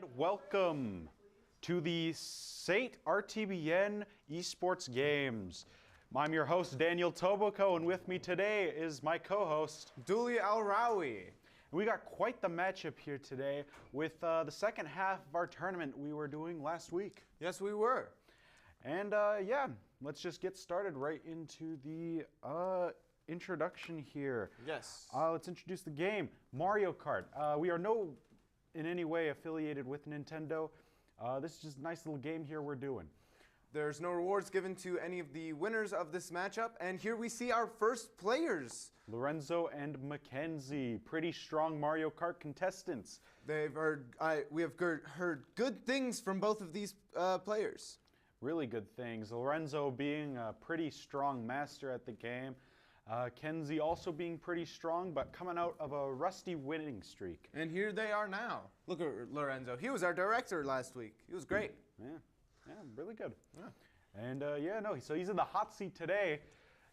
and welcome to the St. RTBN Esports Games. I'm your host, Daniel Toboko, and with me today is my co-host, Duli Al-Rawi. We got quite the matchup here today with the second half of our tournament we were doing last week. Yes, we were. And yeah, let's just get started right into the introduction here. Yes. Let's introduce the game, Mario Kart. We are in any way affiliated with Nintendo. This is just a nice little game here we're doing. There's no rewards given to any of the winners of this matchup, and here we see our first players. Lorenzo and Mackenzie, pretty strong Mario Kart contestants. We have heard good things from both of these players. Really good things. Lorenzo being a pretty strong master at the game. Kenzie also being pretty strong, but coming out of a rusty winning streak. And here they are now. Look at Lorenzo. He was our director last week. He was great. Yeah, really good. Yeah. And so he's in the hot seat today.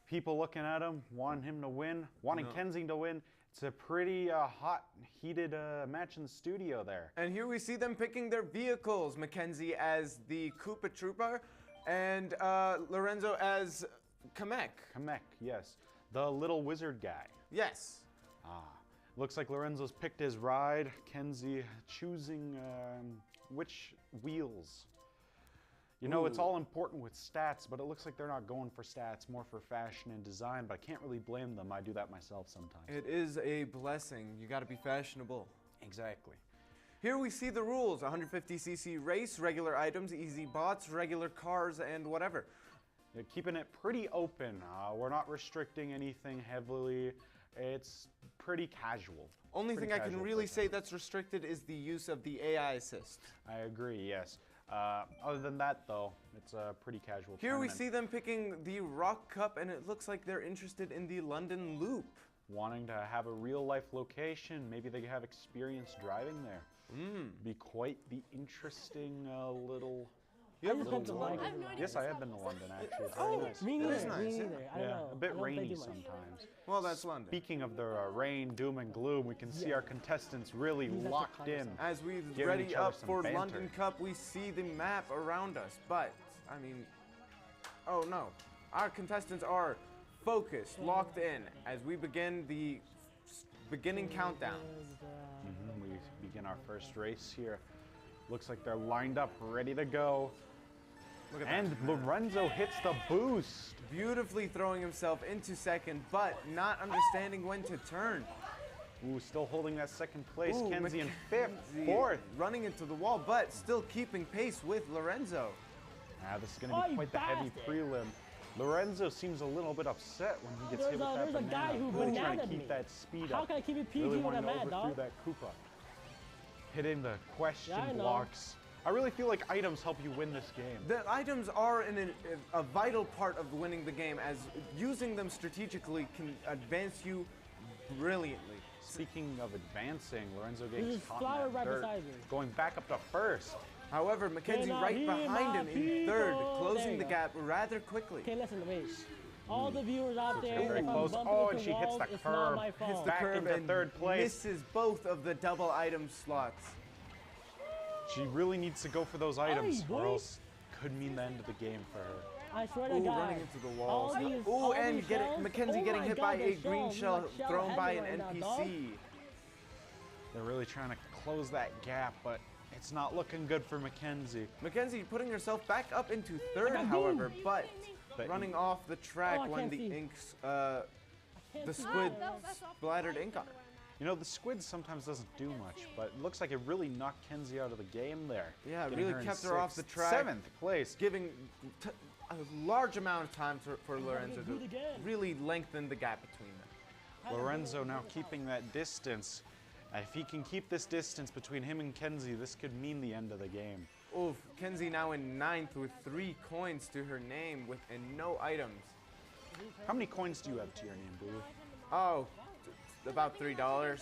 People looking at him, wanting him to win, wanting Kenzie to win. It's a pretty hot, heated match in the studio there. And here we see them picking their vehicles. Mackenzie as the Koopa Trooper, and Lorenzo as Kamek. Kamek, yes. The little wizard guy. Yes. Looks like Lorenzo's picked his ride. Kenzie choosing which wheels. You know, it's all important with stats, but it looks like they're not going for stats, more for fashion and design, but I can't really blame them. I do that myself sometimes. It is a blessing. You gotta be fashionable. Exactly. Here we see the rules: 150cc race, regular items, easy bots, regular cars, and whatever. They're keeping it pretty open. We're not restricting anything heavily. It's pretty casual. Only thing I can really say that's restricted is the use of the AI assist. I agree, yes. Other than that, though, it's a pretty casual Here tournament. we see them picking the Rock Cup, and it looks like they're interested in the London Loop. Wanting to have a real-life location. Maybe they have experience driving there. Be quite the interesting little... I just been to London. Yes, I have been to London, actually. It's very nice. Me neither. It is nice, Me neither. I don't know. A bit I don't play rainy too much. sometimes. Well, that's London. Speaking of the rain, doom, and gloom, we can see our contestants really locked in. As we giving ready each other up some for banter. London Cup, we see the map around us, but, I mean, oh no. Our contestants are focused, locked in, as we begin the beginning countdown. We begin our first race here. Looks like they're lined up, ready to go. Look at and that. Lorenzo hits the boost. Beautifully throwing himself into second, but not understanding when to turn. Ooh, still holding that second place. Ooh, Kenzie in Mackenzie fourth. running into the wall, but still keeping pace with Lorenzo. This is going to be quite the heavy prelim. Lorenzo seems a little bit upset when he gets hit with that There's banana. a guy who really trying to bananaed keep me. that speed How up. can I keep it PG really when I'm wanting to mad, overthrow dog? that Koopa. Hitting the question Yeah, I know. blocks. I really feel like items help you win this game. The items are a vital part of winning the game, as using them strategically can advance you brilliantly. Speaking of advancing, Lorenzo getting There's caught flower in right that beside third, me. going back up to first. However, Mackenzie Can I right hear behind my him in third, people? closing There the you gap rather quickly. Okay, listen, wait. All the viewers out there, very if I'm close. bumping Oh, into and she hits walls, the it's curb. not my Hits fault. the back into and third place. misses both of the double item slots. She really needs to go for those items, Hey, or boy. else could mean the end of the game for her. I swear to Ooh, God. running into the walls. All and these shells, Mackenzie oh getting my hit God, by they're a green shells. shell Like shell thrown by heavy an right now, NPC. They're really trying to close that gap, but it's not looking good for Mackenzie. Mackenzie putting herself back up into third, got however, beamed. but But- running off the track Oh, I when can't the see. inks, Can't the see squid that. splattered ink on her. You know, the squid sometimes doesn't do much, but it looks like it really knocked Kenzie out of the game there. Yeah, it Getting really in kept her off the sixth. track. Seventh place. Giving a large amount of time for Lorenzo do it to again. really lengthen the gap between them. Lorenzo now keeping that distance. If he can keep this distance between him and Kenzie, this could mean the end of the game. Oof, Kenzie now in ninth with 3 coins to her name and no items. How many coins do you have to your name, Boo? Oh, about $3.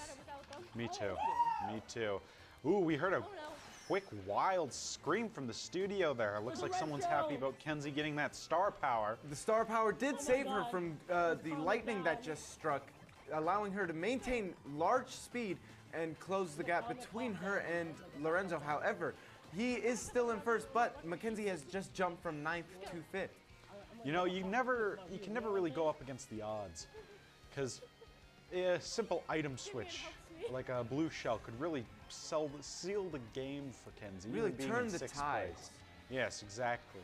Me too. Me too. Ooh, we heard a quick, wild scream from the studio there. It looks like someone's happy about Kenzie getting that star power. The star power did save her God. from the lightning that just struck, allowing her to maintain large speed and close the gap between her and Lorenzo. However, he is still in first, but Mackenzie has just jumped from 9th to 5th. You know, you can never really go up against the odds, because a simple item switch, like a blue shell, could really seal the game for Kenzie. Really even being turn in the 6th tides. place. Yes, exactly.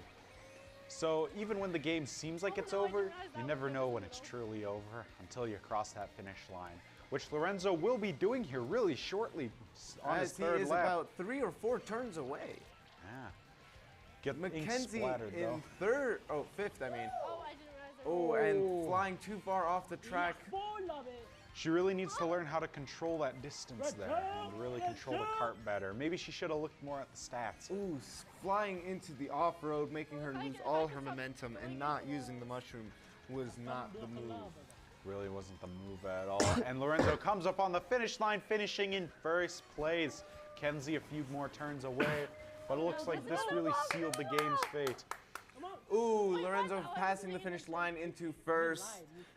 So even when the game seems like it's over, you never know when it's truly over until you cross that finish line, which Lorenzo will be doing here really shortly on his As he third is lap. about 3 or 4 turns away. Yeah. Get ink Mackenzie splattered, in though. 5th, I mean. Oh, I didn't realize that. Oh, and flying too far off the track. She really needs to learn how to control that distance there and really control the kart better. Maybe she should have looked more at the stats. Ooh, flying into the off-road, making her lose all her momentum, and not using the mushroom was not the move. Really wasn't the move at all. And Lorenzo comes up on the finish line, finishing in first place. Kenzie a few more turns away, but it looks like this really sealed the game's fate. Ooh, Lorenzo passing the finish line into first.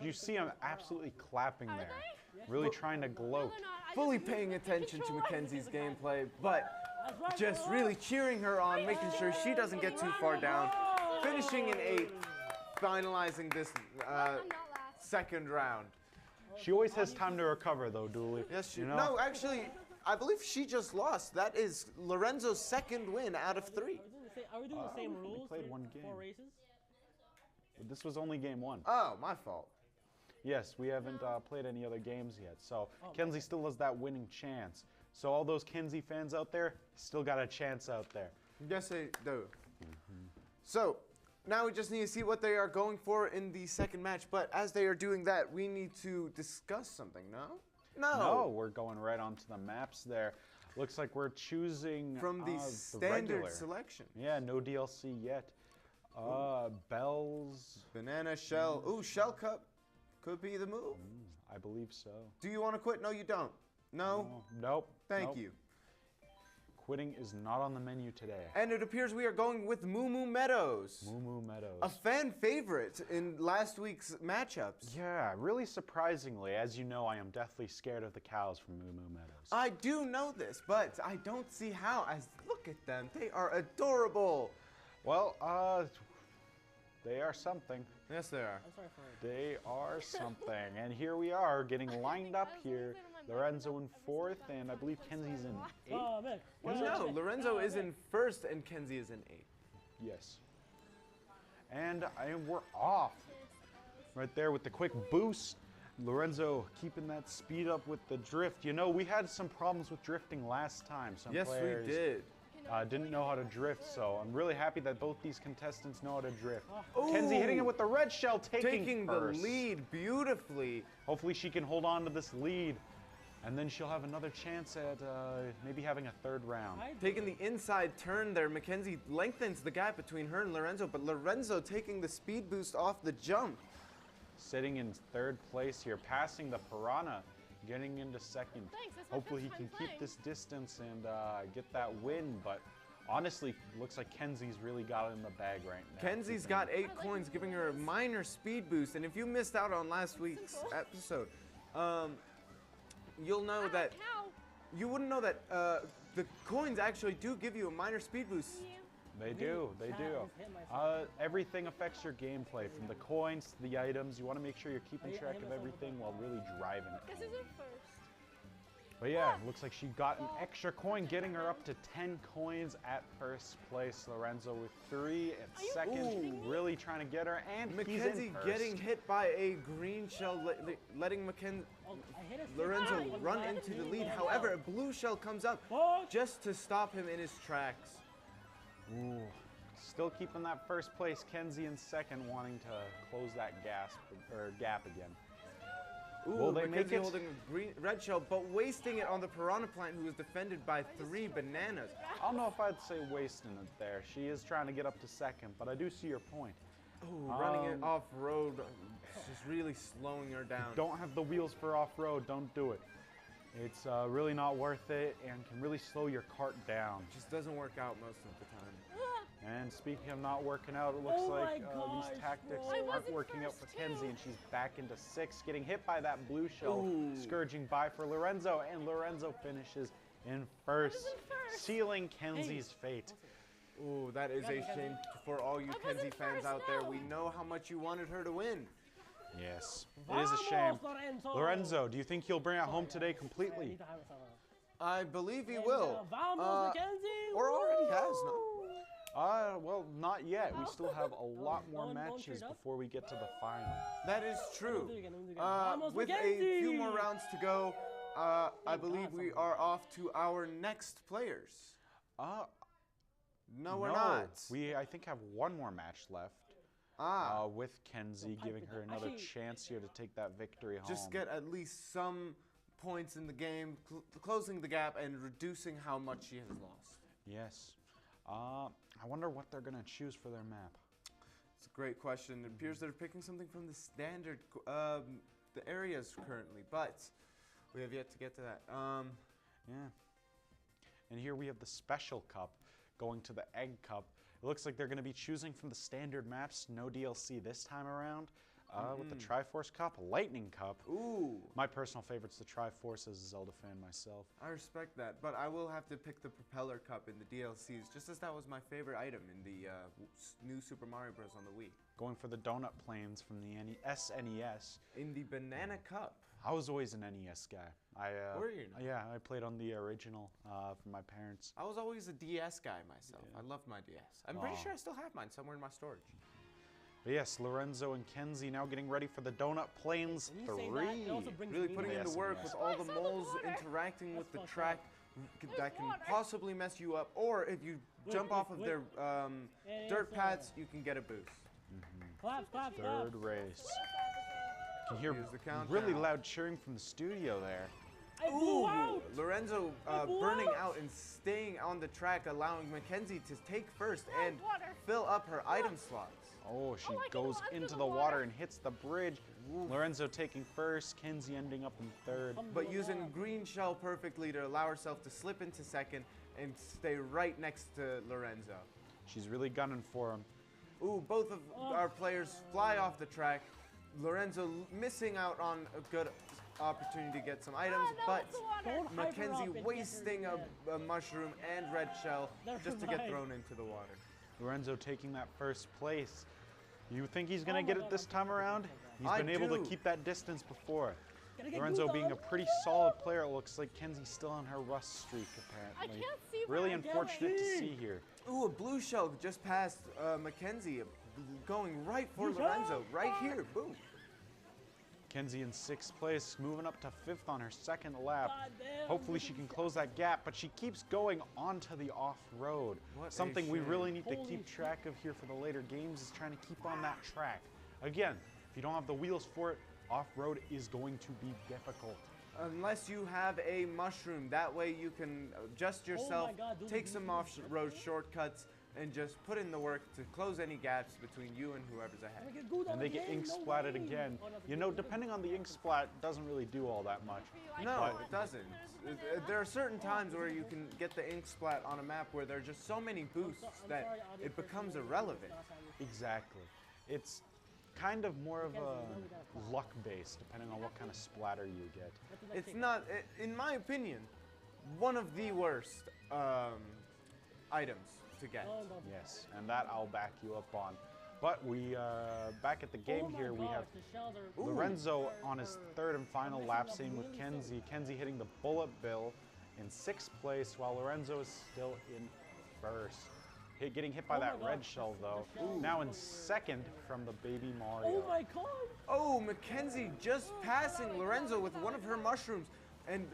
You see him absolutely clapping there, really trying to gloat. Fully paying attention to Mackenzie's gameplay, but just really cheering her on, making sure she doesn't get too far down. Finishing in 8th, finalizing this second round. She always has time to recover, though, Dooley. Yes, she. You know? No, actually, I believe she just lost. That is Lorenzo's 2nd win out of 3. Are we doing the same we rules? played for one game. 4 races? But this was only game 1. Oh, my fault. Yes, we haven't played any other games yet, so Kenzie still has that winning chance. So all those Kenzie fans out there, still got a chance out there. Yes, they do. So, now we just need to see what they are going for in the second match. But as they are doing that, we need to discuss something, no? No, we're going right onto the maps there. Looks like we're choosing From the standard regular. selection. Yeah, no DLC yet. Bells. Banana shell. Ooh, shell cup. Could be the move. I believe so. Do you want to quit? No, you don't. No? Nope. Thank nope. you. Quitting is not on the menu today. And it appears we are going with Moo Moo Meadows. Moo Moo Meadows. A fan favorite in last week's matchups. Yeah, really surprisingly, as you know, I am deathly scared of the cows from Moo Moo Meadows. I do know this, but I don't see how. As look at them. They are adorable. Well, they are something. Yes, they are. I'm sorry for They are something. And here we are, getting lined up here. Lorenzo in 4th, and I believe Kenzie's in 8th. Oh, man. Well, no, Lorenzo is in 1st and Kenzie is in 8th. Yes. And we're off. Right there with the quick boost. Lorenzo keeping that speed up with the drift. You know, we had some problems with drifting last time. Some Yes, players we did. didn't know how to drift, so I'm really happy that both these contestants know how to drift. Ooh. Kenzie hitting it with the red shell, Taking the first. lead beautifully. Hopefully she can hold on to this lead, and then she'll have another chance at maybe having a 3rd round. Taking the inside turn there, Mackenzie lengthens the gap between her and Lorenzo, but Lorenzo taking the speed boost off the jump. Sitting in 3rd place here, passing the Piranha, getting into 2nd. Thanks, that's my Hopefully he first can time keep playing. this distance and get that win, but honestly, looks like Kenzie's really got it in the bag right now. Kenzie's got 8 coins, giving her a minor speed boost. And if you missed out on last week's episode, you'll know that you wouldn't know that the coins actually do give you a minor speed boost. They do, they do. Everything affects your gameplay, from the coins to the items. You want to make sure you're keeping track of everything while really driving it. This is her first. But yeah, it looks like she got an extra coin, getting her up to 10 coins at 1st place. Lorenzo with 3 at 2nd, really trying to get her, and he's Mackenzie in 1st. getting hit by a green shell, letting Lorenzo run into the lead. However, a blue shell comes up just to stop him in his tracks. Ooh. Still keeping that 1st place. Kenzie in 2nd, wanting to close that gap again. Ooh, Will they Mackenzie make it? holding a red shell, but wasting it on the Piranha plant, who was defended by 3 bananas. I don't know if I'd say wasting it there. She is trying to get up to 2nd, but I do see your point. Ooh, running it off-road, just really slowing her down. Don't have the wheels for off-road, don't do it. It's really not worth it and can really slow your kart down. Just doesn't work out most of the time. And speaking of not working out, it looks Oh like my gosh, these tactics bro. I aren't wasn't working out for first, Kenzie, too. and she's back into 6, getting hit by that blue shell, Ooh. scourging by for Lorenzo, and Lorenzo finishes in first, first. sealing Kenzie's fate. Ooh, that is a shame for all you I Kenzie wasn't fans first, out there. no. We know how much you wanted her to win. Yes, it is a shame. Vamos, Lorenzo, do you think he'll bring it home today completely? I believe he will. Vamos, Mackenzie! Or already has, no? Well, not yet. We still have a lot more Don't matches trade up. before we get to the final. That is true. do it again, let me do it again. Vamos, With a Mackenzie! few more rounds to go, I Thank believe God we someone are off to our next players. No, we're not. We, I think, have one more match left. With Kenzie, giving her another Actually- chance here to take that victory home. Just get at least some points in the game, closing the gap and reducing how much she has lost. Yes. I wonder what they're gonna choose for their map. It's a great question. It appears they're picking something from the standard, the areas currently, but we have yet to get to that. Yeah. And here we have the Special Cup going to the Egg Cup. It looks like they're going to be choosing from the standard maps, no DLC this time around. With the Triforce Cup, Lightning Cup. Ooh, My personal favorite's the Triforce as a Zelda fan myself. I respect that, but I will have to pick the Propeller Cup in the DLCs, just as that was my favorite item in the new Super Mario Bros. On the Wii. Going for the Donut Plains from the SNES. In the Banana Cup. I was always an NES guy. Were you? Yeah, I played on the original from my parents. I was always a DS guy myself. I loved my DS. I'm pretty sure I still have mine somewhere in my storage. But yes, Lorenzo and Kenzie now getting ready for the Donut Plains When you say 3. that, it also brings Really me putting to in the Yes, work yes. with all the I saw the moles water. interacting with the That's fucked track that can possibly mess you up. Or if you jump off of their Yeah, dirt it's, paths, you can get a boost. Claps, claps, claps. Third race. You can hear Here's the countdown. really loud cheering from the studio there. I blew out! Lorenzo blew burning out. out and staying on the track, allowing Mackenzie to take first and water. fill up her item slots. Oh, she I can goes go under into the the water water. and hits the bridge. Lorenzo taking first, Kenzie ending up in third. But using green shell perfectly to allow herself to slip into second and stay right next to Lorenzo. She's really gunning for him. Ooh, both of our players fly off the track. Lorenzo missing out on a good opportunity to get some items, No, but it's the water. Don't hype her up Mackenzie and get her wasting dead. a mushroom and red shell Never just to get mind. thrown into the water. Lorenzo taking that first place. You think he's gonna Oh get my it God, this I'm time so around? excited. He's I been able to do. keep that distance before. Gotta get Lorenzo goose being a on. pretty solid player. It looks like Kenzie's still on her rust streak, I apparently. can't see where Really I'm unfortunate to going. see here. Ooh, a blue shell just passed Mackenzie, going right for Blue shell. Lorenzo, right here, boom. Kenzie in 6th place, moving up to 5th on her second lap. God damn, Hopefully she can close that gap, but she keeps going onto the off-road. What a Something we really shame. need to Holy keep track of here for the later games is trying to keep on that track. Again, if you don't have the wheels for it, off-road is going to be difficult. Unless you have a mushroom, that way you can adjust yourself, God, do take the some blue off-road shortcuts, and just put in the work to close any gaps between you and whoever's ahead. Gotta get goose on And they get again, ink no splatted way. again. Oh, no, You know, depending on the ink splat, doesn't really do all that much. No, it doesn't. There are certain times where you can get the ink splat on a map where there are just so many boosts that it becomes irrelevant. Exactly. It's kind of more of a luck base, depending on what kind of splatter you get. It's not, in my opinion, one of the worst items to get. Yes, and that I'll back you up on. But we, back at the game here, we have Lorenzo on his third and final lap, same with Kenzie. Kenzie hitting the bullet bill in 6th place, while Lorenzo is still in first. Getting hit by that red shell, though. Now in 2nd from the baby Mario. Oh my god! Oh, Mackenzie just passing Lorenzo with one of her mushrooms and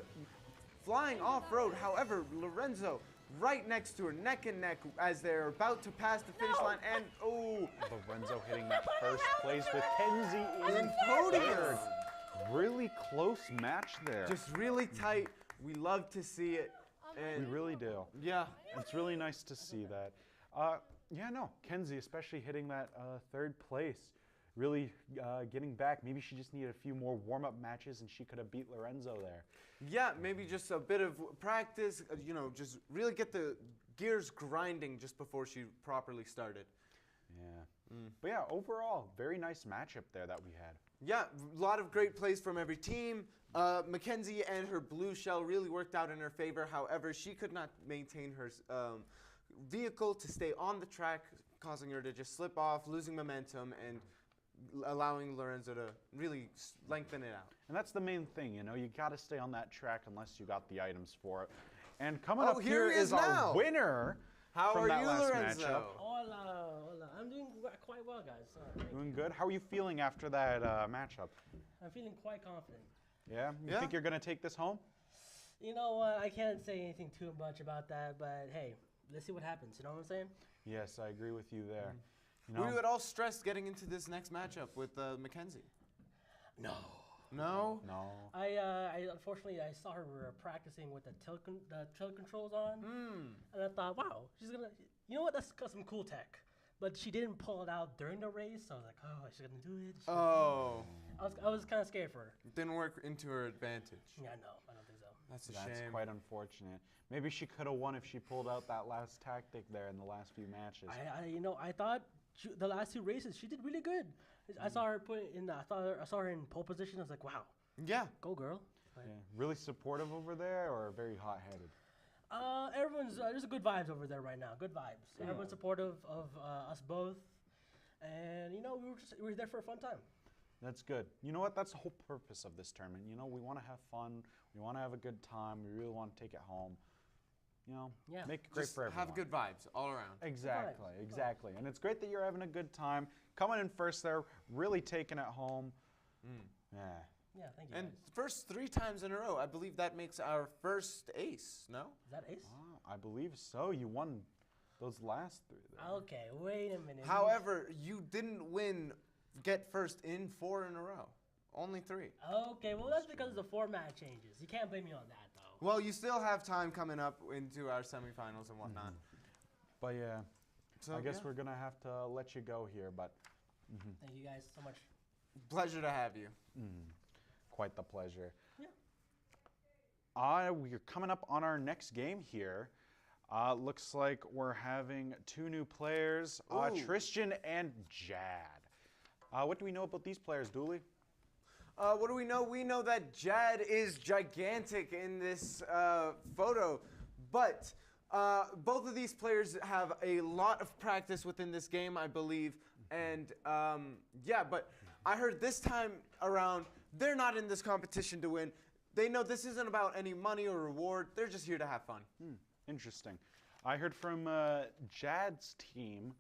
flying off-road. However, Lorenzo right next to her, neck and neck, as they're about to pass the finish line. And, oh, Lorenzo hitting that first place with Kenzie in podium. third. Really close match there. Just really tight. We love to see it. We And really do. yeah, It's really nice to see that. Yeah, no, Kenzie especially hitting that 3rd place. really getting back. Maybe she just needed a few more warm-up matches and she could have beat Lorenzo there. Yeah, maybe just a bit of practice, you know, just really get the gears grinding just before she properly started. Yeah. But yeah, overall, very nice matchup there that we had. Yeah, a lot of great plays from every team. Mackenzie and her blue shell really worked out in her favor. However, she could not maintain her vehicle to stay on the track, causing her to just slip off, losing momentum, and allowing Lorenzo to really lengthen it out. And that's the main thing, you know, you got to stay on that track unless you got the items for it. And coming up here here he is is now. our winner. How from are that you, last Lorenzo? matchup. Hola, hola. I'm doing quite well, guys. Doing good. How are you feeling after that matchup? I'm feeling quite confident. Yeah? You Yeah? think you're going to take this home? You know what? I can't say anything too much about that, but hey, let's see what happens. You know what I'm saying? Yes, I agree with you there. You Were know, you at all stressed getting into this next matchup with Mackenzie? No. No? no. I unfortunately I saw her practicing with the tilt controls on, and I thought, wow, she's gonna. You know what? That's got some cool tech. But she didn't pull it out during the race, so I was like, oh, is she gonna do it? Is she gonna do it? I was kind of scared for her. Didn't work into her advantage. Yeah, no, I don't think so. That's a That's shame. quite unfortunate. Maybe she could have won if she pulled out that last tactic there in the last few matches. I thought the last two races she did really good. I saw her put it in. I saw her in pole position. I was like, wow, Yeah. go girl. But, Yeah. Really supportive over there or very hot-headed? everyone's there's good vibes over there right now. Good vibes. Everyone's supportive of us both, and you know we were there for a fun time. That's good. You know what? That's the whole purpose of this tournament. You know, we want to have fun. We want to have a good time. We really want to take it home. You know, Yeah. make it great Just for everyone. have good vibes all around. Exactly, Vibes. exactly. And it's great that you're having a good time. Coming in first there, really taking it home. Yeah. Yeah, thank you. And guys. first 3 times in a row, I believe that makes our first ace, no? Is that ace? I believe so. You won those last 3 there. Okay, wait a minute. However, you didn't get first in 4 in a row. Only 3. Okay, well that's because the format changes. You can't blame me on that though. Well, you still have time coming up into our semifinals and whatnot. But yeah, So I guess yeah. we're going to have to let you go here, but Thank you guys so much. Pleasure to have you. quite the pleasure. Yeah. We're coming up on our next game here. Looks like we're having 2 new players, Ooh. Tristan and Jad. What do we know about these players, Dooley? What do we know? We know that Jad is gigantic in this photo, but both of these players have a lot of practice within this game, I believe. And yeah, but I heard this time around, they're not in this competition to win. They know this isn't about any money or reward. They're just here to have fun. Interesting. I heard from Jad's team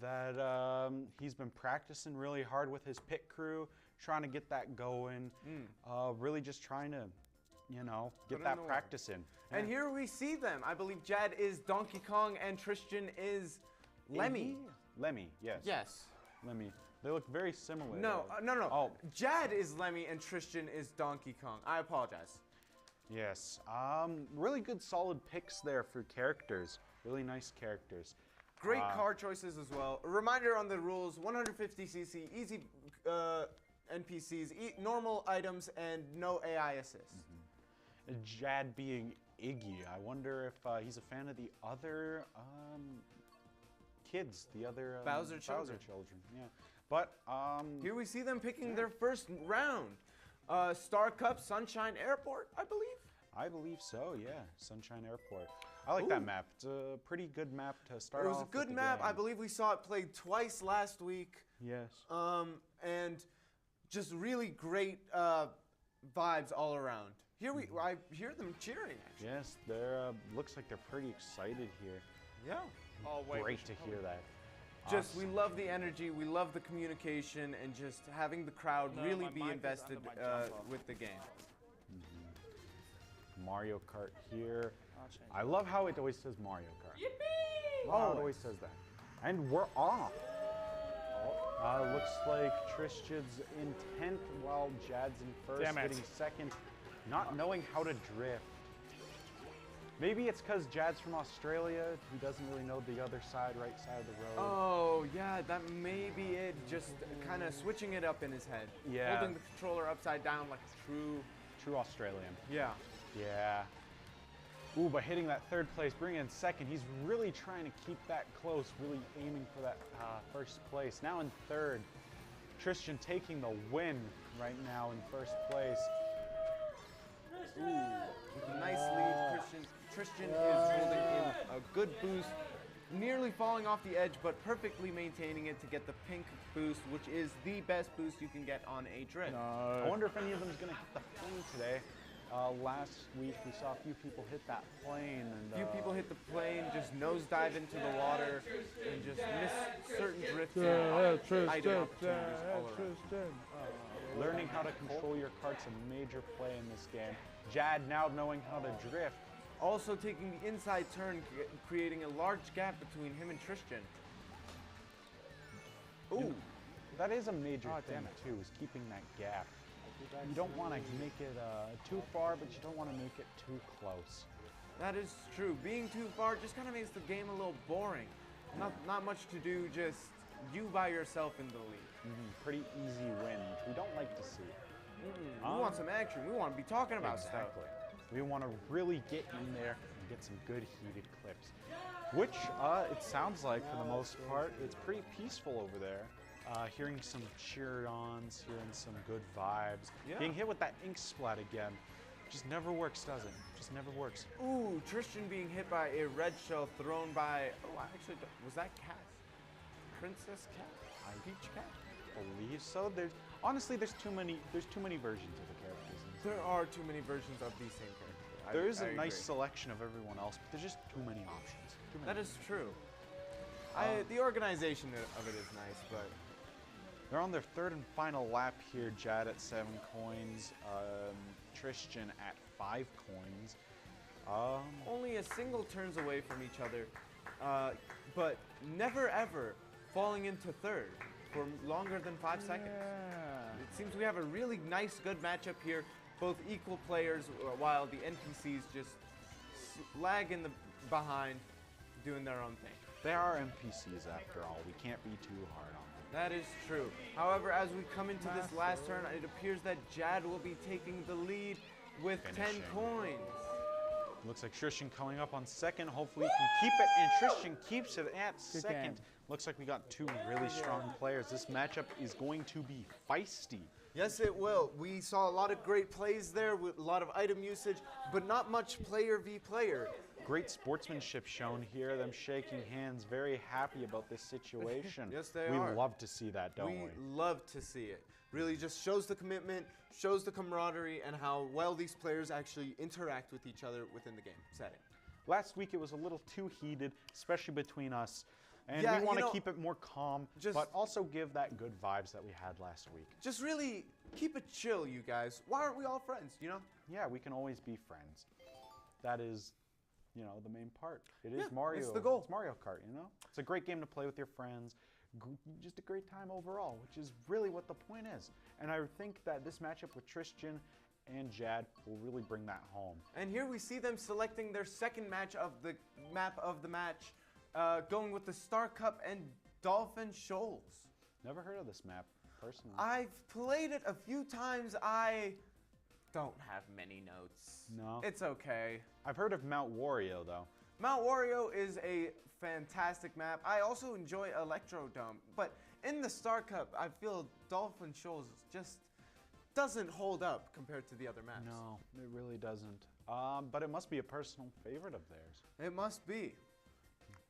that he's been practicing really hard with his pit crew, trying to get that going. Really just trying to, you know, get Put in that the work. practice in. And here we see them. I believe Jad is Donkey Kong and Tristan is Lemmy. Lemmy, yes. Yes. Lemmy. They look very similar. No, there. no. Oh. Jad is Lemmy and Tristan is Donkey Kong. I apologize. Yes. Really good solid picks there for characters. Really nice characters. Great card choices as well. A reminder on the rules: 150cc, easy NPCs, normal items, and no AI assist. Jad being Iggy. I wonder if he's a fan of the other kids, the other Bowser children. Yeah. But Here we see them picking their first round. Star Cup Sunshine Airport, I believe. I believe so, yeah. Sunshine Airport. I like that map. It's a pretty good map to start It off was a good with the map. game. I believe we saw it played twice last week. Yes. And just really great vibes all around. Here I hear them cheering. Actually. Yes, they're looks like they're pretty excited here. Yeah. Oh, wait. Great to hear that. Just we love the energy, we love the communication, and just having the crowd No, really my be mic is invested under my jumper. with the game. Mario Kart here. I'll change I love how it always says Mario Kart. Yippee! Love how it always says that. And we're off. Looks like Tristan's in 10th while Jad's in first, Damn it. getting second, not knowing how to drift. Maybe it's because Jad's from Australia. He doesn't really know the other side, right side of the road. Oh, yeah, that may be it. Just kind of switching it up in his head. Yeah. Holding the controller upside down like a True Australian. Yeah. Yeah. Ooh, but hitting that third place, bringing in second. He's really trying to keep that close, really aiming for that first place. Now in third, Tristan taking the win right now in first place. Ooh, with a nice lead, Tristan is holding in a good boost, nearly falling off the edge, but perfectly maintaining it to get the pink boost, which is the best boost you can get on a drift. I wonder if any of them is going to hit the plane today. Last week we saw a few people hit that plane. And, few people hit the plane, just nosedive into the water, and just miss certain drifts and item opportunities all around. Learning how to control your kart's a major play in this game. Jad now knowing how to drift. Also taking the inside turn, creating a large gap between him and Tristan. Ooh. That is a major thing too, is keeping that gap. You don't want to make it too far, but you don't want to make it too close. That is true. Being too far just kind of makes the game a little boring. Not much to do, just you by yourself in the lead. Pretty easy win, which we don't like to see. We want some action. We want to be talking about stuff. We want to really get in there and get some good heated clips. Which, it sounds like, for the most part, it's pretty peaceful over there. Hearing some cheer-ons, hearing some good vibes. Yeah. Being hit with that ink splat again just never works, does it? Just never works. Ooh, Tristan being hit by a red shell thrown by, actually, was that Cat? Princess Cat? Peach Cat? Believe so. Honestly, there's too many versions of the characters. There are too many versions of these same characters. There is a I nice agree. selection of everyone else, but there's just too many options. That is true. The organization of it is nice, but they're on their third and final lap here. Jad at 7 coins, Tristan at 5 coins. only a single turns away from each other, but never ever falling into third for longer than 5 seconds. It seems we have a really nice, good matchup here. Both equal players, while the NPCs just lag in the behind, doing their own thing. They are NPCs after all. We can't be too hard on them. That is true. However, as we come into this last turn, it appears that Jad will be taking the lead with 10 coins. Looks like Tristan coming up on second. Hopefully he can keep it, and Tristan keeps it at second. Looks like we got 2 really strong players. This matchup is going to be feisty. Yes, it will. We saw a lot of great plays there with a lot of item usage, but not much player v player. Great sportsmanship shown here, them shaking hands, very happy about this situation. Yes, they we are. love to see that, don't we? We love to see it. Really just shows the commitment, shows the camaraderie, and how well these players actually interact with each other within the game setting. Last week it was a little too heated, especially between us. And Yeah, we want you to know, keep it more calm, but also give that good vibes that we had last week. Just really keep it chill, you guys. Why aren't we all friends, you know? Yeah, we can always be friends. That is, you know, the main part. It is Yeah, Mario. it's the goal. It's Mario Kart, you know? It's a great game to play with your friends. Just a great time overall, which is really what the point is. And I think that this matchup with Tristan and Jad will really bring that home. And here we see them selecting their second match of the map of the match, going with the Star Cup and Dolphin Shoals. Never heard of this map, personally. I've played it a few times. I don't have many notes. No? It's okay. I've heard of Mount Wario, though. Mount Wario is a fantastic map. I also enjoy Electrodome, but in the Star Cup, I feel Dolphin Shoals just doesn't hold up compared to the other maps. No, it really doesn't. But it must be a personal favorite of theirs. It must be.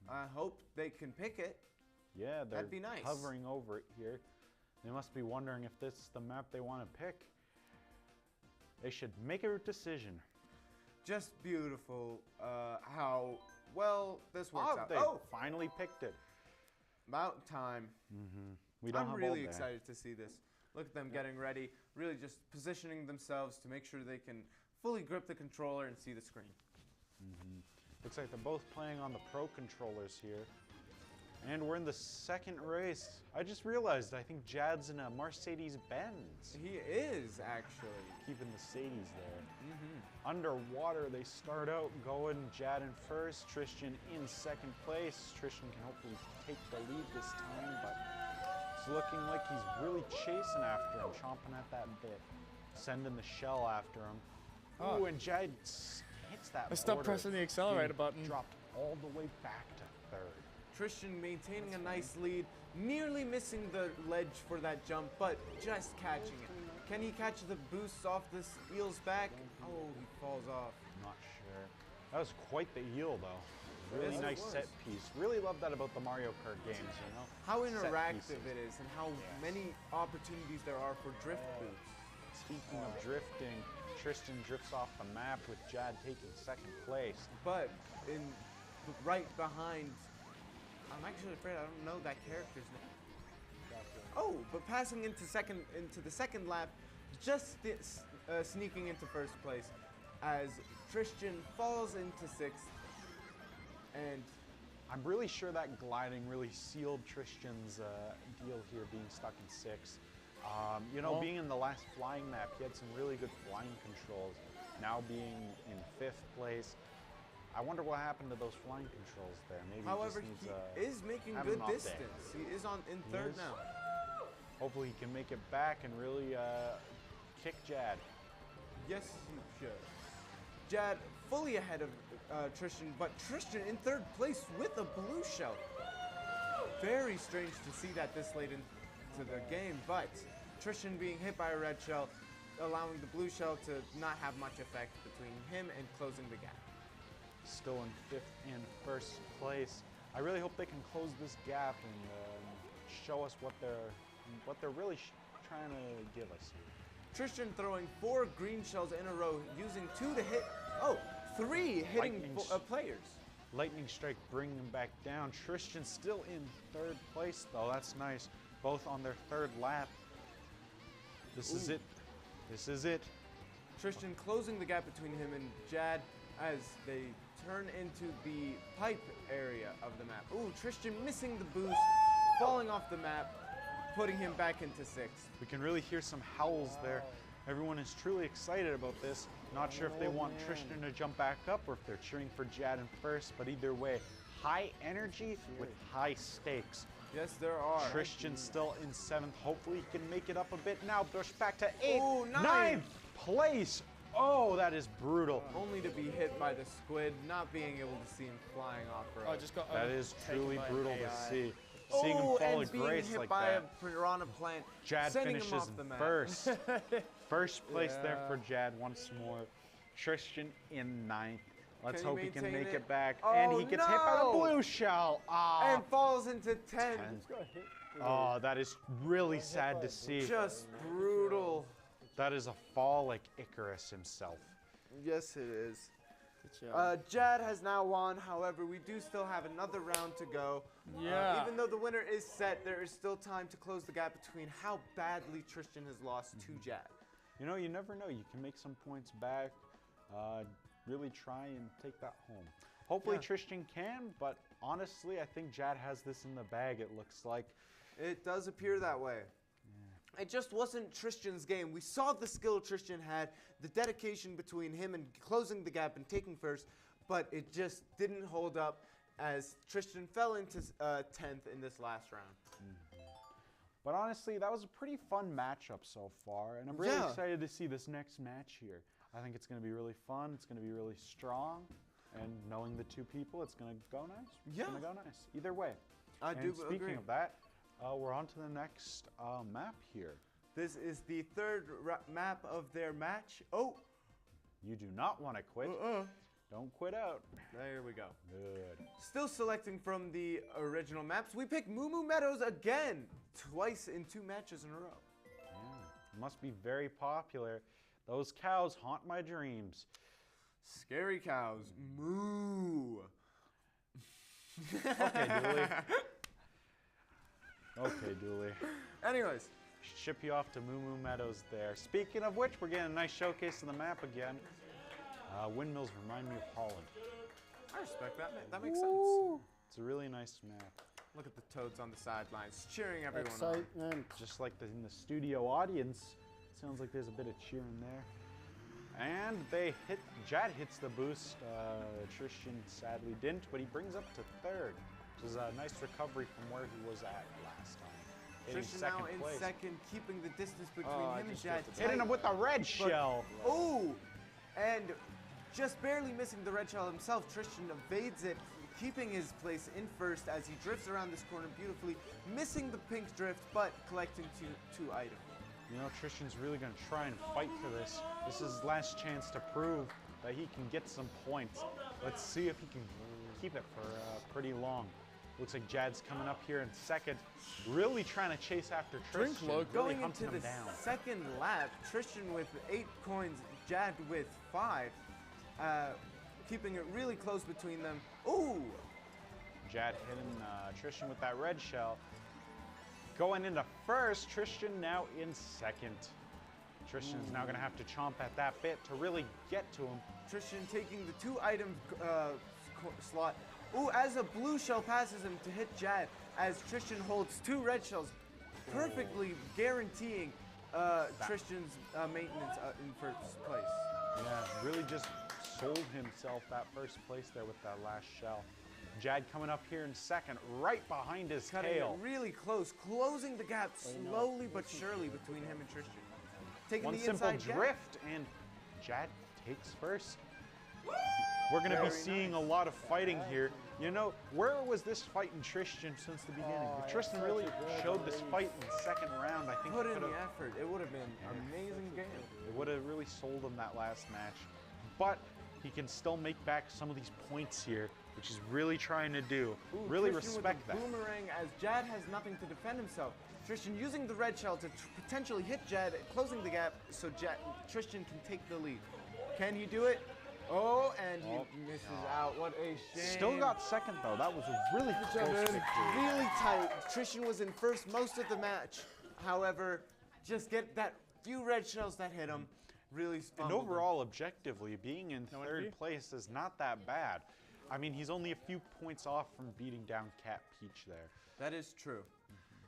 I hope they can pick it. Yeah, they're That'd be nice. hovering over it here. They must be wondering if this is the map they want to pick. They should make a decision. Just beautiful how well this works out. They finally picked it. About time. We don't I'm have really all day. excited to see this. Look at them getting ready, really just positioning themselves to make sure they can fully grip the controller and see the screen. Looks like they're both playing on the Pro controllers here. And we're in the second race. I just realized, I think Jad's in a Mercedes-Benz. He is, actually. Keeping the Sadies there. Underwater, they start out going Jad in first, Tristan in second place. Tristan can hopefully take the lead this time, but it's looking like he's really chasing after him, chomping at that bit. Sending the shell after him. Oh, and Jad hits that I stopped pressing the accelerator button. Dropped all the way back to third. Tristan maintaining a nice lead, nearly missing the ledge for that jump, but just catching it. Can he catch the boost off this eel's back? Oh, he falls off. Not sure. That was quite the eel, though. Really Yes, it nice was. set piece. Really love that about the Mario Kart games, you know? How Set interactive pieces. it is and how many opportunities there are for drift boosts. Speaking of drifting, Tristan drifts off the map with Jad taking second place. But right behind, I'm actually afraid I don't know that character's name. Oh, but passing into the second lap, just sneaking into first place as Tristan falls into sixth. And I'm really sure that gliding really sealed Tristan's deal here, being stuck in sixth. You know, being in the last flying map, he had some really good flying controls. Now being in fifth place, I wonder what happened to those flying controls there. Maybe however, he just he needs is making have good an update. distance. He is in third is? now. Hopefully he can make it back and really kick Jad. Yes, he should. Jad fully ahead of Tristan, but Tristan in third place with a blue shell. Very strange to see that this late into the game, but Tristan being hit by a red shell, allowing the blue shell to not have much effect between him and closing the gap. Still in fifth and first place. I really hope they can close this gap and show us what they're really trying to give us here. Tristan throwing 4 green shells in a row, using 2 to hit, 3 hitting players. Lightning strike bringing him back down. Tristan still in third place though, that's nice. Both on their third lap. This is it. This is it. Tristan closing the gap between him and Jad as they turn into the pipe area of the map. Ooh, Tristan missing the boost, falling off the map, putting him back into sixth. We can really hear some howls there. Everyone is truly excited about this. Not sure if they want Tristan to jump back up or if they're cheering for Jad in first, but either way, high energy with high stakes. Yes, there are. Tristan still in seventh. Hopefully he can make it up a bit now. Push back to eighth. Ooh, ninth place. Oh, that is brutal. Only to be hit by the squid, not being able to see him flying off road. I just got That is taken truly by brutal AI. to see. Seeing him fall and of being grace hit like by that. a piranha plant, Jad sending him finishes off the map. first. First place there Yeah. for Jad once more. Tristan in ninth. Let's Can he hope he can maintain make it? it back. Oh, and he gets hit by the no! blue shell. Ah. And falls into 10th. Oh, that is really sad to see. Just brutal. That is a fall like Icarus himself. Yes, it is. Good job. Jad has now won. However, we do still have another round to go. Yeah. Even though the winner is set, there is still time to close the gap between how badly Tristan has lost to Jad. You know, you never know. You can make some points back. Really try and take that home. Hopefully Yeah. Tristan can, but honestly, I think Jad has this in the bag, it looks like. It does appear that way. It just wasn't Tristan's game. We saw the skill Tristan had, the dedication between him and closing the gap and taking first, but it just didn't hold up as Tristan fell into 10th in this last round. But honestly, that was a pretty fun matchup so far, and I'm really Yeah. excited to see this next match here. I think it's going to be really fun, it's going to be really strong, and knowing the two people, it's going to go nice. It's Yeah. going to go nice. Either way. I And do speaking agree. of that, we're on to the next map here. This is the third map of their match. Oh, You do not want to quit. Don't quit out. there we go. Good. Still selecting from the original maps, we pick Moo Moo Meadows again, twice in 2 matches in a row. Yeah, must be very popular. Those cows haunt my dreams. Scary cows, moo. Okay, Dooley. Okay, Dooley. Anyways, Ship you off to Moo Moo Meadows there. Speaking of which, we're getting a nice showcase of the map again. Windmills remind me of Holland. I respect that. That makes sense. It's a really nice map. Look at the toads on the sidelines cheering everyone on. Excitement. Just like in the studio audience, sounds like there's a bit of cheering there. And Jad hits the boost. Tristan sadly didn't, but he brings up to third, which is a nice recovery from where he was at last time. Tristan now in second, keeping the distance between him and Jad. Hitting him with a red shell. Oh, and just barely missing the red shell himself, Tristan evades it, keeping his place in first as he drifts around this corner beautifully, missing the pink drift, but collecting two items. You know, Tristan's really going to try and fight for this. This is his last chance to prove that he can get some points. Let's see if he can keep it for pretty long. Looks like Jad's coming up here in second, really trying to chase after Tristan. Really going hunting into him the down. second lap, Tristan with 8 coins, Jad with 5, keeping it really close between them. Ooh! Jad hitting Tristan with that red shell. Going into first, Tristan now in second. Tristan's now going to have to chomp at that bit to really get to him. Tristan taking the 2-item slot. Ooh, as a blue shell passes him to hit Jad, as Tristan holds 2 red shells, perfectly guaranteeing Tristan's maintenance in first place. Yeah, really just sold himself that first place there with that last shell. Jad coming up here in second, right behind his Cutting tail. it really close, closing the gap slowly but surely between him and Tristan. Taking One the simple inside drift, and Jad takes first. We're going to be seeing a lot of fighting here. You know, where was this fight in Tristan since the beginning? Tristan really showed this fight in the second round. I think Put in the effort. It would have been an amazing game. It would have really sold him that last match. But he can still make back some of these points here, which he's really trying to do. Ooh, Really Tristan respect with that. the boomerang as Jad has nothing to defend himself. Tristan using the red shell to potentially hit Jad, closing the gap so Tristan can take the lead. Can he do it? Oh, and he misses out. What a shame. Still got second though. That was a really close victory. Really tight. Tristan was in first most of the match. However, just get that few red shells that hit him. Really And fumbled him. overall, objectively, being in third place is not that bad. I mean, he's only a few points off from beating down Cat Peach there. That is true.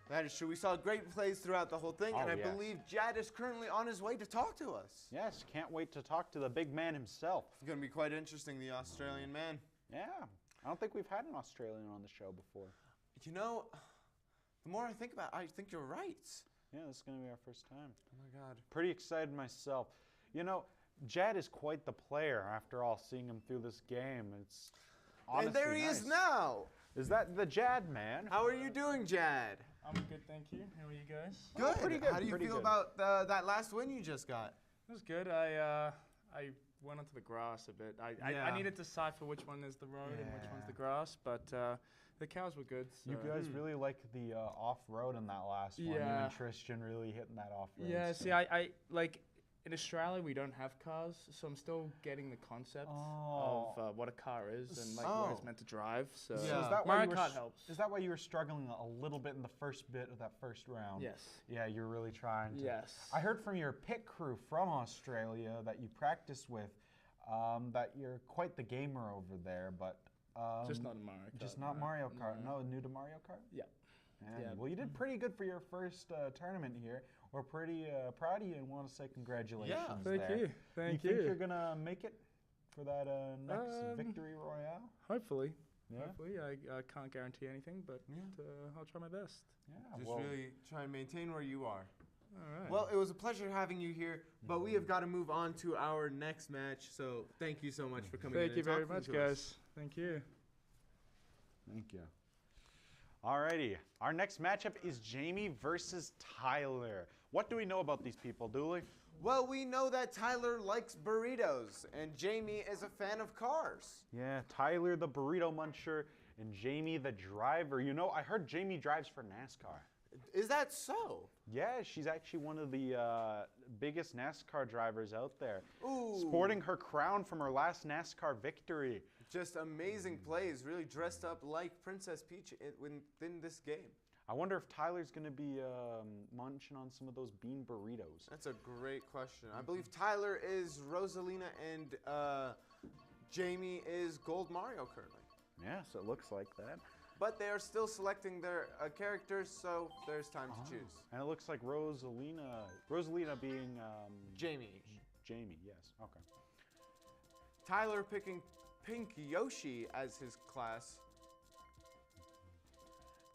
That is true. We saw great plays throughout the whole thing, and I believe Jad is currently on his way to talk to us. Yes, can't wait to talk to the big man himself. It's going to be quite interesting, the Australian man. Yeah, I don't think we've had an Australian on the show before. You know, the more I think about it, I think you're right. Yeah, this is going to be our first time. Oh my God. Pretty excited myself. You know, Jad is quite the player after all, seeing him through this game. It's honestly And there he is now. Is that the Jad man? How are you doing, Jad? I'm good, thank you. How are you guys? Good. Pretty good. How do you pretty feel good. about that last win you just got? It was good. I went onto the grass a bit. I needed to decipher which one is the road and which one's the grass, but the cows were good. So. You guys really like the off-road in that last one. You and Tristan really hitting that off-road. Yeah, stuff. see, I like, in Australia we don't have cars, so I'm still getting the concept of what a car is and like what it's meant to drive. So, So is that why Mario you were Kart helps. Is that why you were struggling a little bit in the first bit of that first round? Yes. Yeah, you're really trying to. Yes. I heard from your pit crew from Australia that you practice with that you're quite the gamer over there, but Just not in Mario Kart. just not Mario Kart. No, new to Mario Kart? Yeah. Yeah. Well, you did pretty good for your first tournament here. We're pretty proud of you and want to say congratulations. Thank there. you. Thank you. you. Think you're gonna make it for that next victory royale? Hopefully. Yeah. Hopefully. I can't guarantee anything, but I'll try my best. Yeah. Just well, really try and maintain where you are. All right. Well, it was a pleasure having you here, but we have got to move on to our next match. So thank you so much for coming in thank you and very talking much, to guys. us. Thank you. Thank you. Alrighty, our next matchup is Jamie versus Tyler. What do we know about these people, Dooley? Well, we know that Tyler likes burritos, and Jamie is a fan of cars. Yeah, Tyler the burrito muncher and Jamie the driver. You know, I heard Jamie drives for NASCAR. Is that so? Yeah, she's actually one of the biggest NASCAR drivers out there. Ooh. Sporting her crown from her last NASCAR victory. Just amazing plays, really dressed up like Princess Peach within this game. I wonder if Tyler's going to be munching on some of those bean burritos. That's a great question. I believe Tyler is Rosalina and Jamie is Gold Mario currently. Yeah, so it looks like that. but they are still selecting their characters, so there's time to choose. And it looks like Rosalina being Jamie. Jamie, yes. Okay. Tyler picking Pink Yoshi as his class.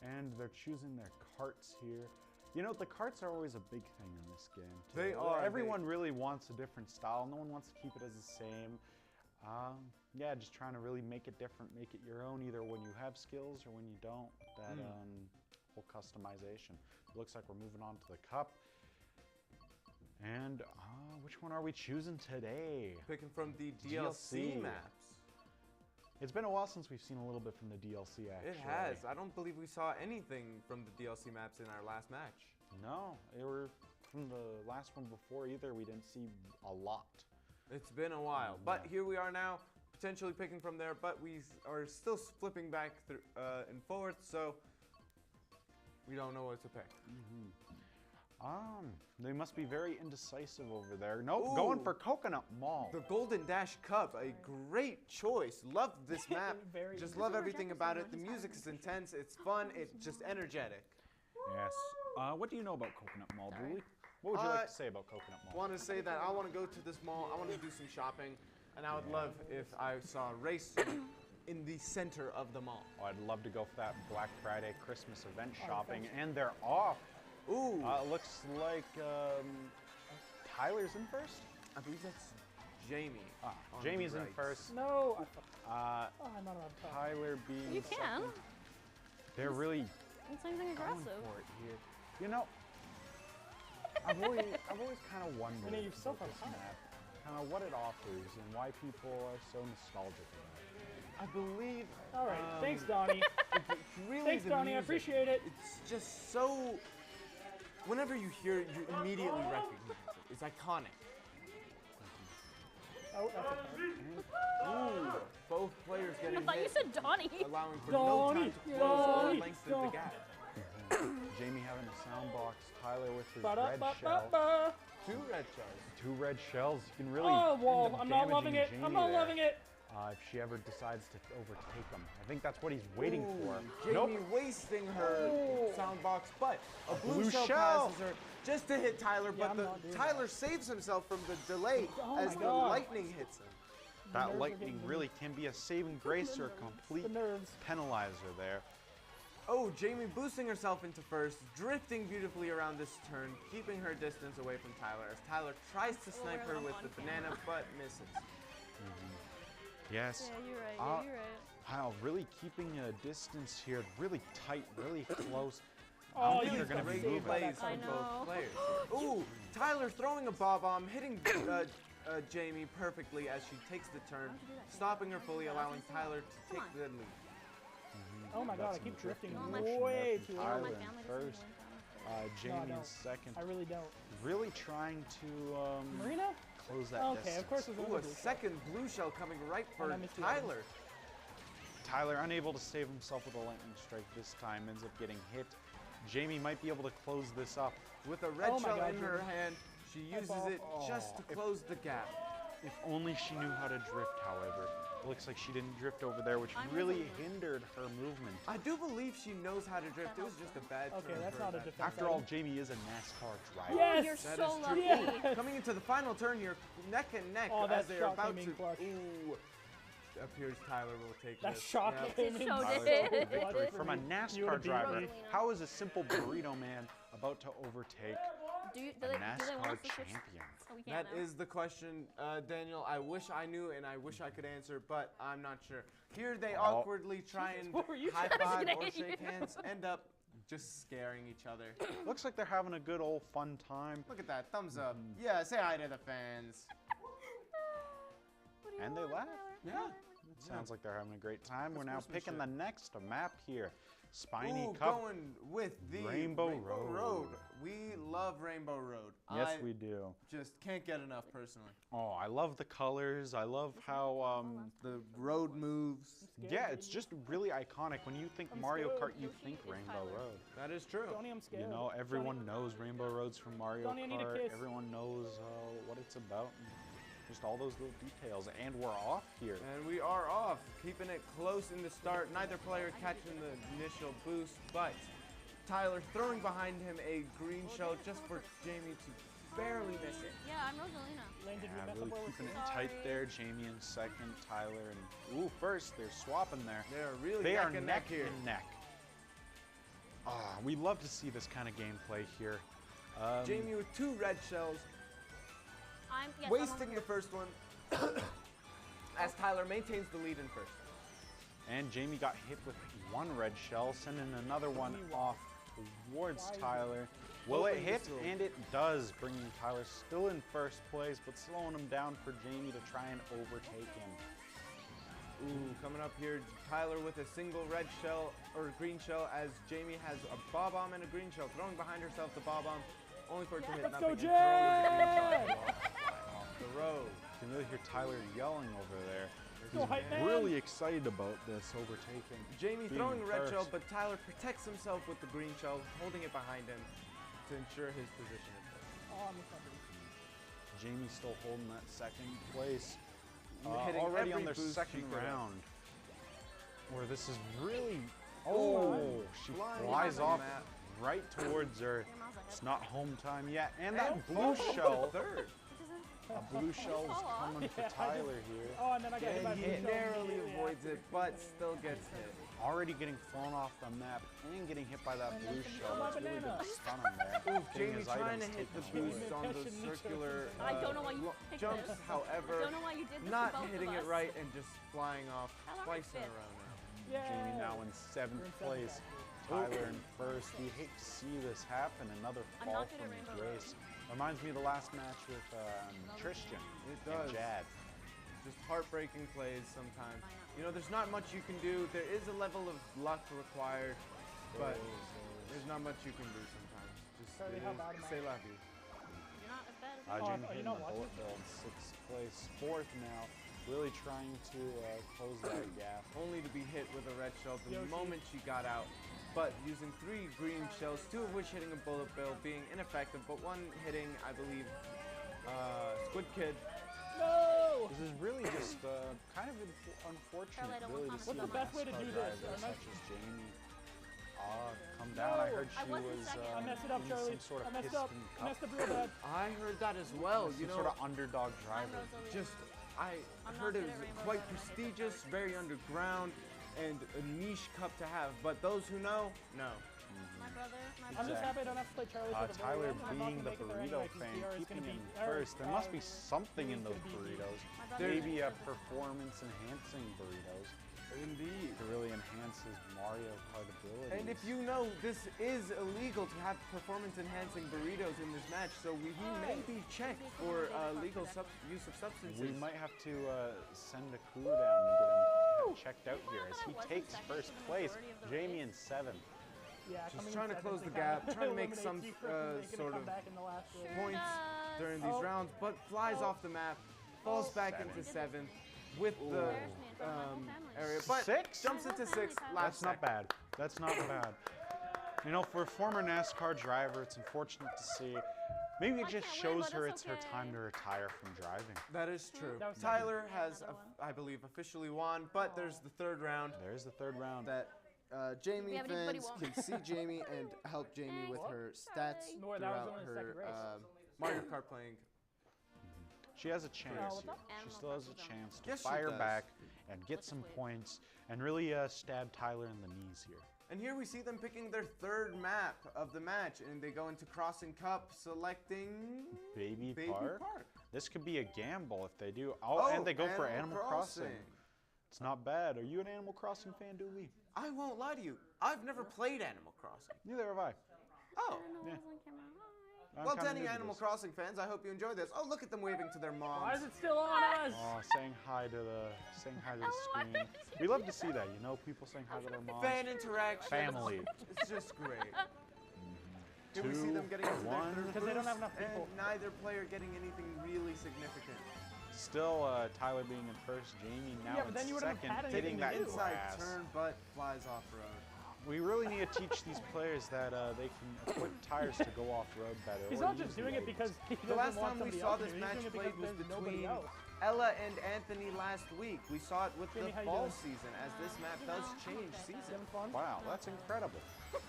And they're choosing their carts here. You know, the carts are always a big thing in this game. Too. They are. Everyone really wants a different style. No one wants to keep it as the same. Yeah, just trying to really make it different, make it your own, either when you have skills or when you don't. That whole customization. It looks like we're moving on to the cup. And which one are we choosing today? Picking from the DLC maps. It's been a while since we've seen a little bit from the DLC, actually. It has. I don't believe we saw anything from the DLC maps in our last match. No, they were from the last one before either. We didn't see a lot. It's been a while, but here we are now, potentially picking from there, but we are still flipping back through, and forth, so we don't know what to pick. They must be very indecisive over there. Nope, going for Coconut Mall. The Golden Dash Cup, a great choice. Love this map. Just love everything about it. The music is intense, it's fun, it's just energetic. Yes. What do you know about Coconut Mall, Julie? What would you like to say about Coconut Mall? I want to say that I want to go to this mall, I want to do some shopping, and I would love if I saw racing in the center of the mall. Oh, I'd love to go for that Black Friday Christmas event shopping, and they're off. Ooh. Looks like Tyler's in first? I believe that's Jamie. Jamie's in first. No. Uh, I'm not on top. Tyler being You can. second. They're really It's anything going aggressive. for it here. You know, I've always kind of wondered I mean, you're so about this far. map, kind of what it offers and why people are so nostalgic about it. I believe. All right. Thanks, Donnie. It's really Thanks, the Donnie. I music. appreciate it. It's just so. Whenever you hear it, you immediately recognize it. It's iconic. Oh, that's a card. Ooh, both players I getting thought you hit, said Donnie. allowing for Donnie, no time to close or Donnie, lengthen the Donnie. gap. Jamie having a sound box, Tyler with his red shell. Ba-da-ba-ba-ba. 2 red shells. 2 red shells. You can really. Oh, end whoa. up I'm not loving damaging it. I'm Jamie not there. loving it. If she ever decides to overtake him, I think that's what he's waiting Ooh, for. Jamie Nope. wasting her Oh. sound box, but a blue blue shell shell. passes her just to hit Tyler, Yeah, but I'm the not doing Tyler saves himself from the delay Oh as my the God. lightning hits him. That nerves are lightning getting really can be a saving grace or a complete The nerves. penalizer there. Oh, Jamie boosting herself into first, drifting beautifully around this turn, keeping her distance away from Tyler as Tyler tries to snipe her with the banana but misses. Yes. Yeah, you're right. Uh, Yeah, you're right. Wow, really keeping a distance here, really tight, really close. I Oh, don't think you they're going to be saved Great moving. by plays that from I both know. players. Ooh, Tyler throwing a bob bomb, hitting Jamie perfectly as she takes the turn, stopping her fully, allowing Tyler to take the lead. Oh my God, I That's keep some drifting No, my- way too You know, Tyler hard. my in family first. doesn't Jamie I in don't. second. I really don't. Really trying to Marina? close that Okay, distance. of course there's Ooh, another a blue shell. second blue shell coming right for I missed the other one. Tyler. Tyler unable to save himself with a lightning strike this time, ends up getting hit. Jamie might be able to close this up. With a red Oh my shell God, in her Jamie. hand, she uses ball. it just to close the gap. If only she knew how to drift, however. It looks like she didn't drift over there, which really hindered her movement. I do believe she knows how to drift. It was just a bad Okay, turn that's for not a that. defense. After all, item. Jamie is a NASCAR driver. Yes! You're That so is true. lucky. Ooh, coming into the final turn here, neck and neck Oh, that as they are shot about came to. in clutch. Ooh, it appears Tyler will take That this. shot Yep. came in. It Tyler showed took it. victory from a You NASCAR would've beat driver. me. How is a simple burrito man about to overtake Do a they want NASCAR us to switch? champion? Oh, we That can't now. is the question, Daniel. I wish I knew and I wish I could answer, but I'm not sure. Here they Oh. awkwardly try and what were you high trying five to or hit you? shake hands, end up just scaring each other. Looks like they're having a good old fun time. Look at that, thumbs up. Yeah, say hi to the fans. What do you And they want, laugh. Tyler? Yeah. Sounds like they're having a great time. We're now Sportsmanship. picking the next map here. Spiny Ooh, Cup. going with the Rainbow Road. We love Rainbow Road. Yes, I we do. just can't get enough personally. Oh, I love the colors. I love how, The road moves. yeah, it's just really iconic. When you think Mario scared. Kart, you think Rainbow Road. That is true. Donnie, I'm scared. You know, everyone knows Rainbow Road's from Mario Donnie, I need a Kart. kiss. Everyone knows what it's about. Just all those little details, and we're off here. And we are off, keeping it close in the start. Neither player catching the initial boost, but Tyler throwing behind him a green shell just for Jamie to barely miss it. Yeah, I'm Rosalina. Yeah, really keeping it tight there. Jamie in second, Tyler and ooh, first. They're swapping there. They're really They neck are and neck here. and neck. We love to see this kind of gameplay here. Jamie with 2 red shells, Yes, wasting the first one as Tyler maintains the lead in first. And Jamie got hit with 1 red shell, sending another one off towards Tyler. Will it hit? And it does, bringing Tyler still in first place, but slowing him down for Jamie to try and overtake him. Ooh, coming up here, Tyler with a single red shell, or green shell, as Jamie has a bob-omb and a green shell, throwing behind herself the bob-omb, only for it to hit Let's nothing. go, and throws the green shell Jen! off the road. You can really hear Tyler yelling over there. Go, hype man. Really excited about this overtaking. Jamie being throwing a red shell, first. but Tyler protects himself with the green shell, holding it behind him to ensure his position is first. Oh, I missed that boost. Jamie still holding that second place. Hitting Already on every their boost second she could have. round. Where this is really, she Flying flies off off the map. right towards her. Your mom's ahead. It's not home time yet. And that Oh, blue shell, third. a blue shell is coming for Tyler here. Oh, and then I got hit by He blue shell narrowly immediately avoids after. it, but still gets hit. Already getting flown off the map and getting hit by that blue shell. my That's really banana. been stunning there. Ooh, Getting Jamie his trying to items hit the taken away. boost on those circular I don't know why you picked jumps, this. however, I don't know why you did this not to both hitting of it us. right and just flying off Tyler twice in a fifth. row now. Jamie now in We're 7th in place. seventh, Tyler in first. We hate to see this happen. Another I'm fall not good at from his Rainbow race. Reminds me of the last match with Tristan It and does. Jad. Just heartbreaking plays sometimes. You know, there's not much you can do. There is a level of luck required, but there's not much you can do sometimes. Just Charlie, how about him? say la vie. You're not as bad as Jamie are you hitting not the watching? bullet bill in 6th place. 4th now. Really trying to close that gap. Only to be hit with a red shell the Yoshi. moment she got out. But using 3 green shells, 2 of which hitting a bullet bill, being ineffective, but 1 hitting, I believe, Squid Kid. No! This is really just kind of unfortunate, Charlie, I don't really, want to comments see What's the best way to NASCAR do this? drivers Am I- such as Jamie come down. I heard I she wasn't was second. I messed it up, in Charlie. some sort of I messed up. piston I cup, messed up real bad. I heard that as well. You some know, sort of underdog I'm driver. Rosalina. just I I'm heard not it good was at Rainbow quite Road, I hate prestigious, very underground, and a niche cup to have. But those who know, know. My brother, I'm just happy I don't have to play Charlie for the very Tyler end. I'm not being gonna the make it there burrito anyway, 'cause fan, DR is keeping gonna him be- first. There must be something in He's those gonna be- burritos. My brother Maybe is a the- performance-enhancing burritos Indeed. to really enhance his Mario Kart abilities. And if you know, this is illegal to have performance-enhancing burritos in this match, so he may be checked for legal use of substances. We might have to send a crew down to get him checked out here as he wasn't takes second first in the place. majority of the Jamie race. in 7th. Yeah, Just coming in trying to seventh close the to gap, kinda trying to make eliminate some you from making a sort of comeback in the last race. points does. during these Oh. rounds, but flies off the map, falls back into 7th with the Embarrassed me in front of my whole family. area, but 6? jumps My into whole family, 6th Tyler. last That's not second. bad. That's not bad. You know, for a former NASCAR driver, it's unfortunate to see. Maybe it I just can't shows win, but her it's it's her okay. time to retire from driving. That is true. That was Tyler Yeah, has, another one. I believe, officially won, but there's the 3rd round There's the 3rd round. that Jamie We haven't even fans buddy can see Jamie and help Jamie with her stats No, that was throughout only the her second race. Mario Kart playing. She has a chance what's here. up? She Animal still has a Crossing chance to Yes, she fire does. back and get What's some this points and really stab Tyler in the knees here. And here we see them picking their 3rd map of the match, and they go into Crossing Cup, selecting Baby, Baby Park. Park. This could be a gamble if they do. Oh, and they go for Animal Crossing. It's not bad. Are you an Animal Crossing fan, Dooley? I won't lie to you, I've never played Animal Crossing. Neither have I. Oh, Yeah. I'm well, kinda to any new to Animal this. Crossing fans, I hope you enjoy this. Oh, look at them waving to their moms. Why is it still on us? Oh, saying hi to the screen. We love to see that. You know, people saying hi to their moms. Fan interaction. Family. It's just great. Here we see them getting into their 2-1. third Because they don't have enough boost, people. and neither player getting anything really significant. Still, Tyler being in first. Jamie now Yeah, but then in you wouldn't have second, had hitting anything that to do. Inside grass. turn, but flies off road. We really need to teach these players that they can equip tires to go off-road better. He's or not use just doing it lights. because he The last doesn't want time we somebody saw else this to do it. He's match doing it played because was there's nobody between else. Ella and Anthony last week. We saw it with Jamie, the how you fall doing? season, as this map does change You season. having fun? Wow, that's incredible.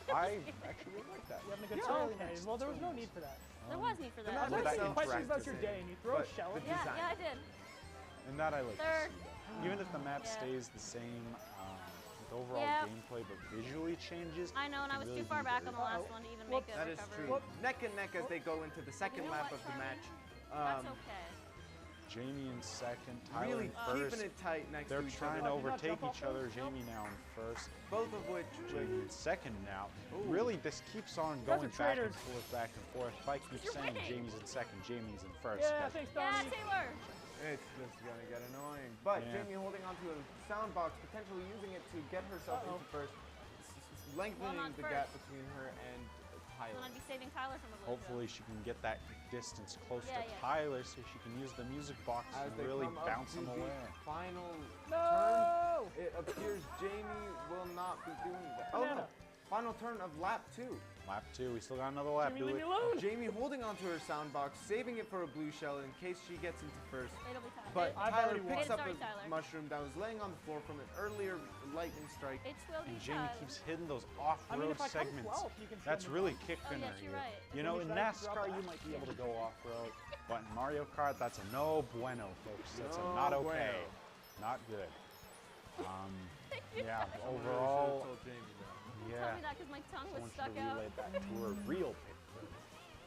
I actually really like that. You having a good Yeah. time? Okay. Well, there was no need for that. There was need for the that. map I was Well, asking that questions about your interactive day, and you throw a but shell at the me. Yeah, design. yeah, I did. And that I like Third. to see. Though. Even if the map Yeah. stays the same with overall Yeah. gameplay, but visually changes. I know, and it I was can too really far be back very on the last one to even Whoops. make a That is recovery. true. Neck and neck as they go into the second know lap what, of the Charlie? match. That's okay. Jamie in second, Tyler Really in first. keeping it tight next They're to each trying other. to Did not overtake jump off each other. those? Jamie now in first, Both of which Jamie in second now. Ooh. Really, this keeps on guys going are back and traitors. forth, back and forth. If I keep You're saying winning. Jamie's in second, Jamie's in first. Yeah, 'cause thanks, Yeah, Donnie. Taylor. it's just gonna get annoying. But Yeah. Jamie holding onto a sound box, potentially using it to get herself into first, lengthening not the first. gap between her and I'm Tyler. gonna be saving Tyler from a blue Hopefully she can get that distance close Yeah, to yeah. Tyler so she can use the music box As and they really come up bounce to him the away. final turn, No! it appears Jamie will not be doing that. Oh no! Banana. Final turn of lap 2. Lap 2, we still got another lap, Jamie, do leave we? me alone. Jamie holding onto her sound box, saving it for a blue shell in case she gets into first. It'll be Tyler. But I've Tyler already won. picks It's up already a Tyler. mushroom that was laying on the floor from an earlier lightning strike. It will be And Jamie Tyler. keeps hitting those I off-road mean, if I come segments. 12th, you can That's show me really that. kicking Oh, her yes, you're here. right. You know, Maybe in should I drop NASCAR, that? you might be able to go off-road, but in Mario Kart, that's a no bueno, folks. That's No a not okay. bueno. Not good. Yeah, Should've overall, told Jamie that. Tell yeah. me that because my tongue was Someone stuck should have out. relayed that to her real pit.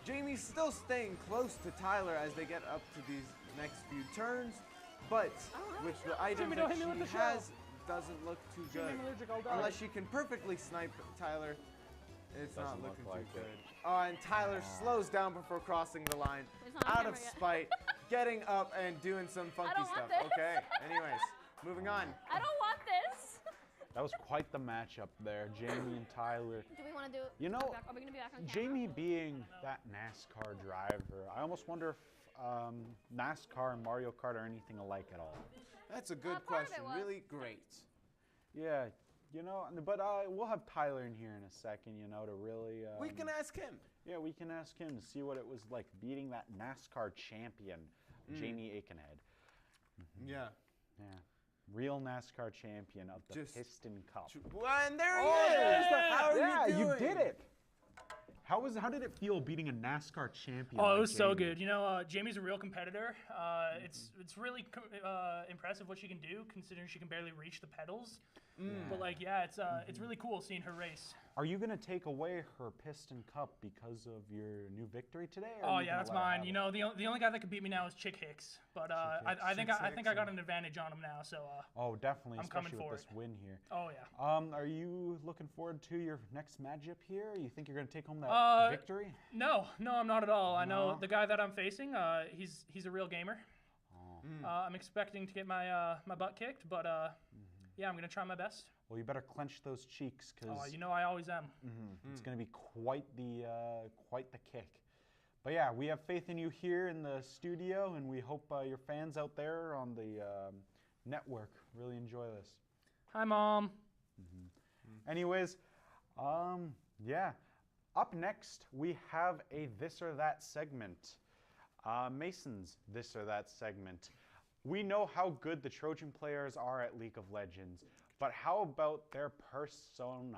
Jamie's still staying close to Tyler as they get up to these next few turns, but with the items Jimmy, don't that hit me with she the shell. has, doesn't look too Jimmy, good. I'm allergic, I'll die. Unless she can perfectly snipe Tyler, it's not Doesn't look looking like too it. good. Oh, and Tyler slows down before crossing the line, It's not on out of camera yet. spite, getting up and doing some funky don't stuff. want this. Okay, anyways, moving on. I don't want this. That was quite the matchup there, Jamie and Tyler. Do we want to do? You know, are we gonna be back on camera? Jamie being that NASCAR driver, I almost wonder if NASCAR and Mario Kart are anything alike at all. That's a good part of it question. was. Really great. Yeah, you know, but we'll have Tyler in here in a second, you know, to really. We can ask him. Yeah, we can ask him to see what it was like beating that NASCAR champion, Jamie Aikenhead. Yeah. Yeah, real NASCAR champion of the Just Piston Cup. Well, and there he yeah. is. How are Yeah, you doing? did it. How did it feel beating a NASCAR champion? Oh, it like was so Jamie? good. You know, Jamie's a real competitor. It's really impressive what she can do, considering she can barely reach the pedals. But like, yeah, it's really cool seeing her race. Are you gonna take away her Piston Cup because of your new victory today? or Oh are you yeah, gonna that's let her mine. have You it? know, the only guy that can beat me now is Chick Hicks. But I think I got an advantage on him now. So Oh, definitely, I'm coming especially with for this win here. oh yeah. Are you looking forward to your next matchup here? You think you're gonna take home that victory? No, I'm not at all. I know No? the guy that I'm facing. He's a real gamer. I'm expecting to get my my butt kicked, but yeah, I'm gonna try my best. Well, you better clench those cheeks, because Oh, you know I always am. it's gonna be quite the kick. But yeah, we have faith in you here in the studio, and we hope your fans out there on the network really enjoy this. Hi, Mom. Anyways, yeah. Up next, we have a This or That segment. Mason's This or That segment. We know how good the Trojan players are at League of Legends, but how about their personal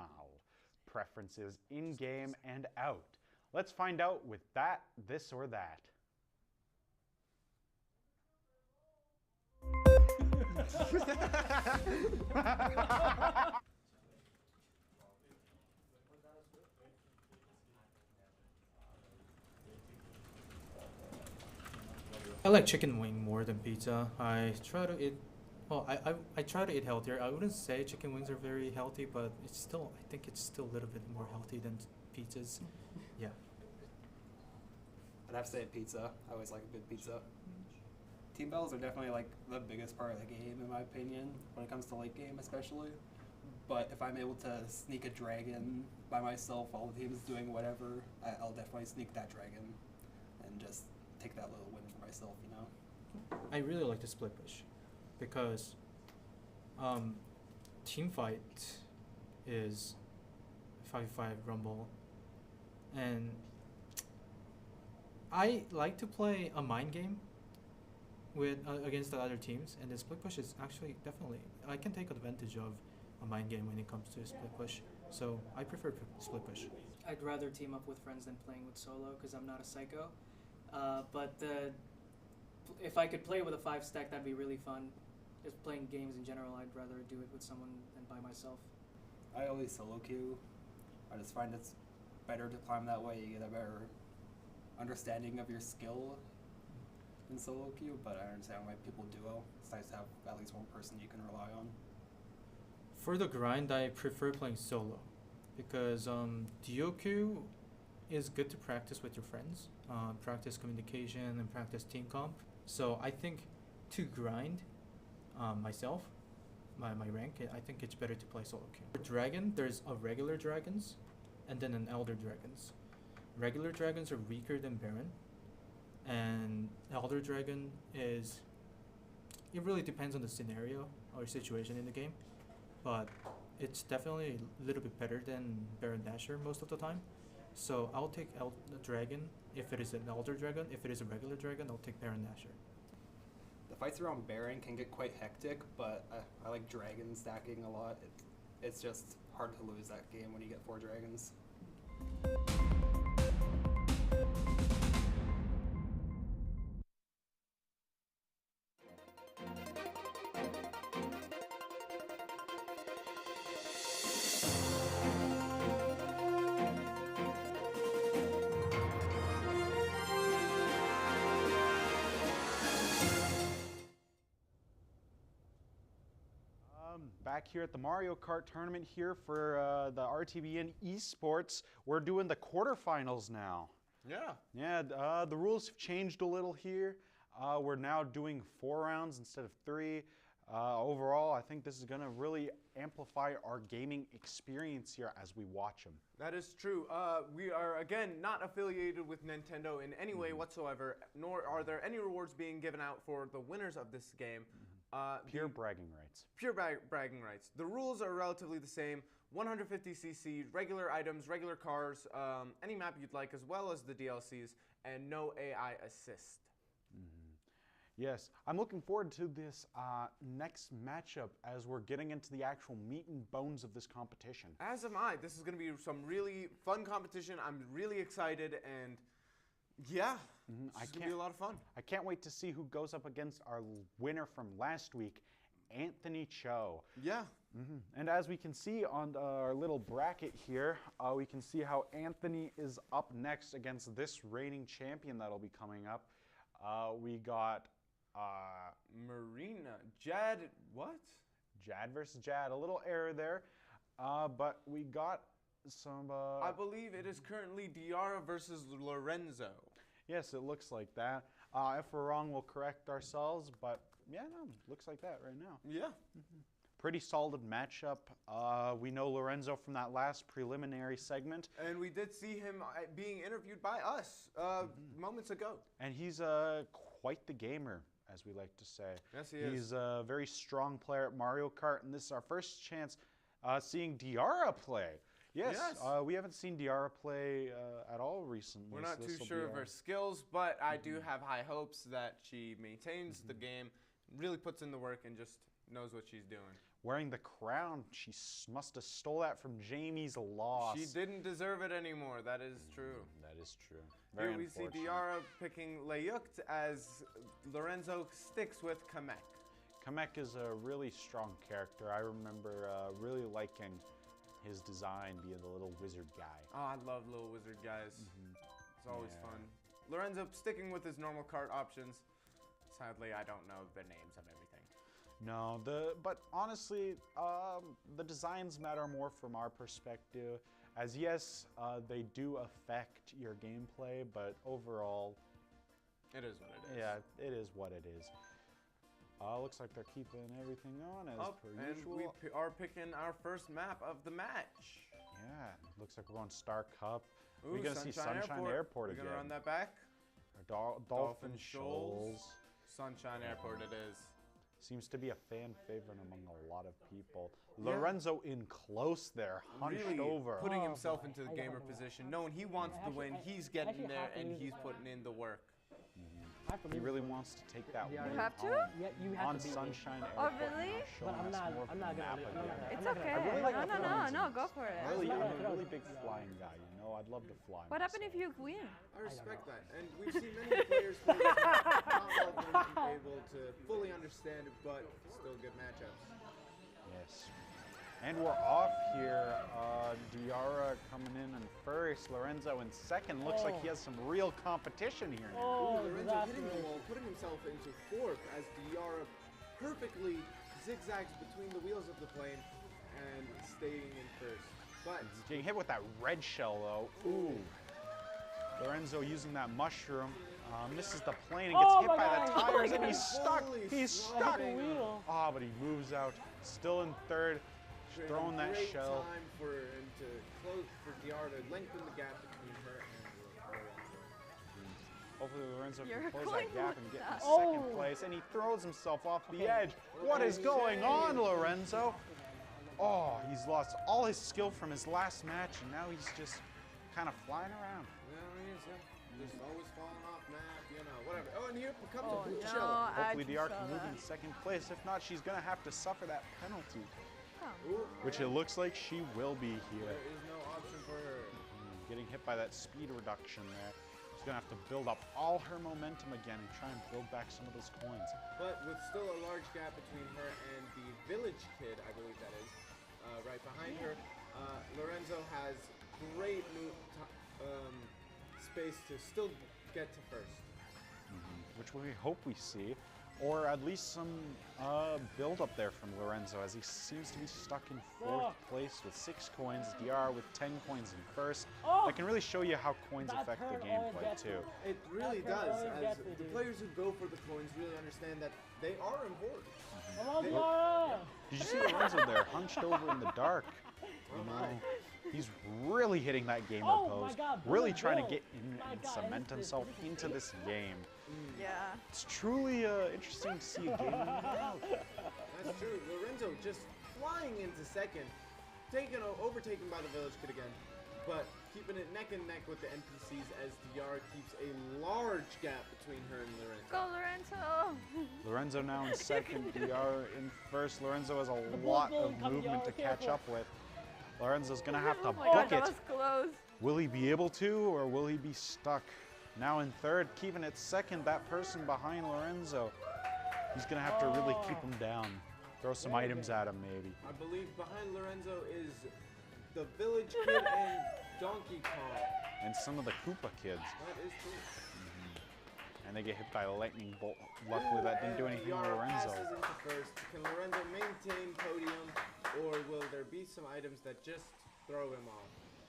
preferences in-game and out? Let's find out with that, This or That. I like chicken wing more than pizza. I try to eat, well, I try to eat healthier. I wouldn't say chicken wings are very healthy, but it's still, I think it's still a little bit more healthy than pizzas. Yeah. I'd have to say pizza. I always like a good pizza. Team battles are definitely like the biggest part of the game in my opinion, when it comes to late game especially. But if I'm able to sneak a dragon by myself while the team is doing whatever, I'll definitely sneak that dragon and just take that little win for myself, you know? I really like the split push because team fight is 5v5 Rumble. And I like to play a mind game with against the other teams, and the split push is actually definitely, I can take advantage of a mind game when it comes to split push. So I prefer split push. I'd rather team up with friends than playing with solo because I'm not a psycho. But if I could play with a 5-stack, that'd be really fun. Just playing games in general, I'd rather do it with someone than by myself. I always solo queue. I just find it's better to climb that way. You get a better understanding of your skill in solo queue, but I understand why people duo. It's nice to have at least one person you can rely on. For the grind, I prefer playing solo because duo queue is good to practice with your friends, practice communication and practice team comp. So I think to grind myself, my rank, I think it's better to play solo queue. For dragon, there's a regular dragons and then an elder dragons. Regular dragons are weaker than Baron, and elder dragon is, it really depends on the scenario or situation in the game, but it's definitely a little bit better than Baron Dasher most of the time. So I'll take the dragon if it is an elder dragon. If it is a regular dragon, I'll take Baron Dasher. The fights around Baron can get quite hectic, but I like dragon stacking a lot. It's just hard to lose that game when you get 4 dragons. Back here at the Mario Kart tournament here for the RTBN Esports. We're doing the quarterfinals now. Yeah. Yeah, the rules have changed a little here. We're now doing 4 rounds instead of 3. Overall, I think this is going to really amplify our gaming experience here as we watch them. That is true. We are, again, not affiliated with Nintendo in any way whatsoever, nor are there any rewards being given out for the winners of this game. Pure bragging rights. Pure bragging rights. The rules are relatively the same. 150cc, regular items, regular cars, any map you'd like, as well as the DLCs, and no AI assist. Yes, I'm looking forward to this next matchup as we're getting into the actual meat and bones of this competition. As am I. This is going to be some really fun competition. I'm really excited, and yeah, it's going to be a lot of fun. I can't wait to see who goes up against our winner from last week, Anthony Cho. Yeah. And as we can see on our little bracket here, we can see how Anthony is up next against this reigning champion that'll be coming up. We got Marina. Jad, what? Jad versus Jad. A little error there. But we got some... I believe it is currently Diarra versus Lorenzo. Yes, it looks like that. If we're wrong, we'll correct ourselves. But yeah, no, looks like that right now. Yeah. Pretty solid matchup. We know Lorenzo from that last preliminary segment. And we did see him being interviewed by us moments ago. And he's quite the gamer, as we like to say. Yes, he is. He's a very strong player at Mario Kart, and this is our first chance seeing Diarra play. Yes, we haven't seen Diarra play at all recently. We're not too sure of her skills, but I do have high hopes that she maintains the game, really puts in the work, and just knows what she's doing. Wearing the crown, she must have stole that from Jamie's loss. She didn't deserve it anymore. That is true. That is true. Very Here we see Diarra picking Layukt as Lorenzo sticks with Kamek. Kamek is a really strong character. I remember really liking his design, being the little wizard guy. Oh, I love little wizard guys. It's always fun. Lorenzo sticking with his normal cart options. Sadly, I don't know the names of everything. No, but honestly, the designs matter more from our perspective. As yes, they do affect your gameplay, but overall, it is what it is. Yeah, it is what it is. Looks like they're keeping everything on as per usual. And we are picking our first map of the match. Yeah, looks like we're going Star Cup. Ooh, we're going to see Sunshine Airport again. We're going to run that back. Dolphin Shoals. Sunshine Airport it is. Seems to be a fan favorite among a lot of people. Lorenzo in close there, hunched Really over. putting himself into the gamer position, knowing he wants to win. He's getting there, and he's putting in the work. He really wants to take that win. You have to? home. Yeah, you have On to beat me. Sunshine Oh, Airport, really? now But showing us more of I'm the not map gonna. again. It's I'm not okay. gonna- really like No, the no, no, Lorenzo. no, go for it. Really, not I'm gonna a really throw big it. flying guy, you know? I'd love to fly. What happened if myself. you win? I respect that, and we've seen many players play this map, not all of them able to fully understand it, but still good matchups. Yes. And we're off here. Diarra coming in first. Lorenzo in second. Looks like he has some real competition here now. Oh, Lorenzo hitting the wall, putting himself into fourth as Diarra perfectly zigzags between the wheels of the plane and staying in first. But He's getting hit with that red shell, though. Ooh. Lorenzo using that mushroom. Misses the plane and gets Oh hit my by the God. tires, and he's stuck. Fully He's sliding stuck. the wheel. Oh, but he moves out. Still in third. Throwing that great shell. time for him to close, for Diarra to lengthen the gap between her and Lorenzo. Hopefully Lorenzo You're can close going that gap with and get that. in second Oh. place, and he throws himself off the Okay. edge. What is going on, Lorenzo? Oh, he's lost all his skill from his last match, and now he's just kind of flying around. Yeah, he is, yeah. Just always falling off map, you know, whatever. Oh, and here comes Oh, a blue no, shell. I Hopefully just Diarra saw can move that. in second place. If not, she's going to have to suffer that penalty, Oh. Ooh, which it looks like she will be here. there is no option for her. Getting hit by that speed reduction there. She's going to have to build up all her momentum again and try and build back some of those coins. But with still a large gap between her and the village kid, I believe that is, right behind her, Lorenzo has great space to still get to first. Which we hope we see, or at least some build up there from Lorenzo, as he seems to be stuck in fourth place with 6 coins, Diarra with 10 coins in first. Oh! That can really show you how coins That affect the turn always gameplay gets too. me. It really That does, always as gets me, the dude. players who go for the coins really understand that they are important. Come on, Diarra! Did you see Lorenzo there, hunched over in the dark? You know, he's really hitting that gamer Oh pose, my God, really bullet trying to bill. get in My and God, cement this is- himself this is into this game. Yeah. It's truly interesting to see a game like that. That's true. Lorenzo just flying into second, overtaken by the village kid again, but keeping it neck and neck with the NPCs as Diarra keeps a large gap between her and Lorenzo. Go, Lorenzo. Lorenzo now in second, Diarra in first. Lorenzo has a bull lot bull of coming, movement to Diarra, catch careful. up with. Lorenzo's gonna have to Oh my book God, that it. was close. Will he be able to, or will he be stuck? Now in third, keeping it second, that person behind Lorenzo. He's gonna have to really keep him down. Throw some items at him, maybe. I believe behind Lorenzo is the village kid and Donkey Kong. And some of the Koopa kids. That is true. And they get hit by a lightning bolt. Luckily, that didn't do And anything to Diarra Lorenzo. passes into first. Can Lorenzo maintain podium, or will there be some items that just throw him off?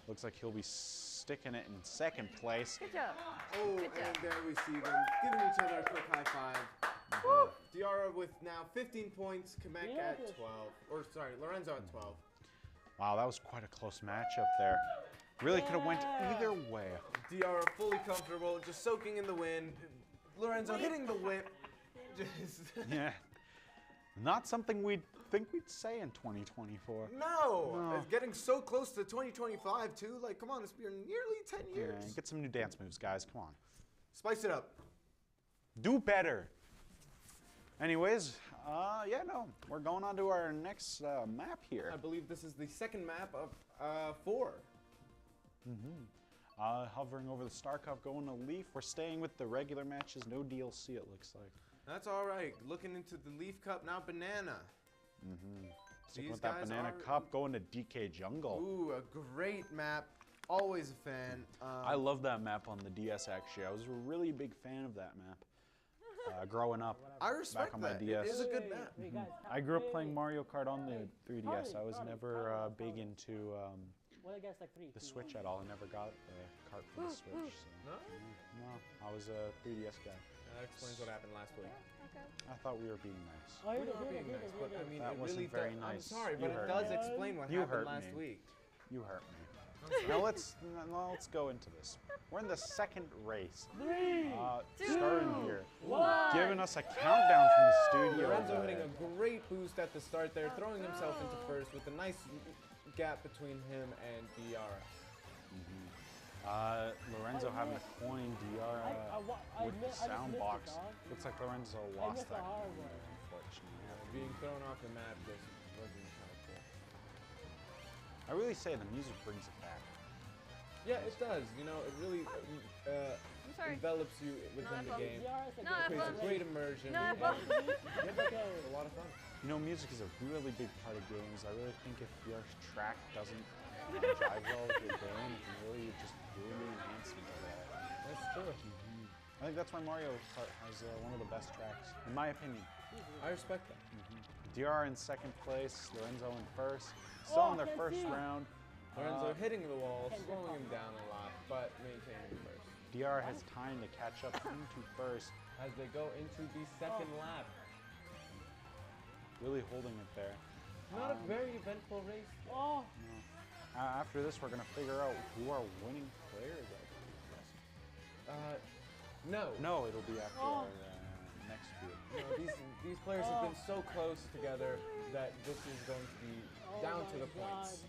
Looks like he'll be sticking it in second place. Good job. Oh, Good job. and there we see them giving each other a quick high five. Diarra with now 15 points, Kamek at 12. Or sorry, Lorenzo at 12. Wow, that was quite a close matchup there. Really could have went either way. Diarra fully comfortable, just soaking in the wind. Lorenzo hitting the whip. Just Yeah. Not something we'd think we'd say in 2024. no! It's getting so close to 2025 too. Like, come on, it's been nearly 10 years. Yeah, get some new dance moves, guys. Come on. Spice it up. Do better. Anyways, we're going on to our next map here. I believe this is the second map of 4. Hovering over the Star Cup, going to Leaf. We're staying with the regular matches, no DLC it looks like. That's all right. Looking into the Leaf Cup now, Banana. Sticking These with that guys Banana are- Cup, going to DK Jungle. Ooh, a great map. Always a fan. I love that map on the DS actually. I was a really big fan of that map growing up. I respect back on my that. DS. It is a good map. Hey, guys, I grew up playing Mario Kart on the 3DS. I was never big into What I guess like 3. the Switch at all. I never got the cart for the Switch. So. No? No, I was a 3DS guy. That explains what happened last week. I thought we were being nice. Oh, We are being nice, but I mean, That it wasn't really very I'm nice. sorry, You but it hurt does me. explain what You happened hurt last me. week. You hurt me. Now let's go into this. We're in the second race. Starting here, giving us a countdown from the studio. Lorenzo hitting a great boost at the start there, throwing himself into first with a nice gap between him and Diarra. Lorenzo having a coin, Diarra with the sound box. Looks like Lorenzo lost that coin, unfortunately. Being thrown off the map just wasn't kind of cool. I really say the music brings it back. Yeah, it does. You know, it really envelops you within the game. It creates a great immersion. It's a lot of fun. You know, music is a really big part of games. I really think if your track doesn't jive well with your game, it can really just ruin the enhancement of that. That's true. I think that's why Mario Kart has one of the best tracks, in my opinion. I respect that. DR in second place, Lorenzo in first. Still in their first round. Lorenzo hitting the wall, slowing him down a lot, but maintaining first. DR has time to catch up into first. As they go into the second lap. Really holding it there. Not a very eventful race. No. After this, we're going to figure out who our winning players are. No, it'll be after our next group. You know, these players have been so close together that this is going to be down to the points.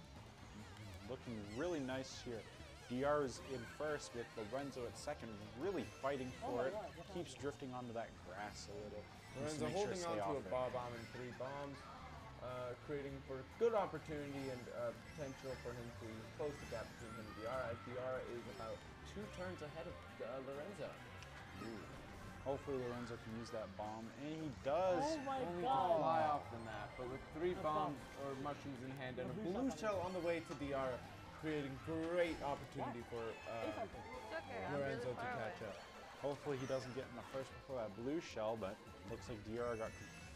Looking really nice here. DR is in first with Lorenzo at second, really fighting for it. Keeps drifting onto that grass a little. Lorenzo holding on to a bomb and 3 bombs, creating for good opportunity and potential for him to close the gap between him and DR. DR is about 2 turns ahead of Lorenzo. Hopefully Lorenzo can use that bomb, and he does. Only to fly off the map, but with 3 bombs or mushrooms in hand and a blue shell on the way to DR, creating great opportunity for Lorenzo to catch up. Hopefully he doesn't get in the first before that blue shell, but looks like DR got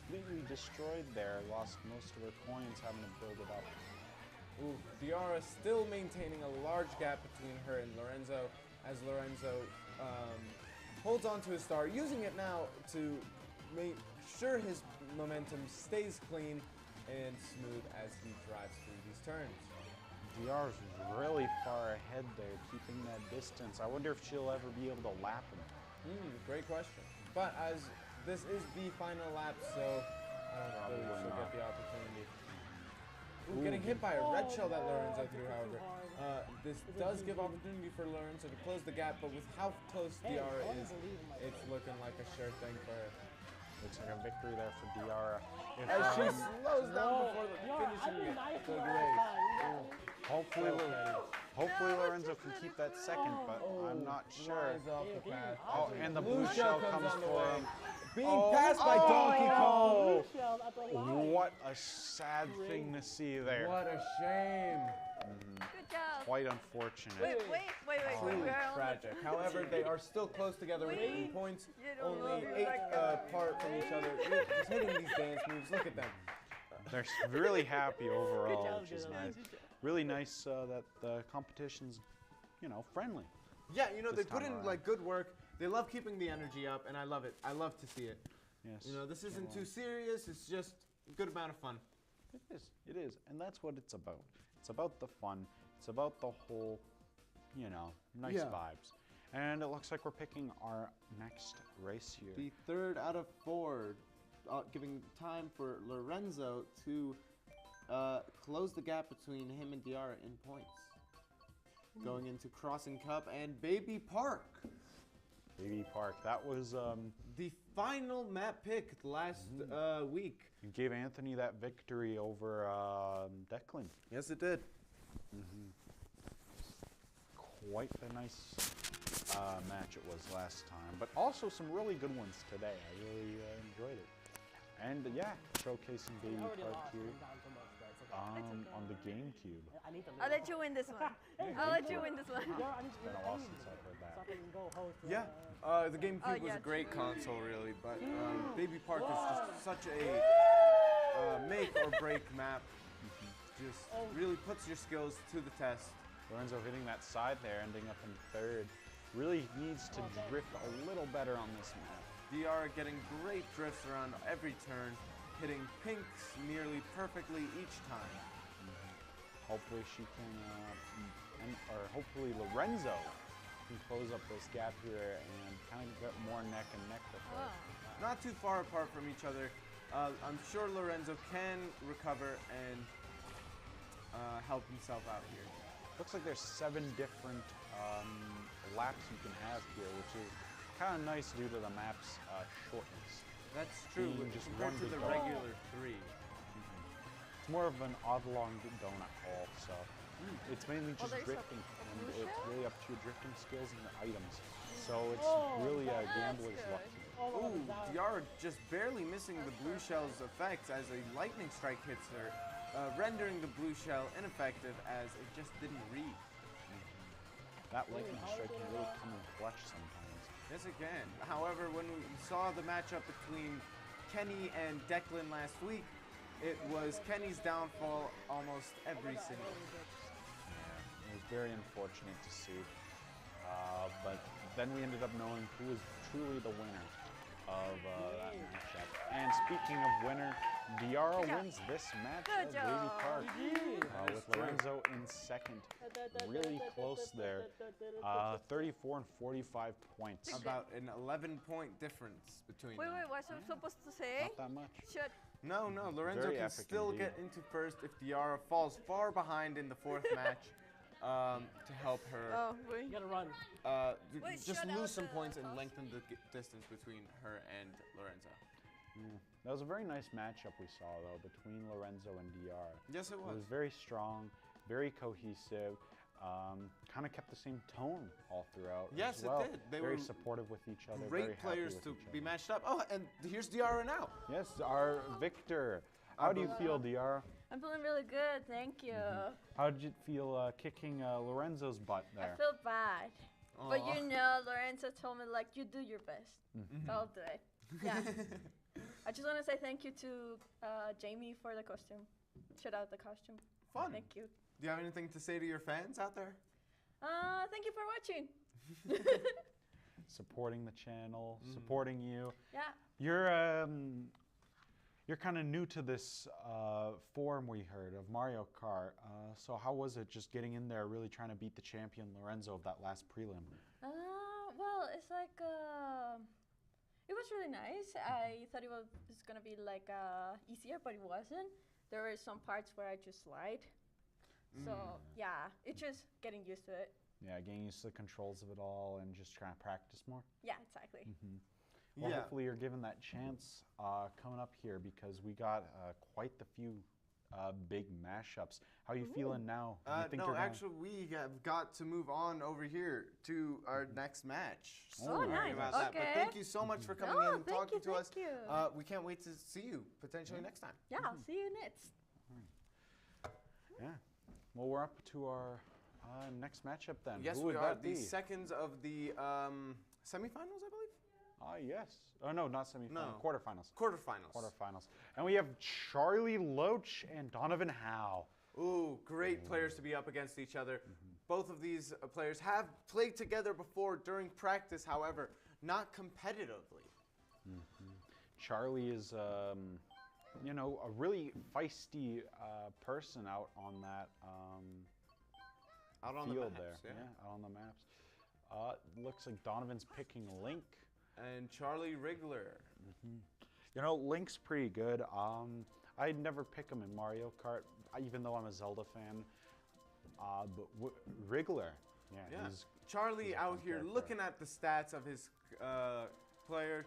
completely destroyed there. Lost most of her coins having to build it up. Ooh, DR is still maintaining a large gap between her and Lorenzo, as Lorenzo holds on to his star, using it now to make sure his momentum stays clean and smooth as he drives through these turns. DR's really far ahead there, keeping that distance. I wonder if she'll ever be able to lap him. Great question. But as this is the final lap, so I don't know if she'll get the opportunity. Ooh, getting hit by a red shell that Lorenzo threw, however. This does give opportunity for Lorenzo to close the gap, but with how close DR is, it's looking like a sure thing for her. Looks like a victory there for DR. As she slows down before finishing the race. Hopefully Lorenzo can keep that second, but I'm not sure. Oh, and the blue shell comes for him. Being passed by Donkey Kong. What a sad thing to see there. What a shame. Good job. Quite unfortunate. Wait. Truly tragic. However, they are still close together with 3 points, only 8 apart from each other. Just hitting these dance moves. Look at them. They're really happy overall, which is nice. Really nice that the competition's, friendly. Yeah, they put in good work. They love keeping the energy up, and I love it. I love to see it. Yes. This isn't too serious. It's just a good amount of fun. It is, and that's what it's about. It's about the fun. It's about the whole, nice vibes. And it looks like we're picking our next race here. The 3rd out of 4, giving time for Lorenzo to close the gap between him and DR in points. Going into Crossing Cup and Baby Park. Baby Park, that was the final map pick last week. You gave Anthony that victory over Declan. Yes, it did. Quite a nice match it was last time, but also some really good ones today. I really enjoyed it. And showcasing Baby Park here on the GameCube. I'll let you win this one. I'll let you win this one. It's been a while since I've heard that. The GameCube was a great console, really, but Baby Park is just such a make or break map. Just really puts your skills to the test. Lorenzo hitting that side there, ending up in 3rd. Really needs to drift a little better on this map. DR getting great drifts around every turn, hitting pinks nearly perfectly each time. Hopefully she can or hopefully Lorenzo can close up this gap here and kind of get more neck and neck with her. Not too far apart from each other. I'm sure Lorenzo can recover and help himself out here. Looks like there's 7 different laps you can have here, which is kind of nice due to the map's shortness. That's true, Just compared one to big the donut. regular 3. It's more of an oblong donut hall, so it's mainly just there's a drifting, and blue it's shell? really up to your drifting skills and your items. So it's really a gambler's luck. Ooh, Diara just barely missing the blue shell's effects as a lightning strike hits her, rendering the blue shell ineffective as it just didn't read. That lightning strike can really come in clutch sometimes. Yes, it can. However, when we saw the matchup between Kenny and Declan last week, it was Kenny's downfall almost every single. Yeah, it was very unfortunate to see. But then we ended up knowing who was truly the winner of that matchup. And speaking of winner, Diara wins this match Good of Baby job. Kart with Lorenzo in second. Really close there. 34 and 45 points. About an 11-point difference between Wait, them. what's I supposed to say? Not that much. Should No, Lorenzo Very can epic still indeed. get into first if Diara falls far behind in the 4th match to help her wait. You gotta run. Wait, just shut lose out some the points and costume. lengthen the distance between her and Lorenzo. That was a very nice matchup we saw, though, between Lorenzo and Diara. Yes, it It was. was very strong, very cohesive, kind of kept the same tone all throughout. Yes, as it well. did. They very were supportive with each other. very Great happy players with to each be other. matched up. Oh, and here's Diara now. Yes, our Victor. How do you feel, Diara? I'm feeling really good, thank you. How did it feel kicking Lorenzo's butt I there? feel bad. But Aw. you know, Lorenzo told me, like, you do your best. So I'll do it. Yeah. I just want to say thank you to Jamie for the costume. Shout out the costume. Fun. Thank you. Do you have anything to say to your fans out there? Thank you for watching. Supporting the channel, supporting you. Yeah. You're kind of new to this form we heard of Mario Kart. So how was it just getting in there, really trying to beat the champion Lorenzo of that last prelim? Well, it's like, it was really nice. I thought it was going to be like easier, but it wasn't. There were some parts where I just slide. So yeah, it's just getting used to it. Yeah, getting used to the controls of it all and just trying to practice more. Yeah, exactly. Well, Yeah. hopefully you're given that chance coming up here because we got quite the few big mashups. How are you feeling now? Do you think No, you're gonna- actually, we have got to move on over here to our next match. Oh, Sorry nice. about that, but Okay. thank you so much for coming No, in and thank talking you, to us. thank you. We can't wait to see you potentially next time. Yeah, I'll see you next. Yeah. Well, we're up to our next matchup then. Yes, Who we would are. that The be? seconds of the semifinals, I believe? Yes. Oh, no, not semifinals. No. Quarterfinals. Quarterfinals. Quarterfinals. And we have Charlie Loach and Donovan Howe. Ooh, great players to be up against each other. Both of these players have played together before during practice, however, not competitively. Charlie is, you know, a really feisty person out on that Out on the field maps, there. yeah. Out on the maps. Looks like Donovan's picking Link. And Charlie Wriggler. You know, Link's pretty good. I'd never pick him in Mario Kart, even though I'm a Zelda fan. But Wriggler, Yeah. he's Charlie he's a out fun here character. looking at the stats of his player.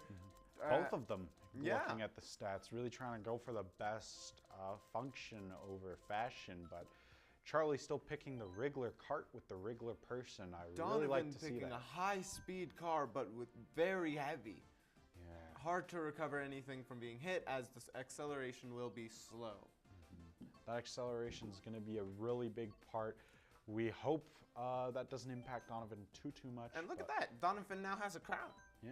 both of them yeah. looking at the stats, really trying to go for the best function over fashion. But Charlie's still picking the Wriggler cart with the Wriggler person. I Donovan really like to see picking that. a high-speed car, but with very heavy. Yeah. Hard to recover anything from being hit, as the acceleration will be slow. That acceleration is going to be a really big part. We hope that doesn't impact Donovan too much. And look at but that, Donovan now has a crown. Yeah.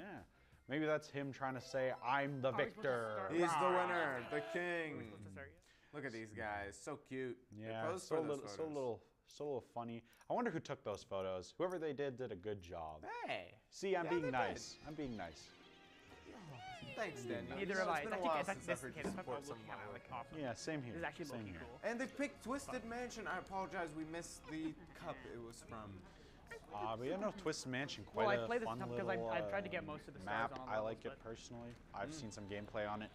Maybe that's him trying to say, I'm the Are we supposed to victor. start? He's the Rah. winner, the Are king. we supposed to start yet? Look at these guys, so cute. They Yeah, posed so for those little, photos. so little funny. I wonder who took those photos. Whoever they did a good job. Hey. See, I'm Yeah, being they nice. I'm being nice. did. Thanks, Daniel. Neither You know, have I. It's been a Actually, while it's like since this I've heard kid you is support some looking of my at like work. awesome. Yeah, same here. This is actually same looking here. cool. And they picked Twisted Mansion. I apologize, we missed the cup it was from. But yeah, no, Twisted Mansion, Well, quite I a played this fun because little I've tried to get most of the stars map. on all I levels, like it but- personally. I've seen some gameplay on it,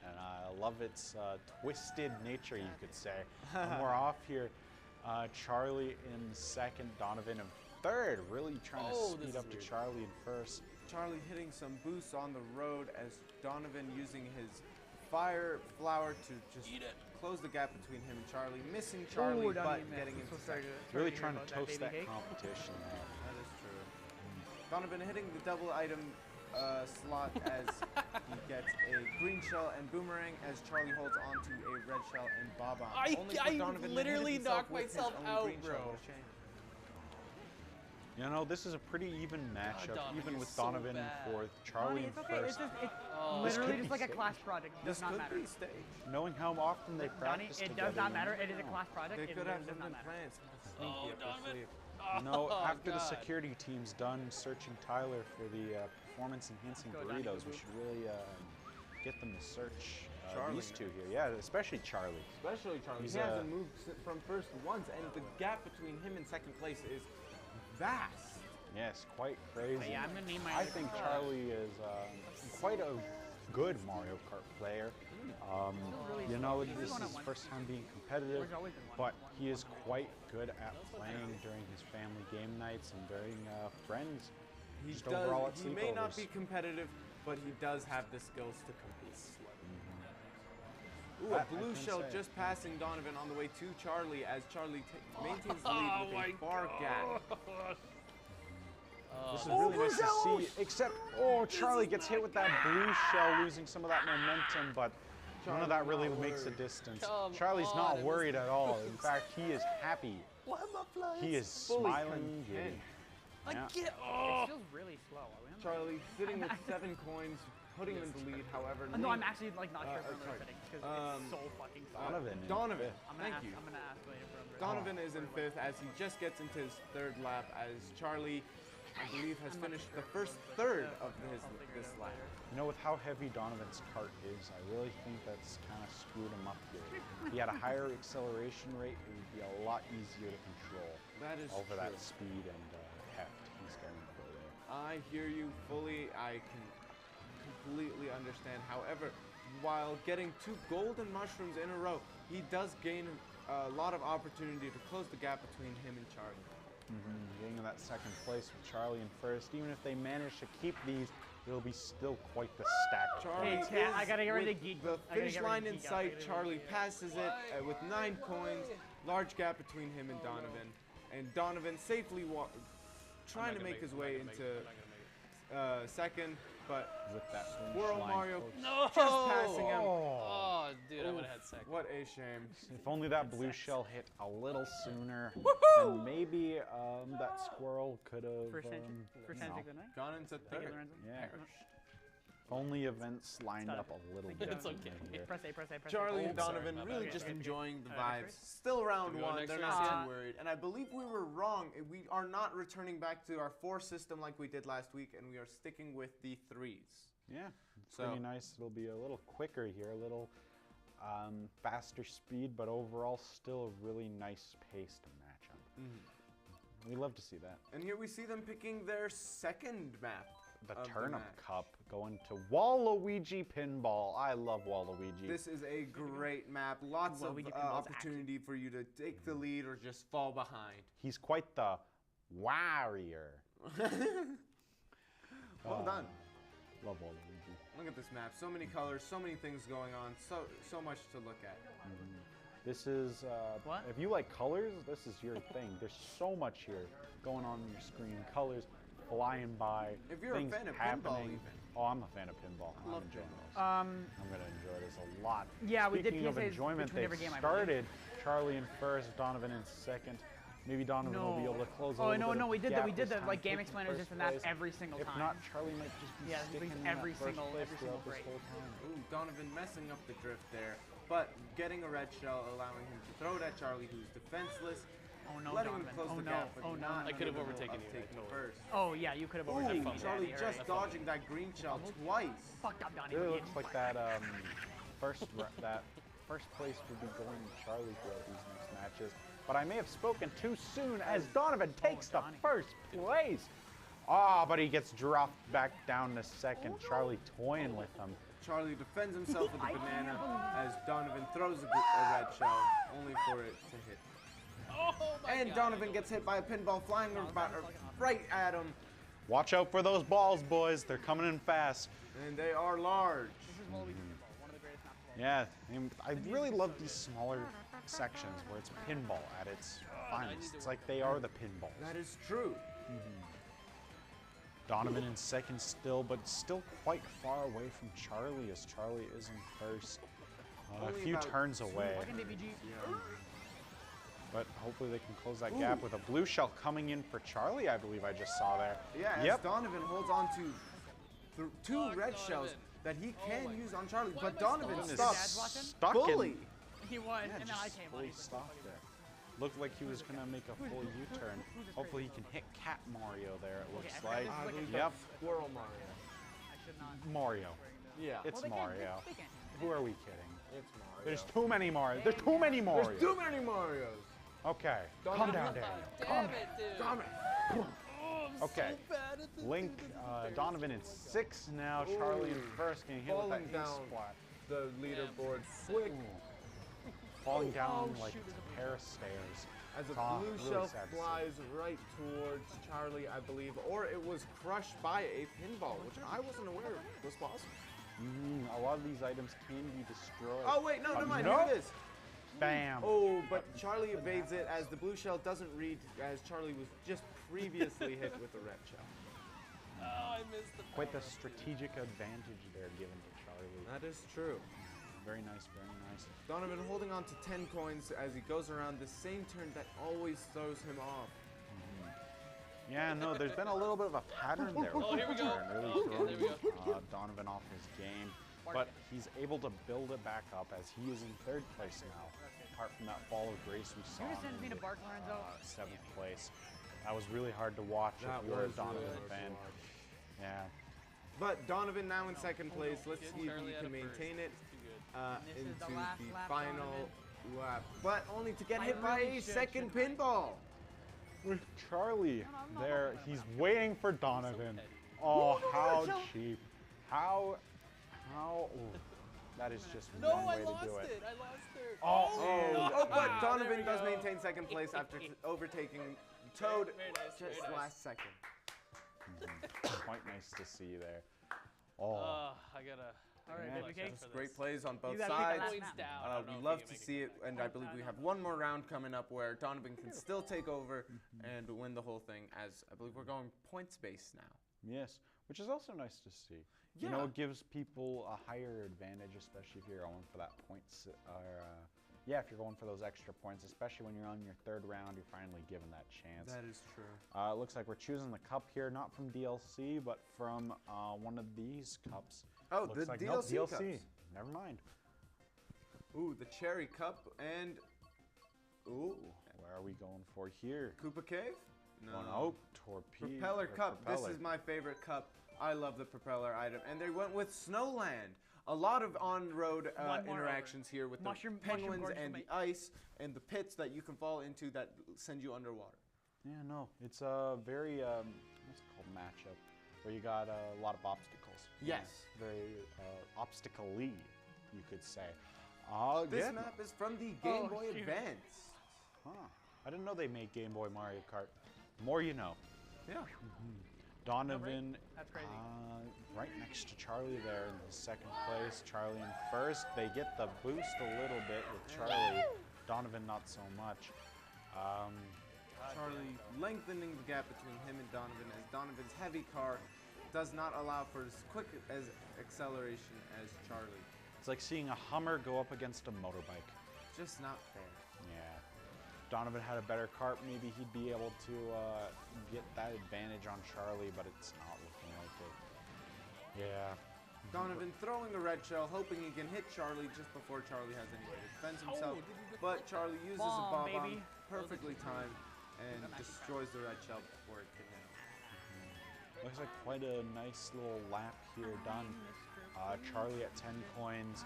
and I love its twisted nature, you could say. And we're off here. Charlie in second, Donovan in third. Really trying to speed up to Charlie in first. Charlie hitting some boosts on the road as Donovan using his fire flower to just close the gap between him and Charlie. Missing Charlie, but getting into second. Really trying to toast that competition. That is true. Donovan hitting the double item slot as he gets a green shell and boomerang as Charlie holds on to a red shell and bob-on. I literally knocked myself out, bro. You know, this is a pretty even matchup, Donovan, even you're with so Donovan bad. for Charlie in It's okay. It's first. just it's This literally could just be like a class project. It does This not could matter. be staged. Knowing how often they Donnie, practice it together. does not you matter. never It is a know. class project. They It could have literally does not something matter. planned. Sneaky up their Donovan. sleeve. You know, Oh, after the God. security team's done searching Tyler for the performance-enhancing Go, Donnie, burritos, go, we go. should really get them to search Charlie. these two here. Yeah, especially Charlie. Especially Charlie. He's, He hasn't moved from first once, and the gap between him and second place is vast. Yes, quite crazy. Yeah, I'm gonna need my I other think car. Charlie is quite a good Mario Kart player. You know, this is his first time being competitive, There's always been but he is quite good at playing during his family game nights and during friends. He Just overall at he may not sleepovers. be competitive, but he does have the skills to compete. Ooh, That a I blue can shell say. just passing Donovan on the way to Charlie as Charlie maintains the lead with a far gap. This is really nice to see, except, Charlie gets hit with that blue shell, losing some of that momentum, but none of that really makes a distance. Charlie's not worried at all. In fact, he is happy. He is smiling. Giddy. Yeah. It feels really slow. Are we on the- Charlie sitting with 7 coins, putting him in the lead. However, No, I'm actually like not sure if I'm sorry. sitting because it's so fucking slow. Donovan. Thank you. I'm gonna ask later for him. Donovan is in 5th as he just gets into his 3rd lap as Charlie, I believe, has finished the first third of this lap. You know, with how heavy Donovan's cart is, I really think that's kind of screwed him up here. If he had a higher acceleration rate, it would be a lot easier to control That is over that true. speed and heft he's going for there. I hear you fully. I can completely understand. However, while getting 2 golden mushrooms in a row, he does gain a lot of opportunity to close the gap between him and Charlie. Getting in that second place with Charlie in first. Even if they manage to keep these, it'll be still quite the stack. Charlie Hey, chat, is I gotta get ready with to geek. the I gotta finish get ready line to in geek out. sight. Charlie passes it with 9 coins. Large gap between him and Donovan. And Donovan safely trying to make his way into second, but With that finish Swirl line Mario close. just passing him. Oh, dude, I would have had second. What a shame. If only that blue shell hit a little sooner, then maybe that squirrel could have First handshake of the night. Gone into Take it, third. Lorenzo. Yeah. If only events lined Stop. up a little Like, bit. It's okay. here. Press A, press A, press A. Charlie and Oh, sorry, Donovan my really bad. just Okay. enjoying the Next vibes. Still round Do we go 1. next They're race? not too worried. And I believe we were wrong. We are not returning back to our 4 system like we did last week, and we are sticking with the 3s. Yeah, it's So- pretty nice. It'll be a little quicker here, a little faster speed, but overall still a really nice paced matchup. We love to see that. And here we see them picking their second map. The of Turnip match. Cup going to Waluigi Pinball. I love Waluigi. This is a great map. Lots of Waluigi Pinball's opportunity for you to take the lead or just fall behind. He's quite the warrior. Well done. Love Waluigi. Look at this map. So many colors, so many things going on, so much to look at. This is, What? if you like colors, this is your thing. There's so much here going on your screen. Colors flying by, If you're a things fan of pinball happening. even. Oh, I'm a fan of pinball. I'm love enjoying pinball. this. I'm going to enjoy this a lot. Yeah, we did Speaking of PSAs enjoyment, between they've every game, I believe. started Charlie in first, Donovan in second. Maybe Donovan will be able to close a Oh, little no, bit no, of we did gap that. We did this that. time, Like game taking explainers, first this and that place. every single If time. not, Charlie might just be Yeah, sticking every in that first single- place every throughout single this break. whole time. Ooh, Donovan messing up the drift there, but getting a red shell, allowing him to throw it at Charlie, who's defenseless. Oh no, letting him Donovan. close Oh the no. gap, but Oh no. not I could have capable overtaken of you, I taking totally- first. Oh yeah, you could have Ooh, overtaken me. Charlie You're just right. dodging that green shell twice. Fucked up, Donnie. Really looks like that that first place would be going to Charlie throughout these next matches. But I may have spoken too soon as Donovan takes the first place. Ah, but he gets dropped back down to second. Charlie toying with him. Charlie defends himself with a banana as Donovan throws a red shell, only for it to hit. And Donovan gets hit by a pinball flying right at him. Watch out for those balls, boys. They're coming in fast. And they are large. This is Wallaby pinball, one of the greatest maps of all. Yeah, and I really love these smaller sections where it's pinball at its finest. It's like they are the pinballs. That is true. Donovan in second still, but still quite far away from Charlie as Charlie is in first. A Only few about turns away. Fucking DBG. But hopefully they can close that gap with a blue shell coming in for Charlie, I believe I just saw there. Yeah, as Donovan holds on to two red shells that he can use on Charlie, but Donovan is stops stuck fully. He was, Yeah, and then I just came fully on. stopped there. Looked like he was gonna make a full U-turn. Hopefully he can hit Cat Mario there, it looks like. I believe Yep, that's Squirrel Mario. I should not. Mario. Yeah, It's Well, they can't- Mario. they can't. Who are we kidding? it's Mario. There's too many Mario. There's too many Marios. There's too many Marios. Okay, calm down, Daniel. Calm down. Damn it. Okay, Link, Donovan in sixth now. Charlie in first, getting hit with that Falling ace down. splat. The leaderboard quick Falling down like a pair of stairs. as a Ah, blue really shell sad to see. flies right towards Charlie, I believe, or it was crushed by a pinball, which I wasn't aware was possible. A lot of these items can be destroyed. Oh wait, no, never mind. no. Here it is. Bam! Oh, but Charlie evades it as the blue shell doesn't read, as Charlie was just previously hit with the red shell. Oh, I missed the Quite the strategic advantage they're given to Charlie. That is true. Very nice, very nice. Donovan holding on to 10 coins as he goes around the same turn that always throws him off. Yeah, no, there's been a little bit of a pattern there. With Oh, here we the go. turn, really Okay, throwing there we go. Donovan off his game. But he's able to build it back up as he is in third place now. Apart from that fall of grace we saw gonna send in me to the, Bark, Lorenzo? seventh place. That was really hard to watch That if you were a was Donovan really hard to fan. watch. Yeah. But Donovan now in second place. Let's see if Charlie he out can of first. maintain it Too good. This is into the last the lap, final Donovan. lap. But only to get I hit by really a should, second shouldn't pinball. With Charlie there, he's waiting for Donovan. petty. Oh, how cheap. How, ooh, that is just No, one I way lost to do it. it. I lost third. Oh, but Ah, Donovan there we does go. maintain second place after overtaking Toad Very nice, very just nice. last second. Quite nice to see there. Oh, I gotta. All right, Yeah. baby cake. Just great plays on both You gotta pick the sides. last Points map. down. I don't know We if love you to can see it, and I believe we have one more round coming up where Donovan can still take over and win the whole thing, as I believe we're going points based now. yes, which is also nice to see. You know, it gives people a higher advantage, especially if you're going for that points, yeah, if you're going for those extra points, especially when you're on your third round, you're finally given that chance. That is true. It looks like we're choosing the cup here, not from DLC, but from one of these cups. Oh, Looks the like, DLC nope, cups. DLC. Never mind. Ooh, the cherry cup and ooh, Where are we going for here? Koopa Cave? Going out, torpedo. Propeller or cup. propeller. This is my favorite cup. I love the propeller item, and they went with Snowland. A lot of on-road One more interactions here with Mushroom the penguins gorge and for the ice and the pits that you can fall into that send you underwater. Yeah, no, it's a very what's it called, matchup, where you got a lot of obstacles. Yes. Very obstacle-y, you could say. This yeah. map is from the Game Boy shoot. Advance. Huh. I didn't know they made Game Boy Mario Kart. More you know. Yeah. Donovan, That's crazy. right next to Charlie there in second place. Charlie in first. They get the boost a little bit with Charlie. Donovan not so much. Charlie lengthening the gap between him and Donovan as Donovan's heavy car does not allow for as quick as acceleration as Charlie. It's like seeing a Hummer go up against a motorbike. Just not fair. Yeah. Donovan had a better kart, maybe he'd be able to get that advantage on Charlie, but it's not looking like it. Yeah. Donovan throwing the red shell, hoping he can hit Charlie just before Charlie has any way to defend himself. But Charlie uses a Bomb, bob-omb baby. perfectly timed and destroys the red shell before it can hit. Looks like quite a nice little lap here done. Charlie at 10 coins.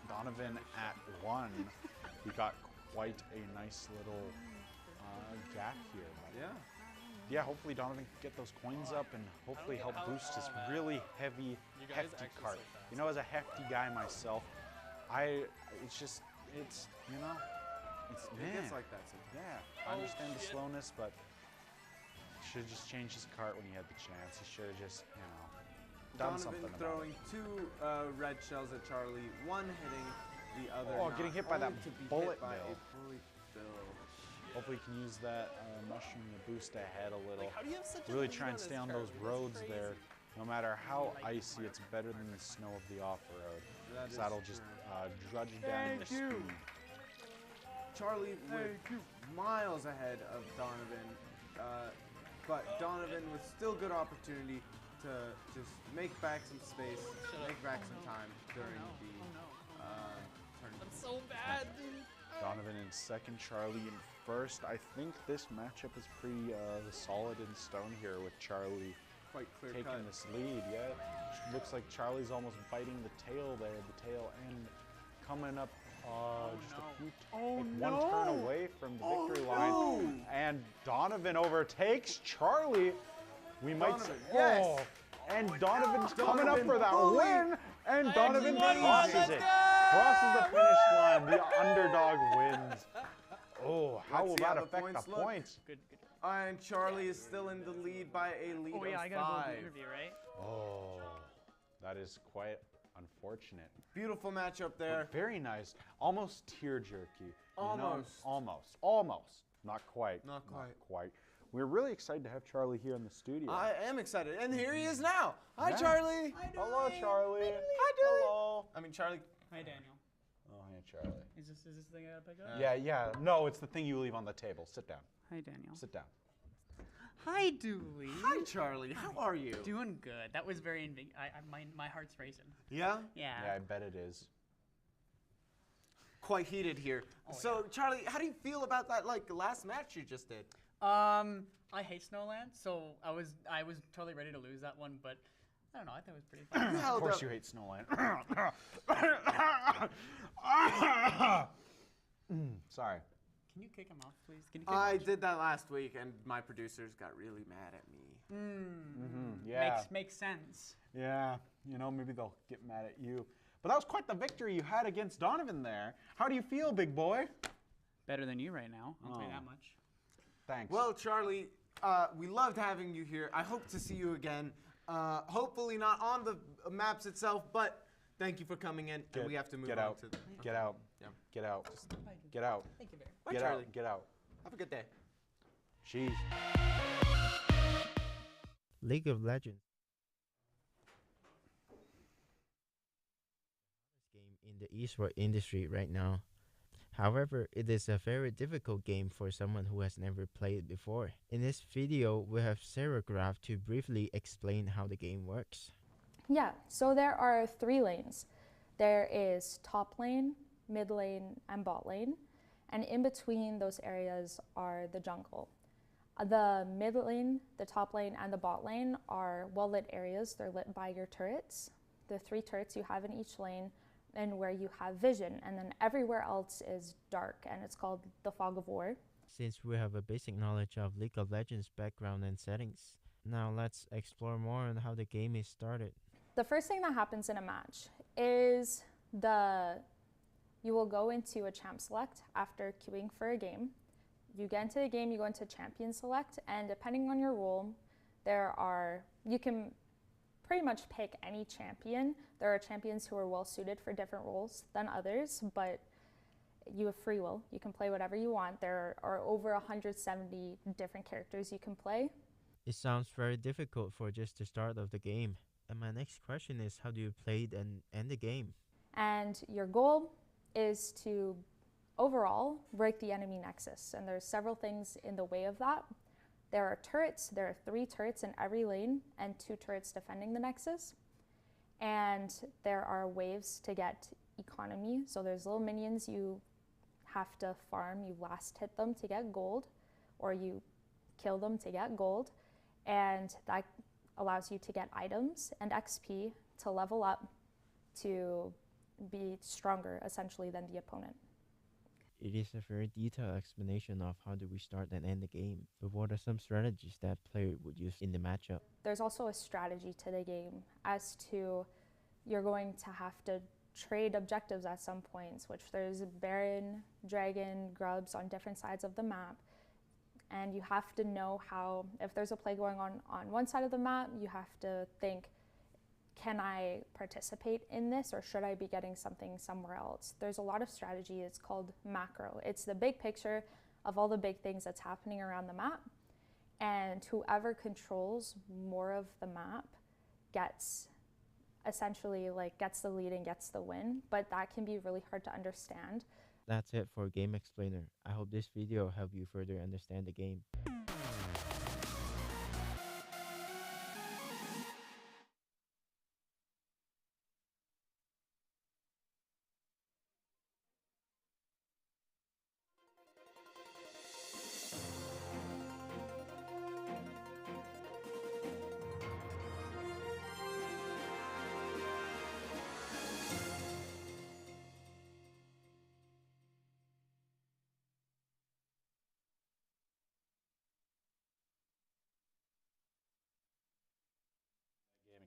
Donovan at 1. We got quite a nice little gap here. Yeah, hopefully Donovan can get those coins up and hopefully help boost his really hefty cart. You know, as a hefty guy myself, it's man. It gets like that sometimes. Yeah, I understand the slowness, but should have just changed his cart when he had the chance. He should have just, done something about throwing it. 2 red shells at Charlie, one hitting the other. Oh, getting hit by that bullet by bill. a bullet bill. Hopefully he can use that mushroom to boost ahead a little. How do you have such a Really lead try and on stay this on cart? those roads there. No matter how icy, it's better than the snow of the off-road. So that'll just drudge down your speed. Charlie with miles ahead of Donovan, but Donovan with still good opportunity to just make back some space, make back some time during the tournament. I'm so bad, dude. Donovan in second, Charlie in first. I think this matchup is pretty solid in stone here with Charlie Quite clear taking cut. this lead. Yeah, looks like Charlie's almost biting the tail there, the tail end coming up just a few, one turn away from the victory line. And Donovan overtakes Charlie. We might say, yes. and Donovan's coming up Donovan for that bully. win, and Donovan won. crosses Let's it. go. Crosses the finish line. The underdog wins. Oh, how Let's will see that how the affect the points look. points? Good. And Charlie is still in the lead by a lead Oh yeah, I of gotta go to 5. the interview, right? Oh, that is quite unfortunate. Beautiful matchup there. Very nice. Almost tear jerky. Almost. Almost. Not quite. Not quite. We're really excited to have Charlie here in the studio. I am excited, and here he is now. Hi, Charlie. Hello, Charlie. Hi, Charlie. Hello. I mean, Charlie. Hi, Daniel. Oh, hey, Charlie. Is this the thing I gotta pick up? Yeah. No, it's the thing you leave on the table. Sit down. Hi, Daniel. Sit down. Hi, Dooley. Hi, Charlie. How are you? Doing good. That was very my heart's racing. Yeah? Yeah. Yeah, I bet it is. Quite heated here. So, Charlie, how do you feel about that last match you just did? I hate Snowland, so I was totally ready to lose that one, but I don't know. I thought it was pretty fun. Of course you hate Snowland. Sorry. Can you kick him off, please? Can you I did that last week, and my producers got really mad at me. Yeah. Makes sense. Yeah. Maybe they'll get mad at you. But that was quite the victory you had against Donovan there. How do you feel, big boy? Better than you right now. I'll say that much. Thanks. Well, Charlie, we loved having you here. I hope to see you again. Hopefully not on the maps itself, but thank you for coming in, and we have to move on to the... Get out. Yeah. Get out. Get out. Thank you very much. Bye, Get Charlie. out. Get out. Have a good day. Jeez. League of Legends game in the esports industry right now. However, it is a very difficult game for someone who has never played it before. In this video, we have Serigraph to briefly explain how the game works. Yeah, so there are 3 lanes. There is top lane, mid lane, and bot lane. And in between those areas are the jungle. The mid lane, the top lane, and the bot lane are well-lit areas. They're lit by your turrets. The 3 turrets you have in each lane and where you have vision. And then everywhere else is dark, and it's called the Fog of War. Since we have a basic knowledge of League of Legends background and settings, now let's explore more on how the game is started. The first thing that happens in a match is you will go into a champ select after queuing for a game. You get into the game, you go into champion select, and depending on your role, you can pretty much pick any champion. There are champions who are well suited for different roles than others, but you have free will. You can play whatever you want. There are over 170 different characters you can play. It sounds very difficult for just the start of the game. And my next question is, how do you play it and end the game? And your goal is to overall break the enemy nexus. And there's several things in the way of that. There are turrets. There are 3 turrets in every lane and 2 turrets defending the nexus. And there are waves to get economy. So there's little minions you have to farm. You last hit them to get gold, or you kill them to get gold, and that allows you to get items and XP to level up to be stronger, essentially, than the opponent. It is a very detailed explanation of how do we start and end the game, but what are some strategies that player would use in the matchup? There's also a strategy to the game as to you're going to have to trade objectives at some points, which there's Baron, Dragon, Grubs on different sides of the map. And you have to know how, if there's a play going on one side of the map, you have to think, can I participate in this, or should I be getting something somewhere else? There's a lot of strategy. It's called macro. It's the big picture of all the big things that's happening around the map. And whoever controls more of the map gets essentially gets the lead and gets the win. But that can be really hard to understand. That's it for Game Explainer. I hope this video helped you further understand the game.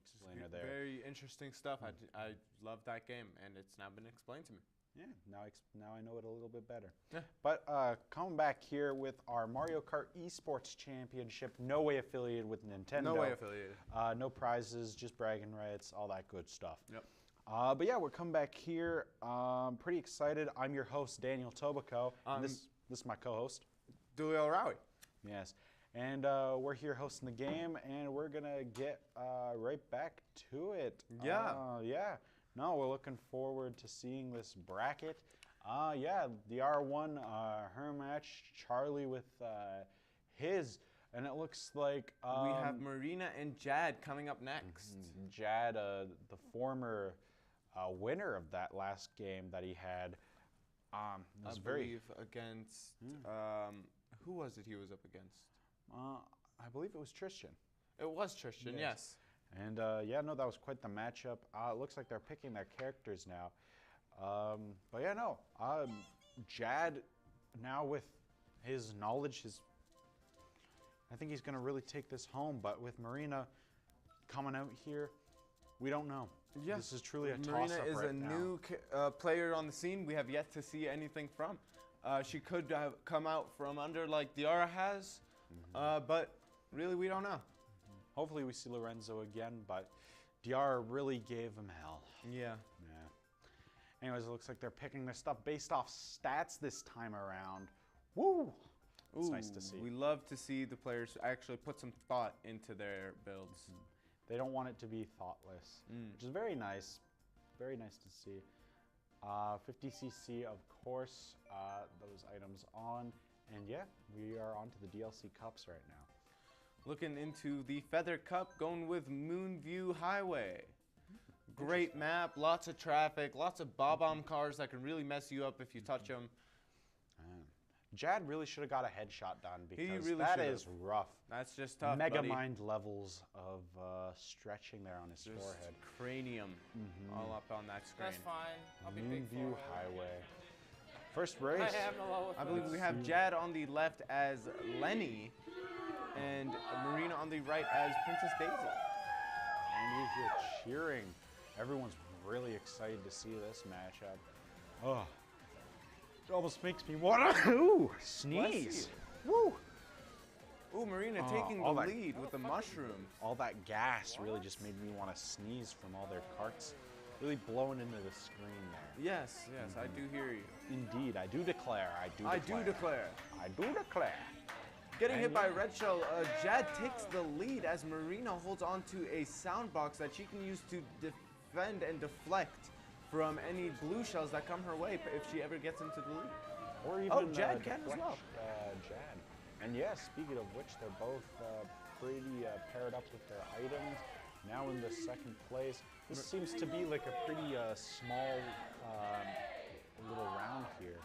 Explainer there. Very interesting stuff. I love that game, and it's now been explained to me. Yeah, now I know it a little bit better. Yeah. But coming back here with our Mario Kart Esports Championship, no way affiliated with Nintendo. No way affiliated. No prizes, just bragging rights, all that good stuff. Yep. But yeah, we're coming back here. Pretty excited. I'm your host, Daniel Tobacco. And this is my co-host, Dulio Rawi. Yes. And we're here hosting the game, and we're going to get right back to it. Yeah. Yeah. No, we're looking forward to seeing this bracket. Yeah, the R1, her match, Charlie with his, and it looks like... we have Marina and Jad coming up next. Jad, the former winner of that last game that he had. I believe against... who was it he was up against? I believe it was Tristan. It was Tristan, yes. And yeah, no, that was quite the matchup. It looks like they're picking their characters now. But yeah, no, Jad now with his knowledge, I think he's gonna really take this home. But with Marina coming out here, we don't know. Yeah. This is truly a toss-up Marina is right a now. new player on the scene. We have yet to see anything from. She could have come out from under like Diarra has, but really we don't know. Hopefully we see Lorenzo again, but Diarra really gave him hell. Yeah. Yeah. Anyways, it looks like they're picking their stuff based off stats this time around. Woo! It's nice to see. We love to see the players actually put some thought into their builds. They don't want it to be thoughtless, which is very nice. Very nice to see. 50cc, of course, those items on. And yeah, we are on to the DLC Cups right now. Looking into the Feather Cup, going with Moonview Highway. Great map, lots of traffic, lots of bob-omb cars that can really mess you up if you touch them. Jad really should have got a headshot done because really that is rough. That's just tough, Mega buddy. Mind levels of stretching there on his forehead. Cranium all up on that screen. That's fine. I'll be big Moonview for it. Highway. First race. I believe we have Jad on the left as Lenny and Marina on the right as Princess Daisy. And you hear cheering. Everyone's really excited to see this matchup. Oh, it almost makes me want to sneeze. Woo! Ooh, Marina taking the lead with the mushrooms. All that gas really just made me want to sneeze from all their carts. Really blowing into the screen there. Yes, yes, I do hear you. Indeed, I do declare. I do declare. I do declare. Getting hit by Red Shell, Jad takes the lead as Marina holds on to a sound box that she can use to defend and deflect from any blue shells that come her way if she ever gets into the lead. Or even Jad can as well. Jad. And yes, speaking of which, they're both pretty paired up with their items. Now in the second place. This seems to be like a pretty small little round here.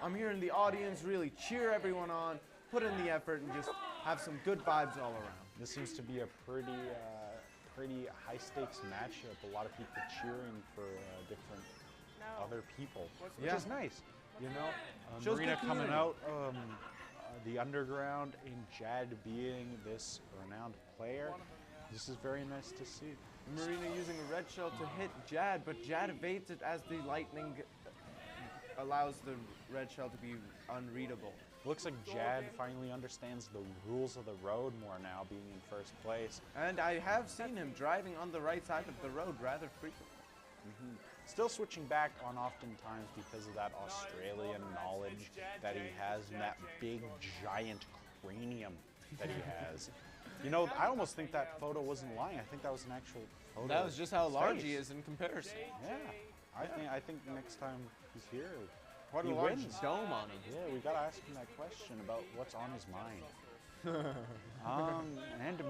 I'm hearing the audience really cheer everyone on, put in the effort, and just have some good vibes all around. This seems to be a pretty high stakes matchup. A lot of people cheering for different other people, which is nice. You know, Shows Marina good coming community. out, the underground, and Jad being this renowned player. This is very nice to see. Marina using a red shell to hit Jad, but Jad evades it as the lightning allows the red shell to be unreadable. Looks like Jad finally understands the rules of the road more now, being in first place. And I have seen him driving on the right side of the road rather frequently. Still switching back on oftentimes because of that Australian knowledge that he has and that big giant cranium that he has. You know, I almost think that photo wasn't lying. I think that was an actual photo. That was just how of his large face. he is in comparison. Yeah, I think next time he's here, What he a large wins. dome on him. Yeah, we gotta ask him that question about what's on his mind. And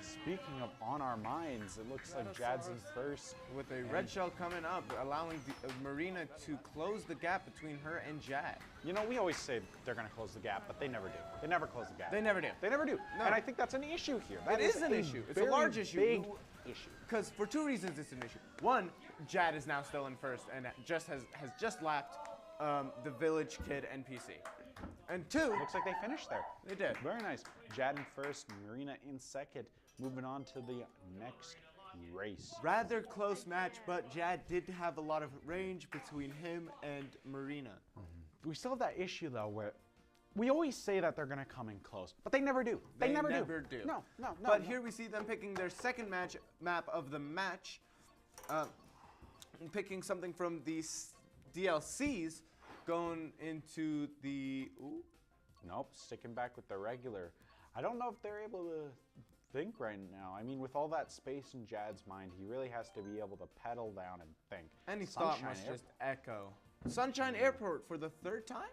speaking of on our minds, it looks like Jad's in first. With a red shell coming up, allowing Marina to close the gap between her and Jad. You know, we always say they're going to close the gap, but they never do. They never close the gap. They never do. They never do. No. And I think that's an issue here. That It is an issue. It's a very large issue. Big issue. Because for two reasons it's an issue. One, Jad is now still in first and just has just lapped the Village Kid NPC. And two, Looks like they finished there. they did. Very nice. Jad in first, Marina in second. Moving on to the next race. Rather close match, but Jad did have a lot of range between him and Marina. We still have that issue though where we always say that they're going to come in close, but they never do. They never do. No. But here we see them picking their second map of the match, picking something from the DLCs, going into the. Ooh. Nope, sticking back with the regular. I don't know if they're able to think right now. I mean, with all that space in Jad's mind, he really has to be able to pedal down and think. And his thought must just echo. Sunshine Airport for the third time?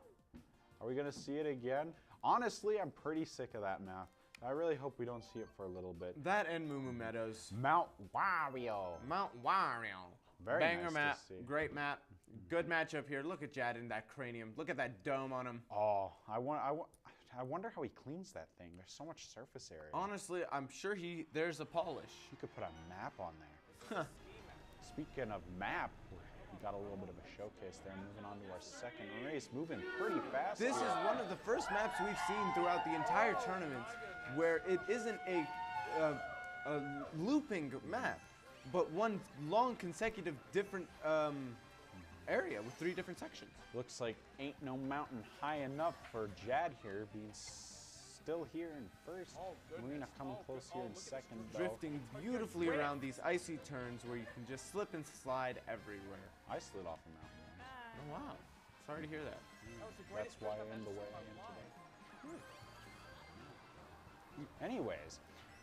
Are we going to see it again? Honestly, I'm pretty sick of that map. I really hope we don't see it for a little bit. That and Moo Moo Meadows. Mount Wario. Mount Wario. Very Banger nice map. to see. Great map. Good matchup here. Look at Jad in that cranium. Look at that dome on him. Oh, I wonder how he cleans that thing. There's so much surface area. Honestly, I'm sure there's a polish. You could put a map on there. Speaking of map, we got a little bit of a showcase there. Moving on to our second race, moving pretty fast. This here. is one of the first maps we've seen throughout the entire tournament where it isn't a looping map, but one long consecutive different area with 3 different sections. Looks like ain't no mountain high enough for Jad here, being still here in first. Marina coming close here in second, though. Drifting beautifully around these icy turns where you can just slip and slide everywhere. I slid off a mountain. Oh, wow. Sorry to hear that. That's why I am the way I am today. Anyways,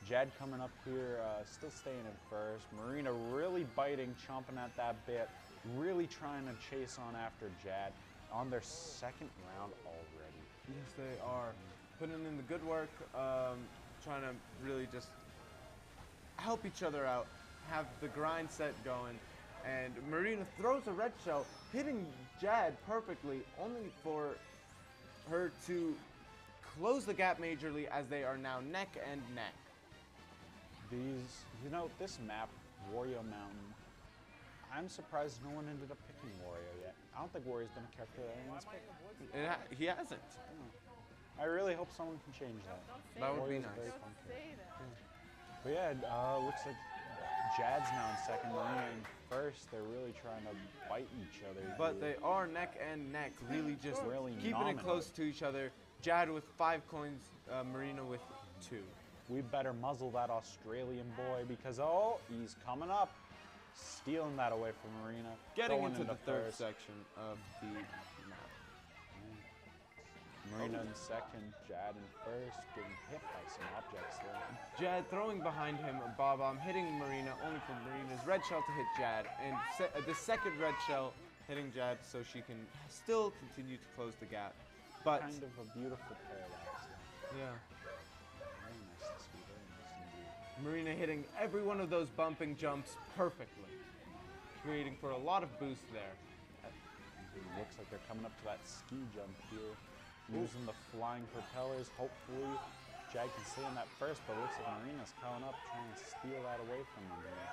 Jad coming up here, still staying in first. Marina really biting, chomping at that bit, really trying to chase on after Jad on their second round already. Yes, they are. Putting in the good work, trying to really just help each other out, have the grind set going. And Marina throws a red shell, hitting Jad perfectly, only for her to close the gap majorly as they are now neck and neck. This map, Wario Mountain, I'm surprised no one ended up picking Wario yet. I don't think Wario's been a character that anyone's picked. He hasn't. I really hope someone can change that. That would be Wario's a very nice. fun character. But yeah, looks like Jad's now in second, Marina in first. They're really trying to bite each other. But they are neck and neck, really just really keeping it close to each other. Jad with 5 coins, Marina with 2. We better muzzle that Australian boy because, he's coming up. Stealing that away from Marina. Getting going into the third first. section of the map. Marina in second, Jad in first, getting hit by some objects there. Jad throwing behind him a bomb, hitting Marina, only for Marina's red shell to hit Jad, and the second red shell hitting Jad so she can still continue to close the gap. But kind of a beautiful paradox. Yeah. Very nice to see. Very nice indeed. Marina hitting every one of those bumping jumps perfectly, creating for a lot of boost there. Looks like they're coming up to that ski jump here. Using the flying propellers. Hopefully, Jad can stay in that first, but it looks like Marina's coming up trying to steal that away from him here.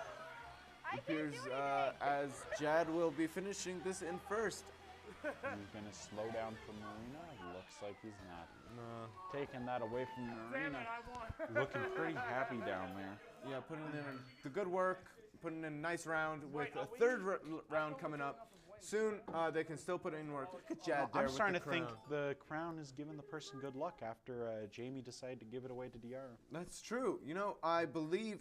It appears as Jad will be finishing this in first. He's going to slow down for Marina. Looks like he's not. Taking that away from Marina. Looking pretty happy down there. Yeah, putting in the good work, putting in a nice round with a third round coming up. Soon, they can still put in work. Look at Jad there. I'm starting to think the crown is giving the person good luck after Jamie decided to give it away to DR. That's true. You know, I believe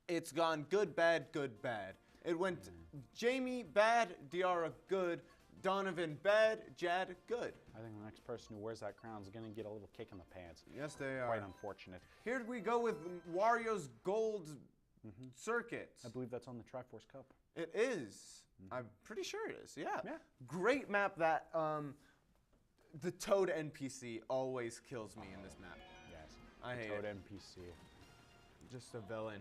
it's gone good, bad, good, bad. It went Jamie, bad, Diarra, good, Donovan, bad, Jad, good. I think the next person who wears that crown is going to get a little kick in the pants. Yes, they are. Quite unfortunate. Here we go with Wario's gold circuit. I believe that's on the Triforce Cup. It is. I'm pretty sure it is. Yeah. Great map that the Toad NPC always kills me in this map. Yes. I hate Toad it. NPC. Just a villain.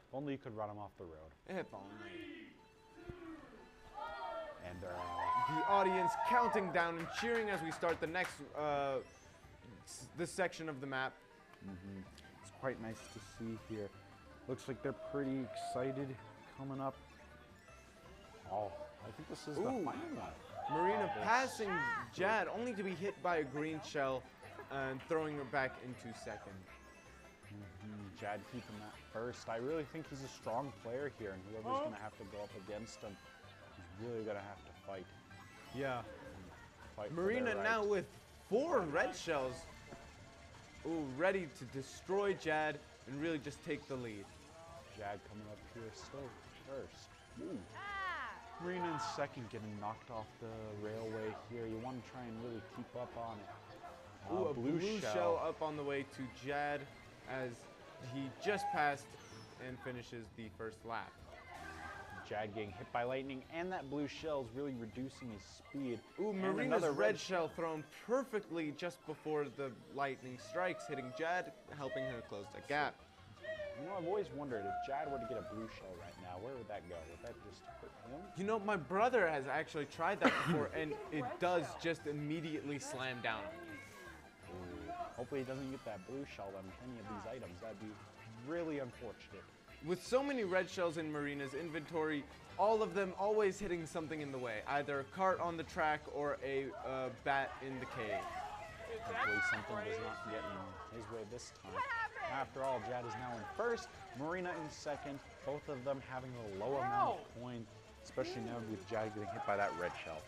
If only you could run him off the road. If only. And the audience counting down and cheering as we start the next this section of the map. It's quite nice to see here. Looks like they're pretty excited coming up. Oh, I think this is the final lap. Marina passing Jad, only to be hit by a green shell and throwing her back into second. Jad keeping that first. I really think he's a strong player here, and whoever's going to have to go up against him is really going to have to fight. Yeah. Fight Marina now with 4 red shells. Ooh, ready to destroy Jad and really just take the lead. Jad coming up here still first. Ooh. Marina in second, getting knocked off the railway here. You want to try and really keep up on it. Ooh, a blue shell up on the way to Jad as he just passed and finishes the first lap. Jad getting hit by lightning, and that blue shell is really reducing his speed. Ooh, Marina's red shell thrown perfectly just before the lightning strikes, hitting Jad, helping her close the gap. You know, I've always wondered if Jad were to get a blue shell right now, where would that go? Would that just hurt him? You know, my brother has actually tried that before, and it does just immediately slam down. Ooh. Hopefully he doesn't get that blue shell on any of these items. That'd be really unfortunate. With so many red shells in Marina's inventory, all of them always hitting something in the way, either a cart on the track or a bat in the cave. Hopefully something does not get in his way this time. After all, Jad is now in first, Marina in second, both of them having a low amount of coin, especially now with Jad getting hit by that red shell.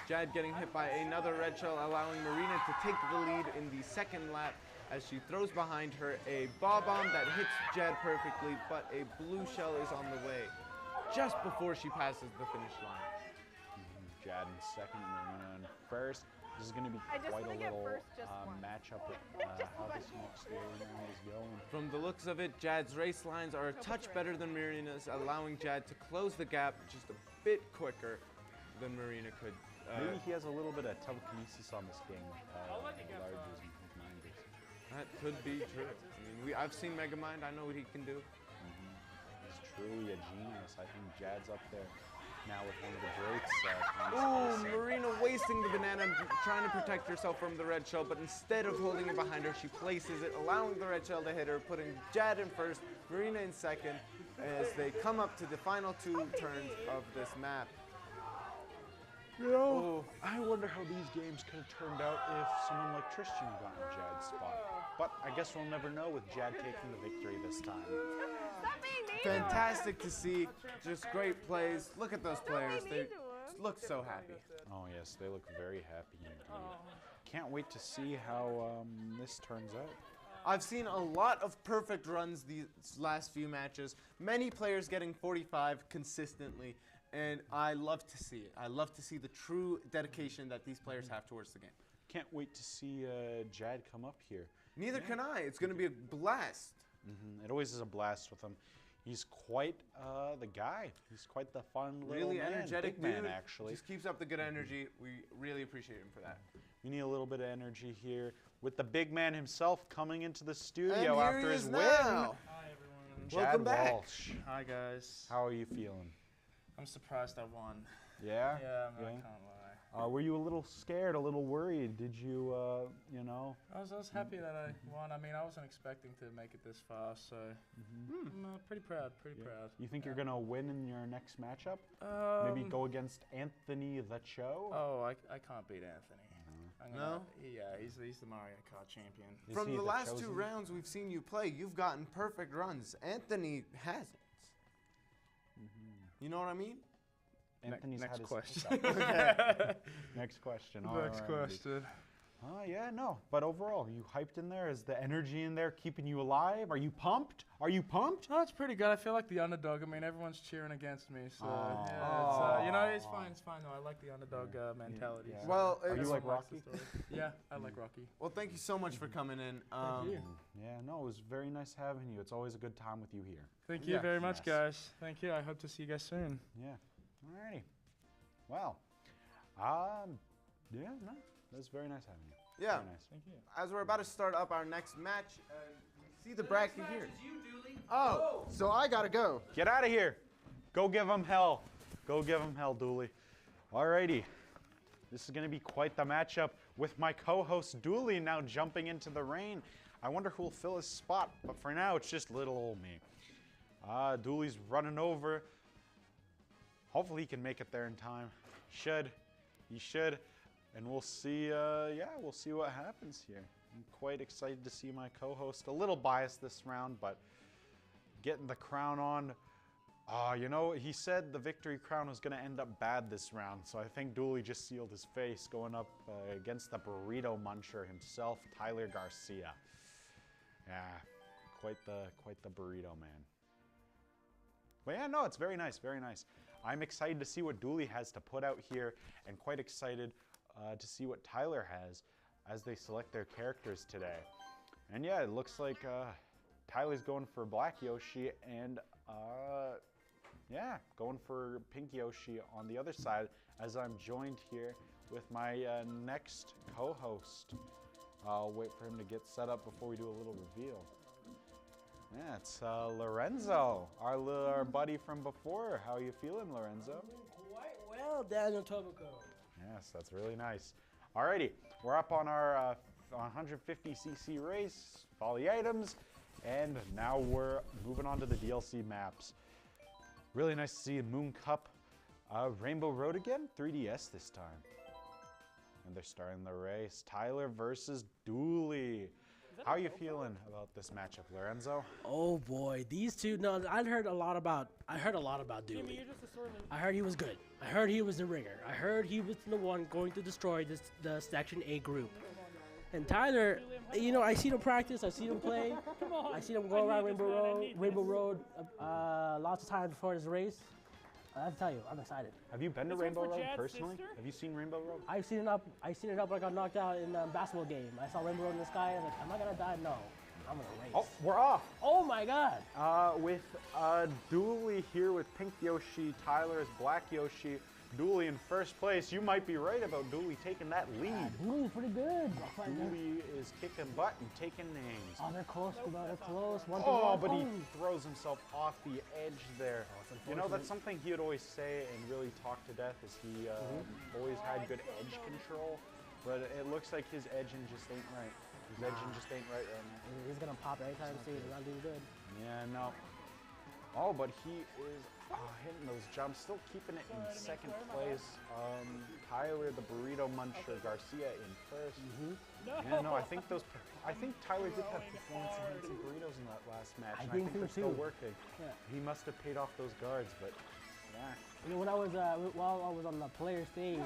Jad getting hit by another red shell, allowing Marina to take the lead in the second lap as she throws behind her a bomb that hits Jad perfectly, but a blue shell is on the way just before she passes the finish line. Jad in second, Marina in first. This is going to be quite a little matchup with how this next round is going. From the looks of it, Jad's race lines are a touch better than Marina's, allowing Jad to close the gap just a bit quicker than Marina could. Maybe he has a little bit of telekinesis on this game with larges and minders. That could be true. I mean, I've seen Megamind. I know what he can do. He's truly a genius. I think Jad's up there now with one of the greats. Ooh, Marina wasting the banana, trying to protect herself from the red shell, but instead of holding it behind her, she places it, allowing the red shell to hit her, putting Jad in first, Marina in second, as they come up to the final 2 turns of this map. You know, I wonder how these games could have turned out if someone like Tristan got in Jad's spot. But I guess we'll never know with Jad taking the victory this time. Fantastic to see. Just great plays. Look at those players. They look so happy. Oh, yes, they look very happy indeed. Can't wait to see how this turns out. I've seen a lot of perfect runs these last few matches. Many players getting 45 consistently. And I love to see it. I love to see the true dedication that these players have towards the game. Can't wait to see Jad come up here. Neither can I. It's going to be a blast. It always is a blast with him. He's quite the guy. He's quite the fun little really man. Energetic big dude. man, actually. Just keeps up the good energy. We really appreciate him for that. We need a little bit of energy here with the big man himself coming into the studio and here after he his is win. Hi, everyone. Jad Welcome back. Walsh. Hi, guys. How are you feeling? I'm surprised I won. Yeah? Yeah, I Yeah. can't lie. Were you a little scared, a little worried? Did you, you know? I was happy that I won. I mean, I wasn't expecting to make it this far, so I'm pretty proud. Pretty proud. You think you're going to win in your next matchup? Maybe go against Anthony the Cho? Oh, I can't beat Anthony. No? Yeah, he's the Mario Kart champion. From the last 2 rounds we've seen you play, you've gotten perfect runs. Anthony hasn't. You know what I mean? Anthony's next had his question. Next question. Next question. Oh, yeah, no. But overall, you hyped in there? Is the energy in there keeping you alive? Are you pumped? Are you pumped? Oh, it's pretty good. I feel like the underdog. I mean, everyone's cheering against me, so yeah, it's, you know, it's fine. It's fine though. I like the underdog mentality. Yeah. Well, are you like Rocky? Yeah, I like Rocky. Well, thank you so much for coming in. Thank you. Yeah, no, it was very nice having you. It's always a good time with you here. Thank you very much, guys. Thank you. I hope to see you guys soon. Yeah. Alrighty. Well, yeah, no, it was very nice having you. Yeah. Very nice. Thank you. As we're about to start up our next match, you see the bracket here. Oh, so I gotta go. Get out of here. Go give him hell. Go give him hell, Dooley. Alrighty. This is going to be quite the matchup with my co-host Dooley now jumping into the rain. I wonder who will fill his spot, but for now it's just little old me. Dooley's running over. Hopefully he can make it there in time. He should. And we'll see, we'll see what happens here. I'm quite excited to see my co-host. A little biased this round, but getting the crown on. You know, he said the victory crown was going to end up bad this round, so I think Dooley just sealed his face going up against the burrito muncher himself, Tyler Garcia. Yeah, quite the burrito man. But yeah, no, it's very nice, very nice. I'm excited to see what Dooley has to put out here, and quite excited to see what Tyler has as they select their characters today. And yeah, it looks like Tyler's going for Black Yoshi, and yeah, going for Pink Yoshi on the other side, as I'm joined here with my next co-host. I'll wait for him to get set up before we do a little reveal. Yeah, it's Lorenzo, our buddy from before. How are you feeling, Lorenzo? Quite well, Daniel Tobacco. Yes, that's really nice. Alrighty, we're up on our 150cc race, all the items, and now we're moving on to the DLC maps. Really nice to see Moon Cup, Rainbow Road again, 3DS this time. And they're starting the race. Tyler versus Dooley. How are you feeling about this matchup, Lorenzo? Oh boy, these two. No, I heard a lot about Dooley. I heard he was good. I heard he was the ringer. I heard he was the one going to destroy the Section A group. And Tyler, you know, I seen him practice. I seen him play. I seen him go around Rainbow Road lots of times before this race. I have to tell you, I'm excited. Have you been to Rainbow Road personally? Have you seen Rainbow Road? I've seen it up. I seen it up when I got knocked out in a basketball game. I saw Rainbow Road in the sky. I was like, am I gonna die? No, I'm gonna race. Oh, we're off. Oh my God. With Dooley here with Pink Yoshi, Tyler's Black Yoshi. Dooley in first place. You might be right about Dooley taking that lead. Dooley's pretty good. Dooley is kicking butt and taking names. Oh, they're close. They're close. But he throws himself off the edge there. You know, that's something he would always say and really talk to death, is he always had good edge control, but it looks like his edging just ain't right. His edging just ain't right now. He's gonna pop anytime soon. He's not doing good. Yeah, no. Oh, but he is hitting those jumps, still keeping it in second place. Tyler, the burrito muncher, Garcia in first. Yeah, no, I think Tyler did have performance-enhancing burritos in that last match, and I think they're still working. Yeah. He must have paid off those guards, but yeah. You know, when I was while I was on the player stage,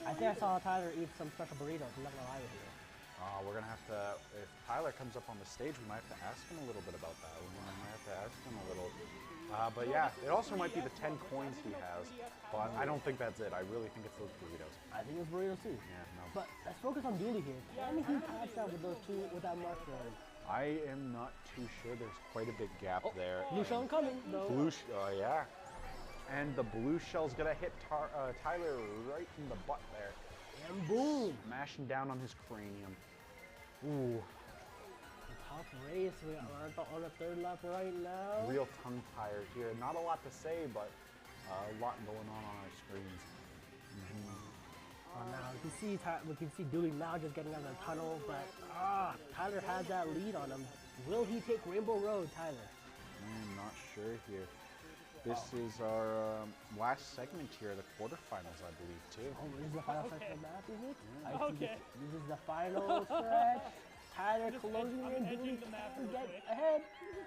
I think I saw Tyler eat some special burritos. I'm not gonna lie with you. We're gonna have to, if Tyler comes up on the stage, we might have to ask him a little bit about that. We might have to ask him a little. But yeah, it also might be the 10 coins he has, but I don't think that's it. I really think it's those burritos. I think it's burritos too. Yeah, no. But let's focus on Dooley here. Can he catch that with those two, with that marker? I am not too sure. There's quite a big gap there. Blue shell coming, though. Yeah. And the blue shell's gonna hit Tyler right in the butt there. And boom! Smashing down on his cranium. Ooh. Tough race. We're on the third lap right now. Real tongue tire here. Not a lot to say, but A lot going on our screens. Now we can see Dooley now just getting out of the tunnel, but Tyler has that lead on him. Will he take Rainbow Road, Tyler? I'm not sure here. This is our last segment here, the quarterfinals, I believe, too. Oh, this is the final stretch of the map, is it? Yeah. Okay. This is the final stretch. Tyler closing in, Dooley can get ahead.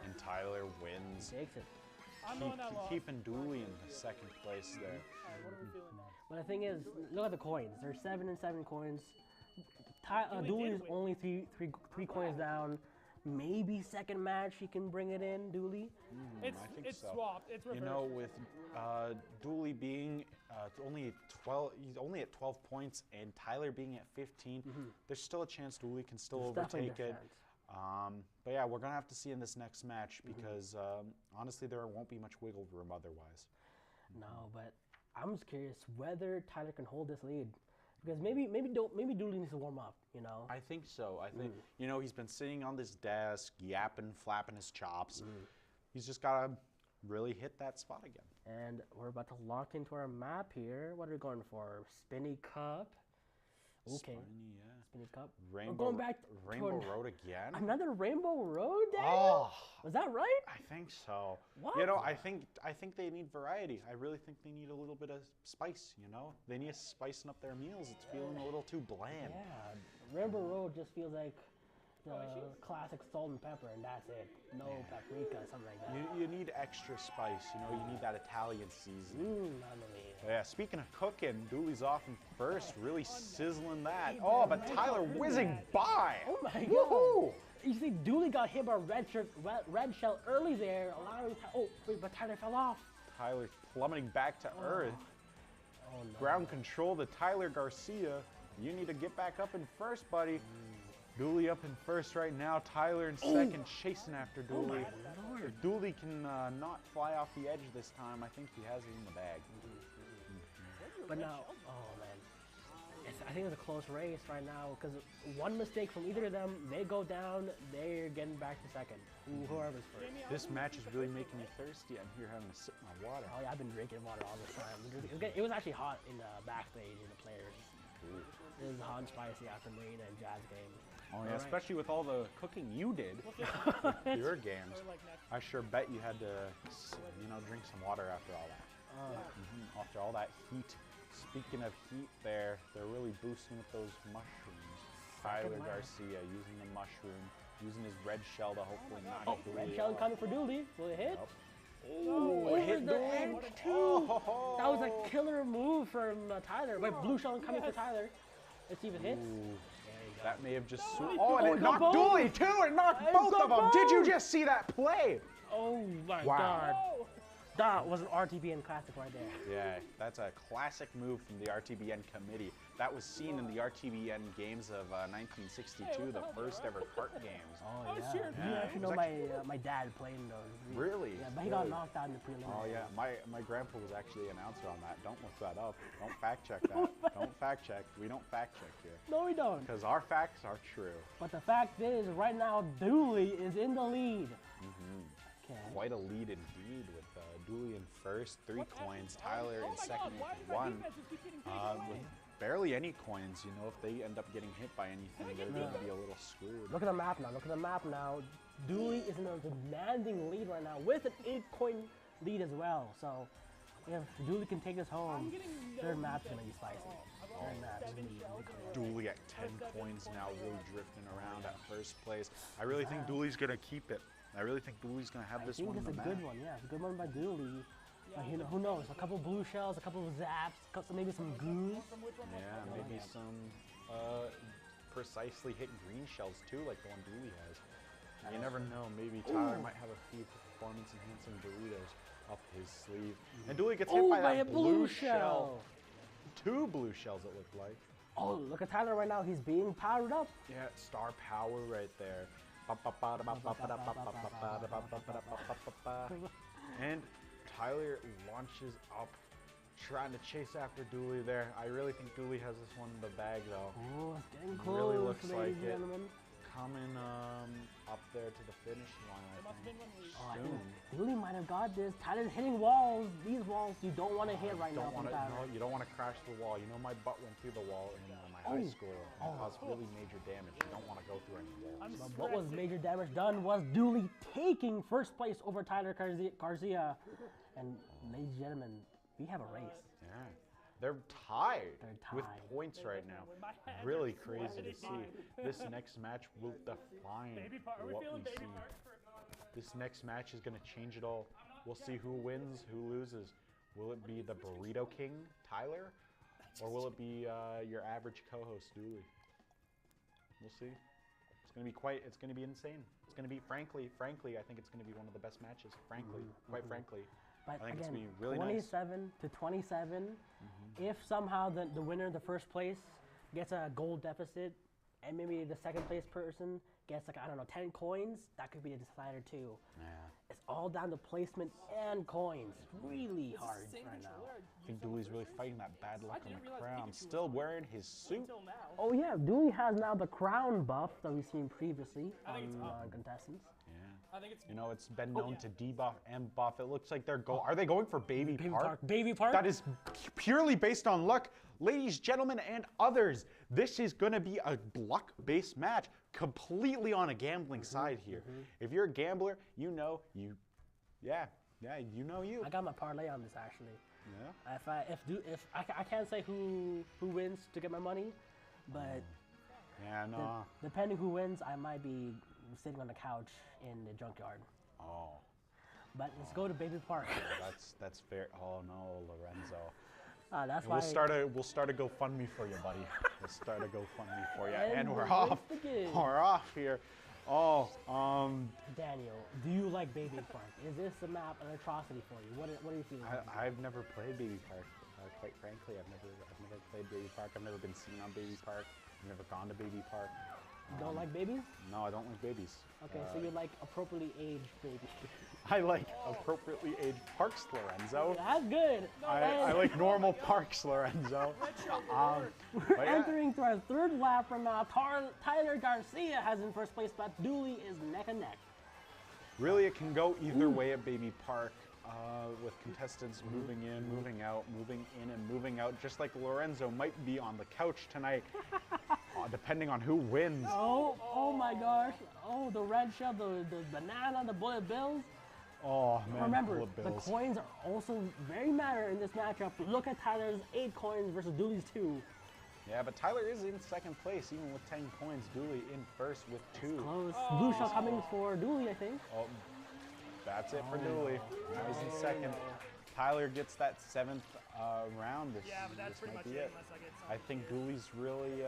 And Tyler wins. Takes it. Keeping Dooley in the second place there. What are we feeling now? But the thing is, look at the coins. There's 7 and 7 coins. Dooley is only three coins down. Maybe second match he can bring it in, Dooley. I think it's so. swapped. It's reversed. You know, with Dooley being only 12, he's only at 12 points, and Tyler being at 15. There's still a chance Dooley can still overtake it. But yeah, we're gonna have to see in this next match because honestly, there won't be much wiggle room otherwise. No, but I'm just curious whether Tyler can hold this lead. Because maybe Dooley needs to warm up, you know? I think so. I think, you know, he's been sitting on this desk, yapping, flapping his chops. He's just got to really hit that spot again. And we're about to lock into our map here. What are we going for? Spinny Cup. Okay. Spinny Cup. Rainbow, we're going back Rainbow Road again? Another Rainbow Road, Daniel? Oh. Was that right? I think so. What? You know, I think they need variety. I really think they need a little bit of spice, you know? They need spicing up their meals. It's feeling a little too bland. Yeah. Rainbow Road just feels like the classic salt and pepper, and that's it. No paprika, something like that. You need extra spice, you know? You need that Italian seasoning. Yeah, speaking of cooking, Dooley's off in first, really sizzling that. Oh, but Tyler whizzing by. Oh my God. You see, Dooley got hit by red shell early there, allowing but Tyler fell off. Tyler plummeting back to earth. Oh, no. Ground control to Tyler Garcia. You need to get back up in first, buddy. Dooley up in first right now. Tyler in second, chasing after Dooley. If Dooley can not fly off the edge this time, I think he has it in the bag. But now, oh man, I think it's a close race right now because one mistake from either of them, they go down, they're getting back to second. Whoever's first. This match is really making me thirsty. I'm here having to sip my water. Oh yeah, I've been drinking water all this time. It was actually hot in the backstage in the players. It was hot and spicy after Marina and Jazz game. Oh yeah, especially with all the cooking you did with your games. I sure bet you had to, you know, drink some water after all that. After all that heat. Speaking of heat there, they're really boosting with those mushrooms. Tyler Garcia using the mushroom, using his red shell to hopefully knock Dooley red shell off. coming for Dooley. Will it hit? Oh, it hit Dooley. That was a killer move from Tyler. Wait, blue shell coming for Tyler. Let's see if it hits. That may have just... and it knocked Dooley too! It knocked both of them! Did you just see that play? Oh my God. That was an RTBN classic right there. Yeah, that's a classic move from the RTBN committee. That was seen in the RTBN games of 1962, the first ever Kart games. Oh yeah. You actually know my dad playing those. Really? Yeah, but he got knocked out in the preliminary. Oh yeah, my grandpa was actually an announcer on that. Don't look that up. Don't fact check that. Don't fact check. We don't fact check here. No, we don't. Because our facts are true. But the fact is, right now, Dooley is in the lead. Okay. Quite a lead indeed with Dooley in first, 3 coins. Tyler in second with 1. With barely any coins, you know, if they end up getting hit by anything, they're going to be a little screwed. Look at the map now. Look at the map now. Dooley is in a demanding lead right now with an 8-coin lead as well. So if Dooley can take this home, third map's going to be spicy. Third map's going to be Dooley at 10 coins now, really drifting around at first place. I really think Dooley's going to keep it. I really think Dooley's going to have this one in the I think it's a good one, yeah. It's a good one by Dooley. You know, who knows? A couple blue shells, a couple of zaps, maybe some goo. Yeah, maybe some precisely hit green shells too, like the one Dooley has. You never know. Maybe Tyler might have a few performance-enhancing burritos up his sleeve. And Dooley gets hit by a blue shell. 2 blue shells, it looked like. Oh, look at Tyler right now. He's being powered up. Yeah, star power right there. And Tyler launches up, trying to chase after Dooley there. I really think Dooley has this one in the bag, though. Oh, it's getting close, really looks like it. Gentlemen. coming up there to the finish line, I think. Oh, I think Dooley might have got this. Tyler's hitting walls. These walls you don't want to hit right now from Tyler. No, you don't want to crash the wall. You know, my butt went through the wall in my high school and caused really major damage. You don't want to go through any walls. But what was major damage done was Dooley taking first place over Tyler Garcia. And ladies and gentlemen, we have a race. Yeah. They're tied with points right now. Really crazy to see. This next match will define what we see. This next match is going to change it all. We'll see who wins, who loses. Will it be the Burrito King, Tyler? Or will it be your average co-host, Dooley? We'll see. It's going to be insane. It's going to be, frankly, I think it's going to be one of the best matches, frankly, quite frankly. But I think it's again, going to be really 27 to 27. If somehow the winner of the first place gets a gold deficit, and maybe the second place person gets like, I don't know, 10 coins, that could be the decider too. Yeah. It's all down to placement and coins. It's really hard right now. I think Dooley's really fighting that bad luck on the crown. Still wearing his suit. Oh yeah, Dooley has now the crown buff that we've seen previously on contestants. Yeah. You know, it's been known to debuff and buff. It looks like they're Are they going for Baby Park? Baby Park? That is purely based on luck. Ladies, gentlemen, and others, this is going to be a luck-based match, completely on a gambling side here. If you're a gambler, you know you. I got my parlay on this actually. Yeah. If I can't say who wins to get my money, but depending who wins, I might be sitting on the couch in the junkyard. Oh. But let's go to Baby Park. That's fair. Oh no, Lorenzo. That's why we'll start a GoFundMe for you, buddy. We'll start a GoFundMe for you, and we're off. We're off here. Oh, Daniel, do you like Baby Park? Is this a map an atrocity for you? What are you feeling? I've never played Baby Park. Quite frankly, I've never played Baby Park. I've never been seen on Baby Park. I've never gone to Baby Park. You don't like babies? No, I don't like babies. Okay, so you like appropriately aged babies. I like appropriately aged parks, Lorenzo. That's good. I like normal parks, Lorenzo. Entering to our third lap from Tyler Garcia has in first place, but Dooley is neck and neck. Really, it can go either way at Baby Park. With contestants moving in, moving out, moving in and moving out, just like Lorenzo might be on the couch tonight, depending on who wins. Oh my gosh. Oh, the red shell, the banana, the bullet bills. Oh, man. Remember, the coins are also very matter in this matchup. Look at Tyler's 8 coins versus Dooley's 2. Yeah, but Tyler is in second place, even with 10 coins. Dooley in first with 2. Close. Blue shell coming for Dooley, I think. Oh. That's it for Dooley. Now he's in second. Tyler gets that 7th round. But that's pretty much it. I think Dooley's really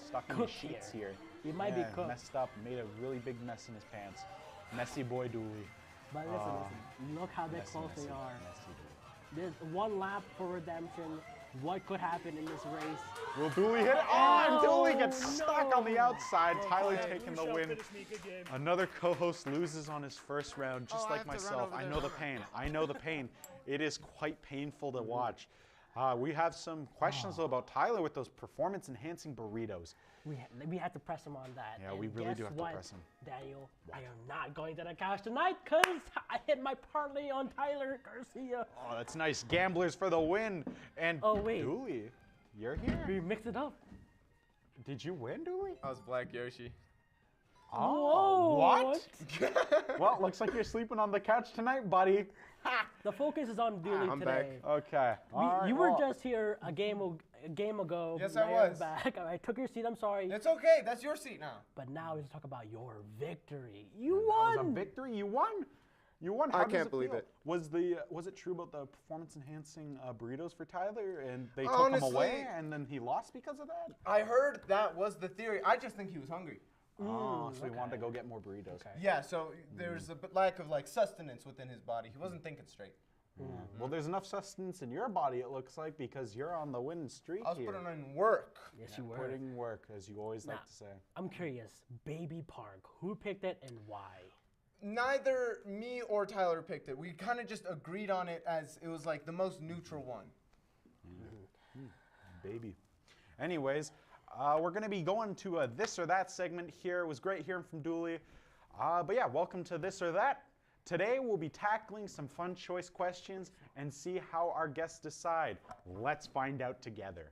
stuck in the sheets here. He might be cooked. Messed up, made a really big mess in his pants. Messy boy Dooley. But listen. Look how close they are. There's one lap for redemption. What could happen in this race? Will Dooley hit it? Oh, and Dooley gets stuck on the outside. Tyler taking the win. Another co-host loses on his first round, just like myself. I know the pain. I know the pain. It is quite painful to watch. We have some questions about Tyler with those performance-enhancing burritos. We have to press him on that. Yeah, we really do have to press him. Daniel, I am not going to the couch tonight because I hit my parlay on Tyler Garcia. Oh, that's nice. Gamblers for the win. And Dooley, you're here. We mixed it up. Did you win, Dooley? I was Black Yoshi. Oh, what? Well, looks like you're sleeping on the couch tonight, buddy. The focus is on Dooley today. Back. Okay. You were just here a game ago. Yes, I was. Back. I took your seat. I'm sorry. It's okay. That's your seat now. But now let's talk about your victory. You won. That was a victory. You won. You won. How I can't believe it. Was it true about the performance-enhancing burritos for Tyler, and they took him away, and then he lost because of that? I heard that was the theory. I just think he was hungry. Oh, so he wanted to go get more burritos. Okay. Yeah, so there's a lack of sustenance within his body. He wasn't thinking straight. Well, there's enough sustenance in your body, it looks like, because you're on the winning streak. I was putting in work. Yes, you were. Putting work, as you always like to say. I'm curious, Baby Park, who picked it and why? Neither me or Tyler picked it. We kind of just agreed on it as it was like the most neutral one. Baby. Anyways, We're going to be going to a this or that segment here. It was great hearing from Dooley. But yeah, welcome to This or That. Today we'll be tackling some fun choice questions and see how our guests decide. Let's find out together.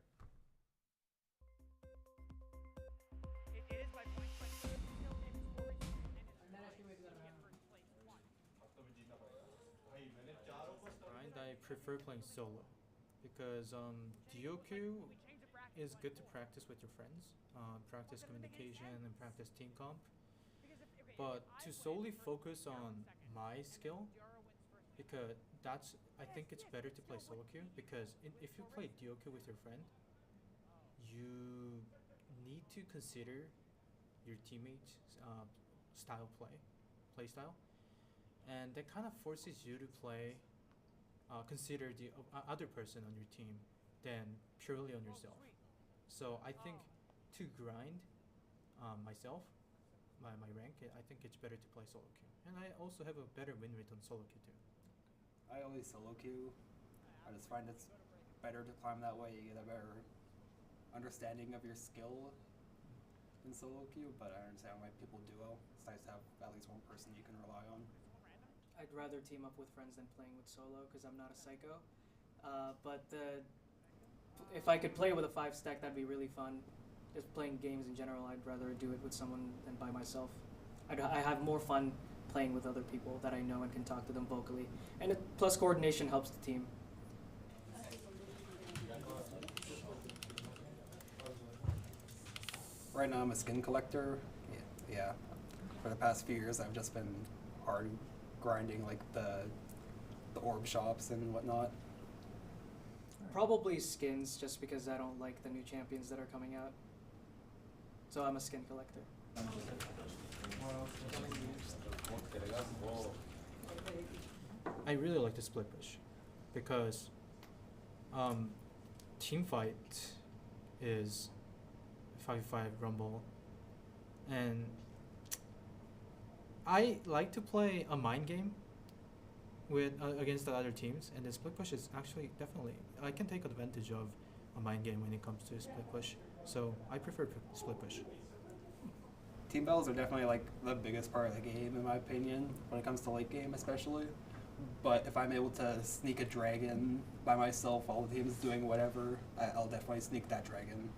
Grind, I prefer playing solo because duo queue is good to practice with your friends, practice communication and practice team comp. But to solely focus on my skill, because I think it's better to play solo queue because if you play duo queue with your friend, you need to consider your teammates' play style, and that kind of forces you to consider the other person on your team than purely on yourself. So I think to grind myself, my rank, I think it's better to play solo queue. And I also have a better win rate on solo queue too. I always solo queue. I just find it's better to climb that way. You get a better understanding of your skill in solo queue, but I understand why people duo. It's nice to have at least one person you can rely on. I'd rather team up with friends than playing with solo because I'm not a psycho. If I could play with a 5-stack, that'd be really fun. Just playing games in general, I'd rather do it with someone than by myself. I have more fun playing with other people that I know and can talk to them vocally. And plus coordination helps the team. Right now I'm a skin collector. Yeah. For the past few years I've just been hard grinding like the orb shops and whatnot. Probably skins, just because I don't like the new champions that are coming out. So I'm a skin collector. I really like the split push because team fight is 5v5 rumble, and I like to play a mind game with against the other teams, and the split push is actually definitely I can take advantage of a mind game when it comes to split push. So I prefer split push. Team battles are definitely like the biggest part of the game in my opinion when it comes to late game especially. But if I'm able to sneak a dragon by myself while the team's doing whatever, I'll definitely sneak that dragon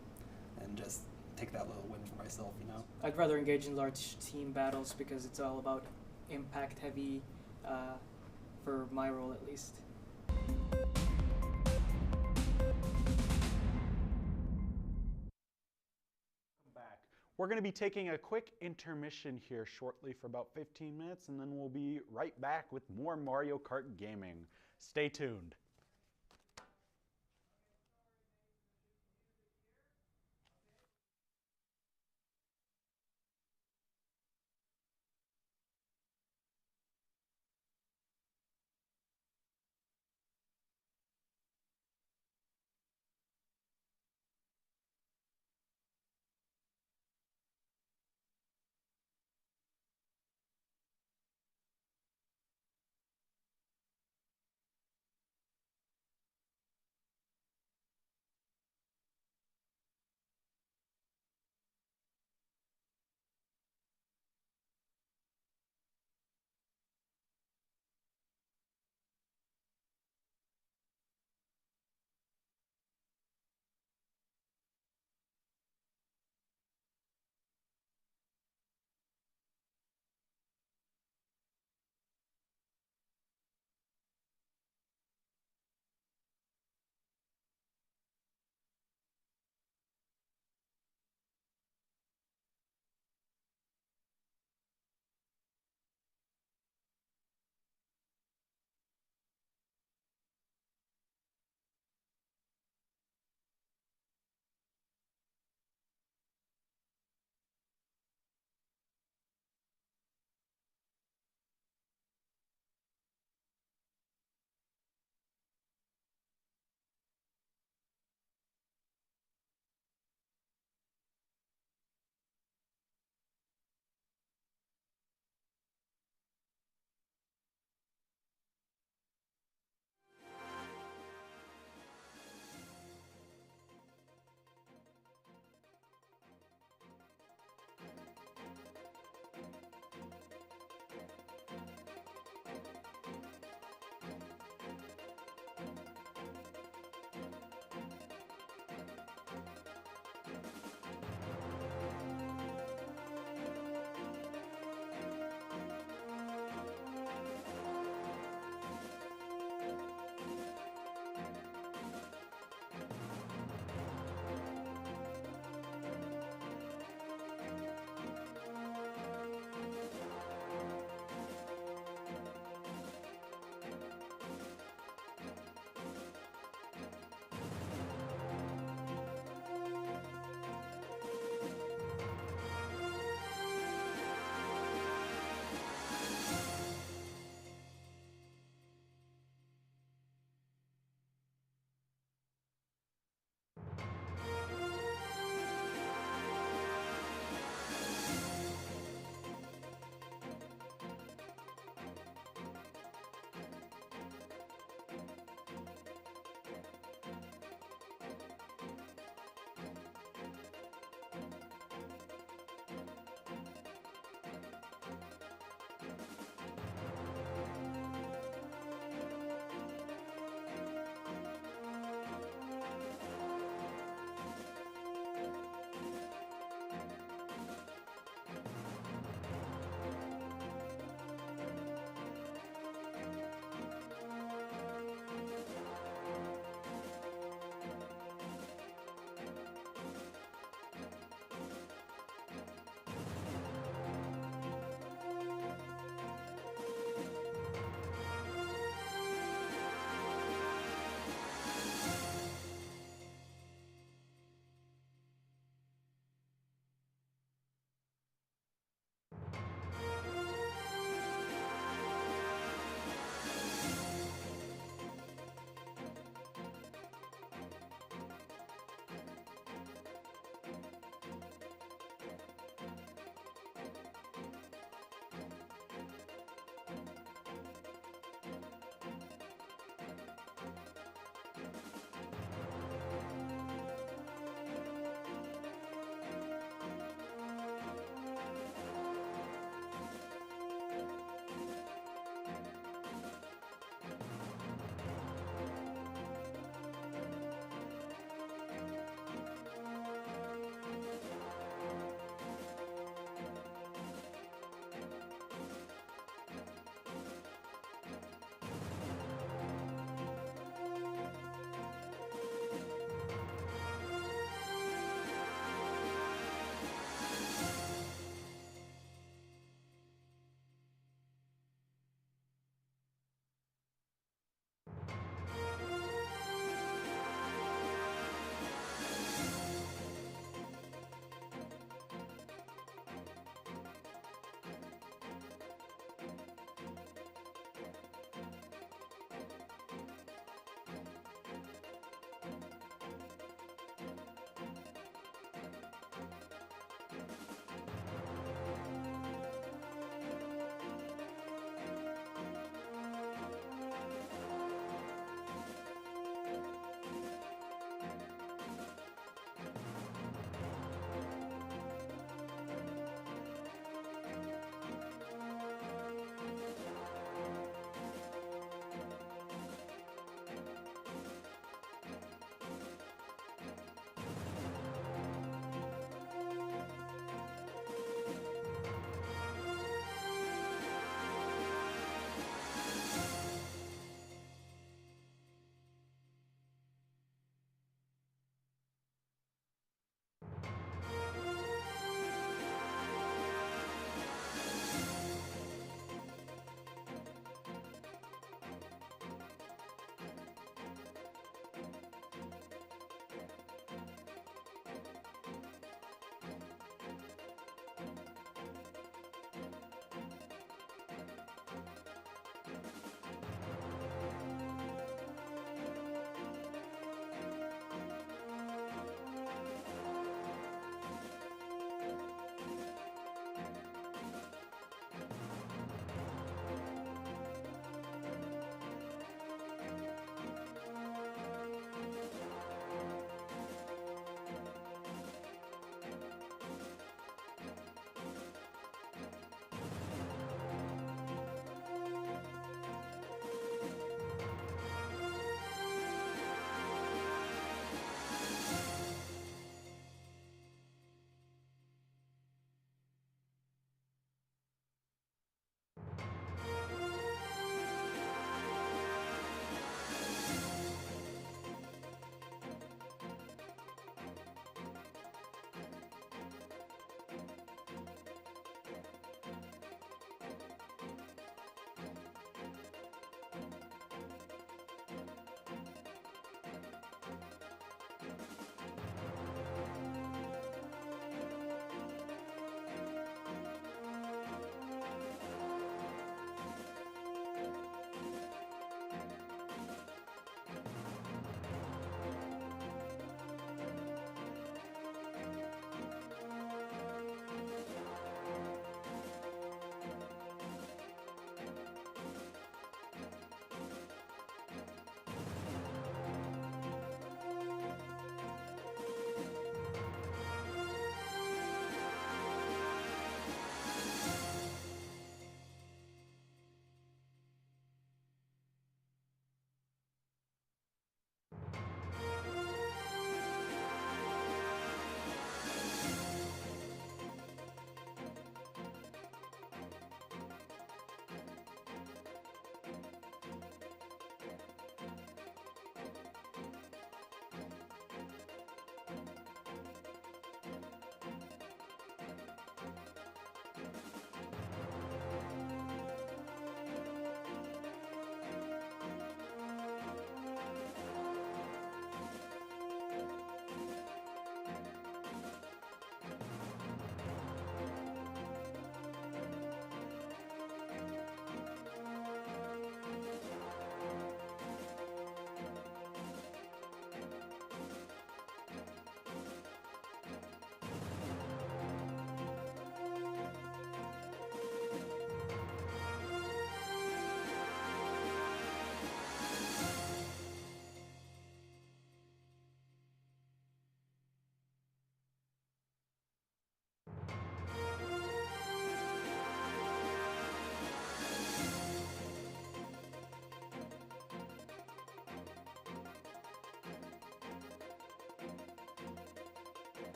and just take that little win for myself, you know? I'd rather engage in large team battles because it's all about impact heavy, for my role at least. We're going to be taking a quick intermission here shortly for about 15 minutes, and then we'll be right back with more Mario Kart gaming. Stay tuned.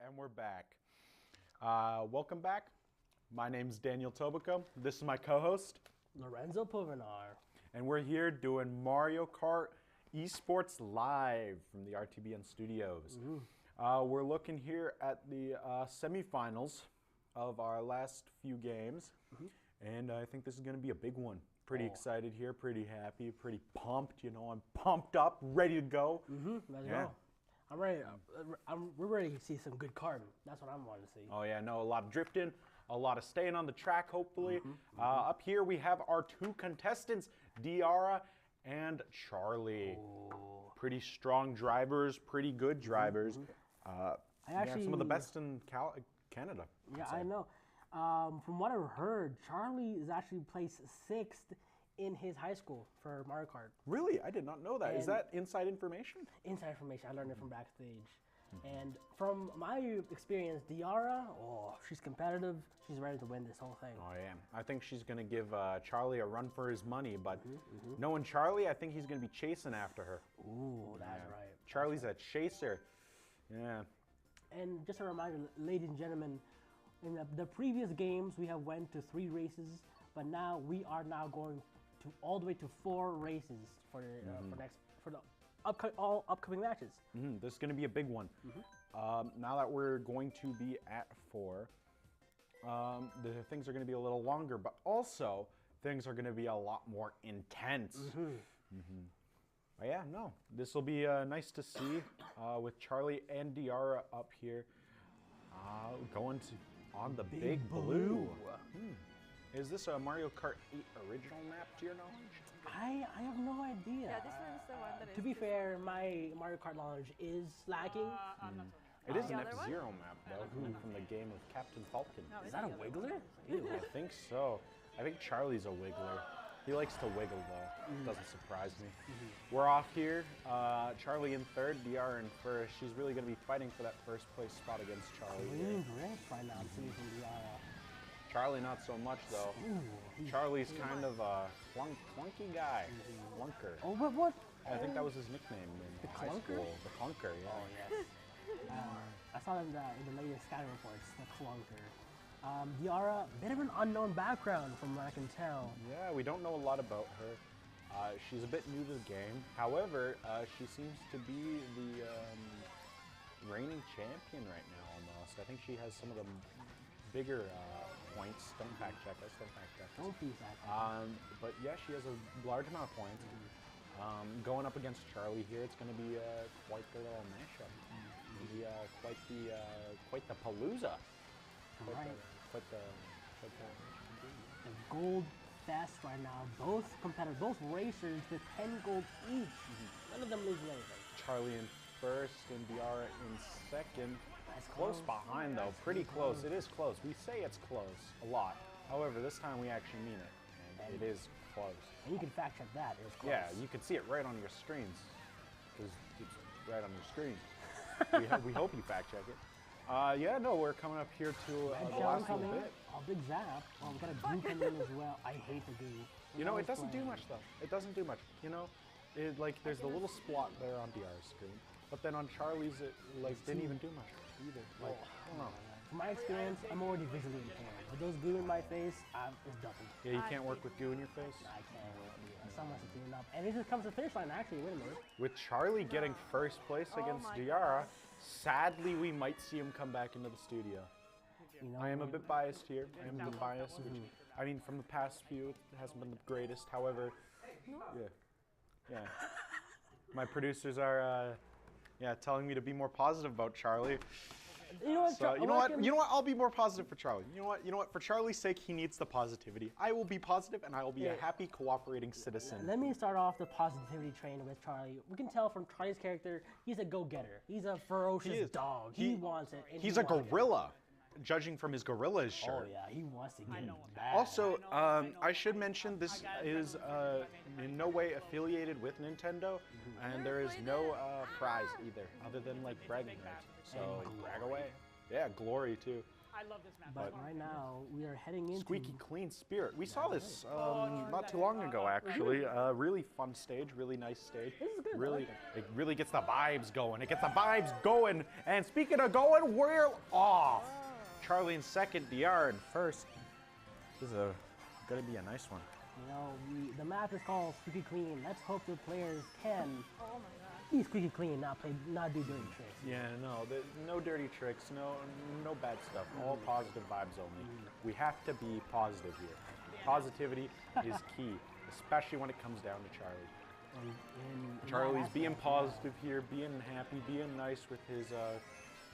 And we're back. Welcome back. My name's Daniel Tobico. This is my co-host, Lorenzo Povenar. and we're here doing Mario Kart Esports live from the RTBN studios. We're looking here at the semifinals of our last few games, and I think this is going to be a big one. Pretty excited here, pretty happy, pretty pumped. You know, I'm pumped up, ready to go. Let's go. I'm ready. We're ready to see some good karting. That's what I'm wanting to see. Oh yeah, no, a lot of drifting, a lot of staying on the track, hopefully. Up here we have our two contestants, Diara and Charlie. Pretty strong drivers, pretty good drivers. Some of the best in Canada. Yeah, I know. From what I've heard, Charlie is actually placed 6th in his high school for Mario Kart. Really? I did not know that. Is And- that inside information? Inside information. I learned it from backstage. And from my experience, Diara, she's competitive. She's ready to win this whole thing. Oh yeah. I think she's going to give Charlie a run for his money, but knowing Charlie, I think he's going to be chasing after her. Ooh, that's right. Charlie's a chaser. Yeah. And just a reminder, ladies and gentlemen, in the previous games, we have went to 3 races, but now we are going to all the way to 4 races for the all upcoming matches. This is going to be a big one. Now that we're going to be at 4, the things are going to be a little longer, but also things are going to be a lot more intense. But yeah, no, this will be nice to see with Charlie and Diara up here going on the Big Blue. Is this a Mario Kart 8 original map to your knowledge? I have no idea. Yeah, this one's the one that is. To be fair, my Mario Kart knowledge is lacking. It is The an other one? F-Zero map, though, from the game of Captain Falcon. No, Is it's that a the other wiggler? one. Ew. I think so. I think Charlie's a wiggler. He likes to wiggle, though. Doesn't surprise me. We're off here. Charlie in 3rd, Diara in 1st. She's really going to be fighting for that first place spot against Charlie. Clean drift right now, I'm seeing from Diara. Charlie not so much, though. Charlie's kind of a clunky guy. Clunker. Oh, what? I think that was his nickname in high Clunker? school. The Clunker, yeah. Oh, yes. I saw in the latest scouting reports, the clunker. Diara, bit of an unknown background from what I can tell. Yeah, we don't know a lot about her. She's a bit new to the game. However, she seems to be the reigning champion right now almost. I think she has some of the bigger points. Don't fact check us, don't fact check us. Don't be that. But yeah, she has a large amount of points. Going up against Charlie here, it's going to be quite the little mashup. Maybe quite the palooza. Right. Quite the The gold fest right now. Both competitors, both racers with 10 gold each. None of them losing anything. Charlie in 1st and Diara in 2nd. That's Close behind though, pretty close. It is close. We say it's close a lot. However, this time we actually mean it. And it is close. And you can fact check that. It was close. Yeah, you can see it right on your screens. Because it's right on your screen. we hope you fact check it. Yeah, no, we're coming up here to Red the shell last little coming. bit. Oh, big zap. Oh, we got a goo coming in as well. I hate the goo. You know, it doesn't do much though. It doesn't do much. You know, there's the little splot there on DR's screen, but then on Charlie's it didn't even do much either. I don't know. From my experience, I'm already visually impaired. With those goo in my face, it's double. Yeah, you can't work with goo in your face. I can't. I saw myself cleaning up. And it just comes to the finish line, actually. Wait a minute. With Charlie getting 1st place against Diara, sadly we might see him come back into the studio. You know, I am a bit biased here. I am a bit biased, which, I mean, from the past few, it hasn't been the greatest. However, yeah. My producers are, telling me to be more positive about Charlie. You know what? So, you know what? I'll be more positive for Charlie. You know what? For Charlie's sake, he needs the positivity. I will be positive, and I will be a happy, cooperating citizen. Let me start off the positivity train with Charlie. We can tell from Charlie's character, he's a go-getter. He's a ferocious dog. He wants it. And He's a gorilla, judging from his gorilla's shirt. Oh yeah, he wants to get it bad. Also, I should mention this is in no way affiliated with Nintendo, and there is no prize either, other than like bragging rights. So brag away. Yeah, glory too. I love this map. But right now, we are heading into... Squeaky clean spirit. We saw this Oh, not too long ago, actually. Really fun stage, really nice stage. This is good. Really, it really gets the vibes going. It gets the vibes going. And speaking of going, we're off. Charlie in second, DR in first. This is gonna be a nice one. You know, the map is called Squeaky Clean. Let's hope the players can Oh my god. be squeaky clean, not do dirty tricks. Yeah, no dirty tricks, no bad stuff. All positive vibes only. We have to be positive here. Positivity is key, especially when it comes down to Charlie. Charlie's being positive here, being happy, being nice with his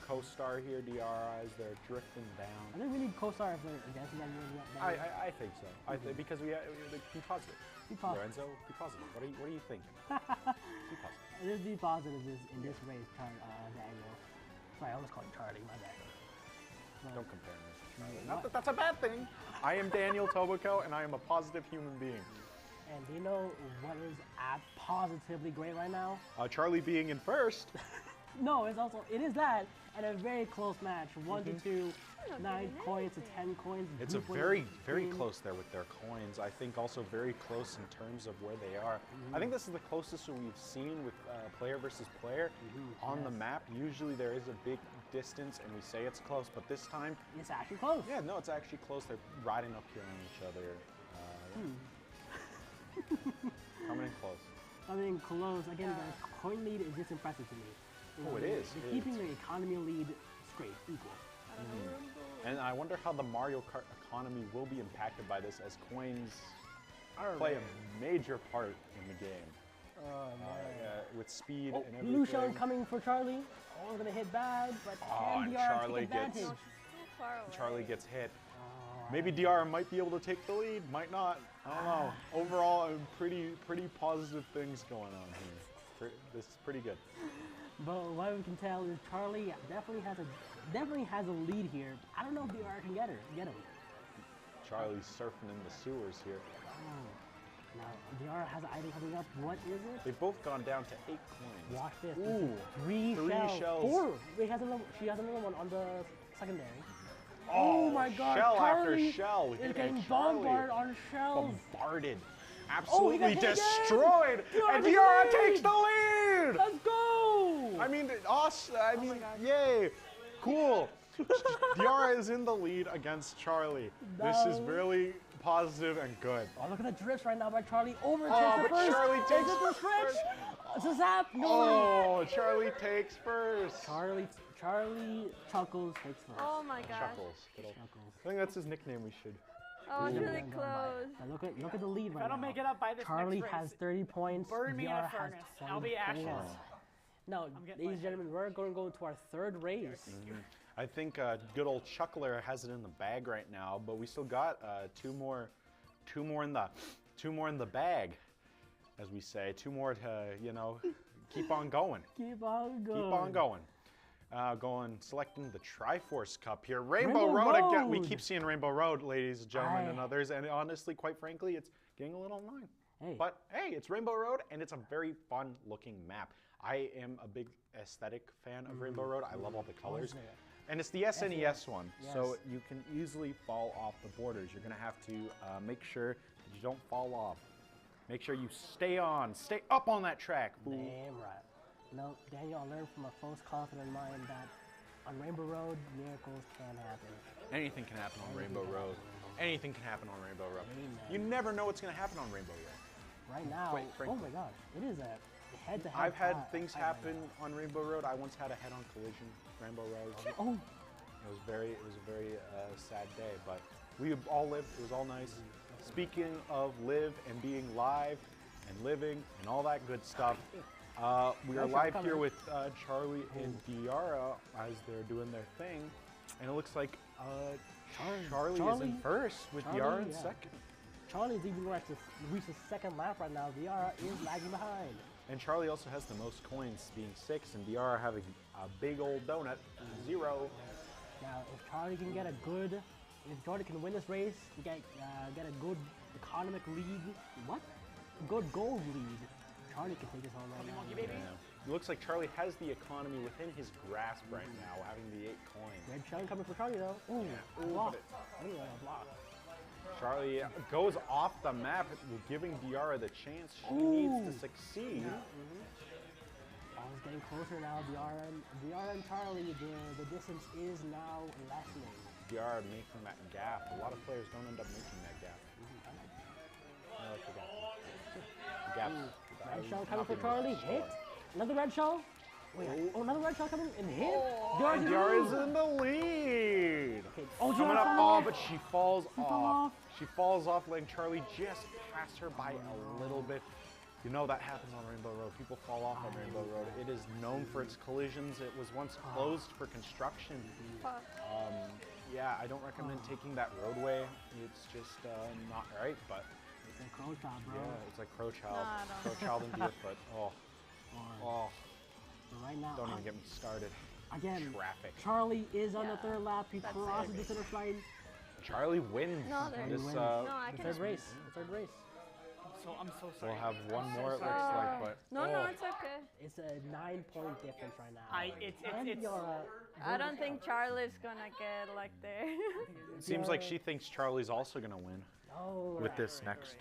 co-star here, DRIs. They're drifting down. I think we need co-star if they're against them. I think so. Because we be positive. Be positive. Lorenzo, be positive. What do you think? Be positive. Let's be positive in this race, Daniel. Sorry, I almost called you Charlie, my bad. Don't compare me to Charlie. Not that that's a bad thing. I am Daniel Tobacco, and I am a positive human being. And do you know what is positively great right now? Charlie being in first. No, it is that, and a very close match. 1-2, 9 coins to 10 coins. It's a very close there with their coins. I think also very close in terms of where they are. I think this is the closest we've seen with player versus player on the map. Usually there is a big distance and we say it's close, but this time it's actually close. Yeah, no, it's actually close. They're riding up here on each other. Coming in close. Coming in close. Again, the coin lead is just impressive to me. Oh, it is. They're keeping the economy lead straight, equal. And I wonder how the Mario Kart economy will be impacted by this, as coins play a major part in the game. With speed and everything. Lucian coming for Charlie. Oh, we're gonna hit bad, but can DR Charlie take advantage? gets Charlie gets hit. Maybe DR might be able to take the lead, might not. I don't know. Overall, pretty positive things going on here. This is pretty good. But what we can tell is Charlie definitely has a lead here. I don't know if DR can get him. Charlie's surfing in the sewers here. Oh. Now DR has an item coming up. What is it? They've both gone down to 8 coins. Watch this. Ooh, three shells. 4. Wait, she has another one on the secondary. Oh my God! Shell Charlie after shell. is getting bombarded on shells. Bombarded. Absolutely destroyed. And DR takes the lead. Let's go. I mean, yay. Cool. DR is in the lead against Charlie. This is really positive and good. Oh, look at the drifts right now by Charlie. Over but first. Charlie takes the stretch. It's a zap. No. Oh, Charlie takes first. Charlie Chuckles takes first. Oh my gosh. Chuckles. I think that's his nickname. We should. Oh, it's really close. Look at the lead right now. If I don't make it up by this Charlie next has race, 30 points. burn me in DR a furnace. has I'll be ashes. Now, ladies and gentlemen, we're going to go into our third race. I think good old Chuckler has it in the bag right now, but we still got two more in the bag, as we say. 2 more to keep on going. Keep on going. Selecting the Triforce Cup here. Rainbow Road again. We keep seeing Rainbow Road, ladies and gentlemen, and others. And honestly, quite frankly, it's getting a little annoying. Hey. But hey, it's Rainbow Road, and it's a very fun looking map. I am a big aesthetic fan of Rainbow Road. I love all the colors. And it's the SNES one, so you can easily fall off the borders. You're gonna have to make sure that you don't fall off. Make sure you stay up on that track. Fool. Damn right. No, Daniel, I learned from a close confident mind that on Rainbow Road, miracles can happen. Anything can happen on Rainbow Road. Anything can happen on Rainbow Road. You never know what's gonna happen on Rainbow Road. Right now, oh my God, it is a head-to-head. I've had things happen on Rainbow Road. I once had a head-on collision, Rainbow Road. Oh. It was a very sad day, but we all lived. It was all nice. Speaking of live and being live and living and all that good stuff, we are live here with Charlie and Diara as they're doing their thing, and it looks like Charlie is in first with Diara in second. Charlie's even reached the second lap right now. Diara is lagging behind. And Charlie also has the most coins, being 6, and Diara having a big old donut, 0. Now, if Charlie can can win this race, get a good economic lead, good gold lead, Charlie can take this home right now. Yeah. It looks like Charlie has the economy within his grasp right now, having the 8 coins. Red Shine coming for Charlie though. Ooh, block. Anyway, a block. Charlie goes off the map, giving Diarra the chance she needs to succeed. It's getting closer now. Diarra and Charlie, the distance is now lessening. Diarra making that gap. A lot of players don't end up making that gap. I like the gap. Red shell coming for Charlie. Hit. Another red shell. Wait, another red shell coming and hit. Diarra's in the lead. Okay. Coming up, but she falls off. She falls off, letting Charlie just pass her by a little bit. You know that happens on Rainbow Road. People fall off on Rainbow Road. It is known for its collisions. It was once closed for construction. Yeah, I don't recommend taking that roadway. It's just not right, but... It's like Crow Child, bro. Yeah, it's like Crow Child. Crow Child and Deerfoot. Oh. So right now... Don't even get me started. Again, traffic. Charlie is on the third lap. He crosses the finish line. Charlie wins this the third race. The third race. I'm so sorry. We'll have one more, it looks like, but... No, it's okay. It's a 9-point difference right now. I don't think Charlie's gonna get like there. It seems like she thinks Charlie's also gonna win with this next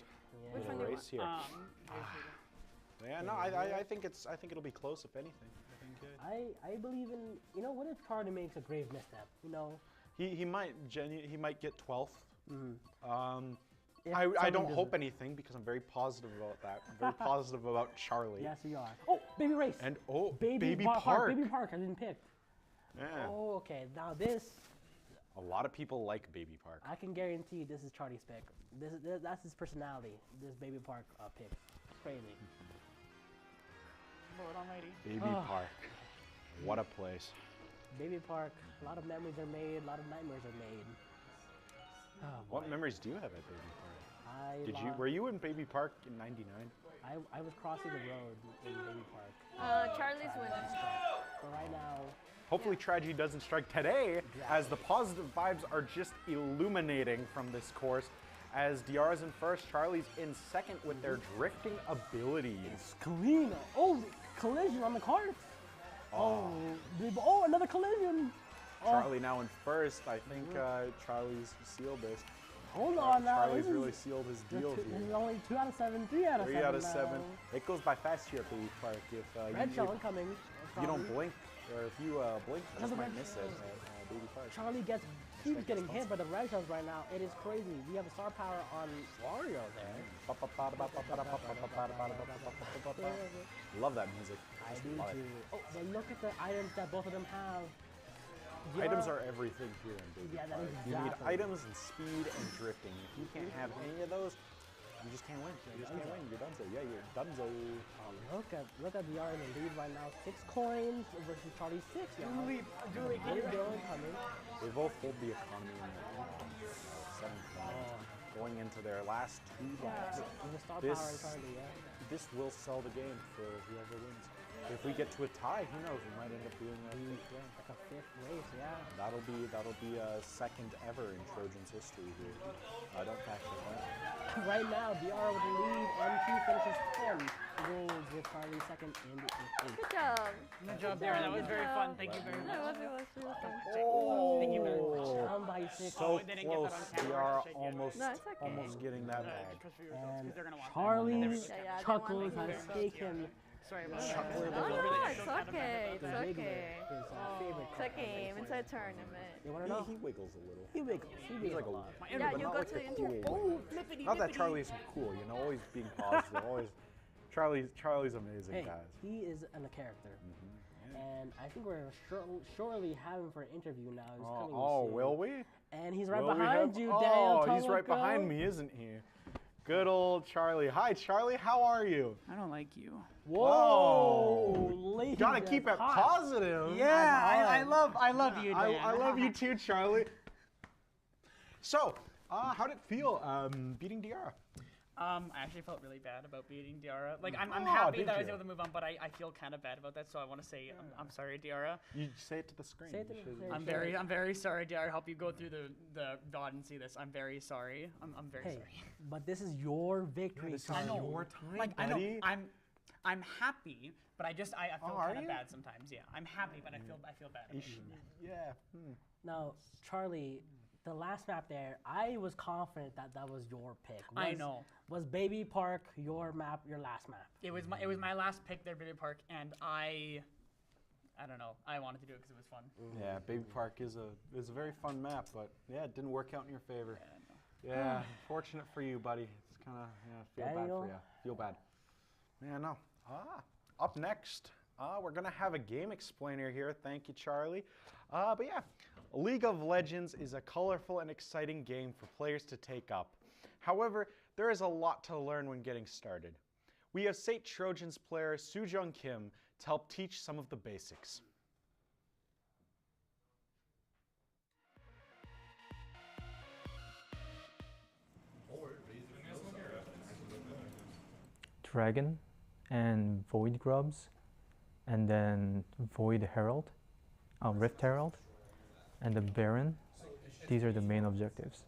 race here. Yeah, no, I think it'll be close if anything. I believe in, you know, what if Charlie makes a grave misstep? You know, he might get 12th. I don't hope anything because I'm very positive about that. I'm very positive about Charlie. Yes, you are. Oh, Baby Race. And Baby Park. Baby Park, I didn't pick. Yeah. Oh, okay. Now this. A lot of people like Baby Park. I can guarantee this is Charlie's pick. That's his personality. This Baby Park pick. It's crazy. Lord Almighty. Baby Park. What a place. Baby Park. A lot of memories are made. A lot of nightmares are made. Oh, what memories do you have at Baby Park? Were you in Baby Park in '99? I was crossing the road in Baby Park. Charlie's winning. But right now. Hopefully tragedy doesn't strike today, as the positive vibes are just illuminating from this course. As Diarra's in first, Charlie's in second with their drifting abilities. Kalina. Oh, collision on the cart. Oh, another collision. Charlie now in first. I think Charlie's sealed this. Hold on now. Charlie's really sealed his deal here. This is only 2 out of 7, 3 out of 7. 3 out of 7. It goes by fast here at Baby Park. If red shell incoming. You don't blink, or if you blink, you just might miss it at Baby Park. Charlie keeps getting hit by the red shells right now. It is crazy. We have a star power on Wario there. Love that music. I do too. Oh, but look at the items that both of them have. Items are everything here in Baby Park. Exactly. You need items and speed and drifting. If you can't have any of those, you just can't win. You just can't win. You're donezo. Yeah, you're donezo. Look at Diarra in the lead right now. 6 coins versus Charlie 6. Julie. They both hold the economy in the 7th round. Going into their last 2 laps. This will sell the game for whoever wins. If we get to a tie, who knows? We might end up doing a 5th round. Like a 5th race, yeah. That'll be a second ever in Trojan's history here. I don't factor that. Right now, Diarra with the lead, and she finishes 10 goals with Charlie second and 8th. Good job. Good job, Diarra. That was very fun. Thank you very much. It was really fun. Thank you very much. Down by 6. So close. Diarra almost getting that bag. And Charlie chuckles has taken. Sorry about that. No, it's okay. It's okay. It's a game. It's a tournament. You want to know? He wiggles a little. He wiggles. He's like a lot. Yeah, you go to the internet. Oh, flippity. Not that Charlie isn't cool, you know, always being positive. Always. Charlie's amazing, guys. He is a character. And I think we're shortly having for an interview now. He's coming soon. Will we? And he's right behind you, Daniel. Oh, he's right behind me, isn't he? Good old Charlie. Hi, Charlie. How are you? I don't like you. Whoa! Gotta keep it positive. Yeah, I love you, Dan. I love you too, Charlie. So, how did it feel beating Diarra? I actually felt really bad about beating Diarra. Like, I'm happy that I was able to move on, but I feel kind of bad about that. So I want to say I'm sorry, Diarra. You say it to the screen. Say it to the screen. I'm very sorry, Diarra. I hope you go through the VOD and see this. I'm very sorry. I'm very sorry. But this is your victory. This is your time, like, buddy. I know. I'm happy But I feel are kind of you? bad sometimes. Yeah, I'm happy, but I feel bad. About it. Yeah. Now, Charlie, the last map there, I was confident that that was your pick. I know. Was Baby Park your map, your last map? It was my last pick there, Baby Park, and I don't know. I wanted to do it because it was fun. Yeah, Baby Park is a very fun map, but yeah, it didn't work out in your favor. Yeah, fortunate for you, buddy. It's kind of feel bad for you. Feel bad. Yeah, no. Up next, we're gonna have a game explainer here. Thank you, Charlie. But yeah, League of Legends is a colorful and exciting game for players to take up. However, there is a lot to learn when getting started. We have St. Trojans player Sujung Kim to help teach some of the basics. Dragon and Void Grubs, and then Void Herald, Rift Herald, and the Baron. These are the main objectives.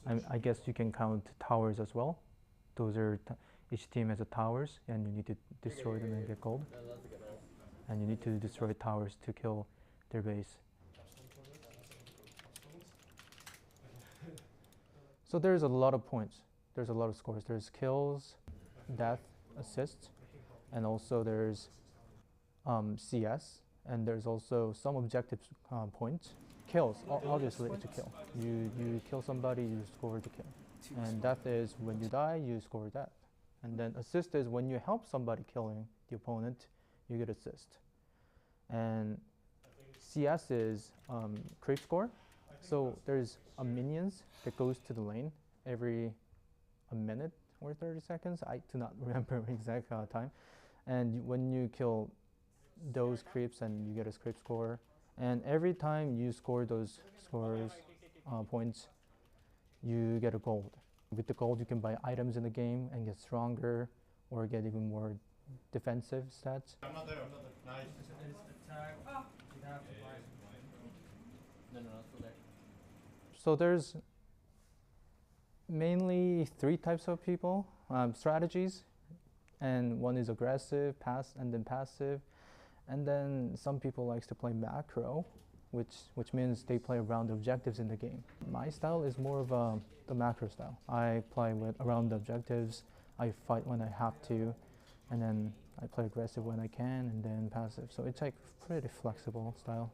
I guess you can count towers as well. Those are each team has a towers, and you need to destroy them and get gold. And you need to destroy towers to kill their base. So there's a lot of points. There's a lot of scores. There's kills, death, assists, and also there's CS, and there's also some objective points. Kills, obviously it's a kill. You kill somebody, you score the kill. And death is when you die, you score death. And then assist is when you help somebody killing the opponent, you get assist. And CS is creep score. So there's a minions that goes to the lane every a minute or 30 seconds. I do not remember exact time. And when you kill those creeps, and you get a creep score. And every time you score those points, you get a gold. With the gold, you can buy items in the game and get stronger, or get even more defensive stats. I'm not there. Nice. So there's mainly 3 types of people, strategies, and one is aggressive, and then passive, and then some people likes to play macro, which means they play around the objectives in the game. My style is more of the macro style. I play around the objectives, I fight when I have to, and then I play aggressive when I can, and then passive. So it's like pretty flexible style.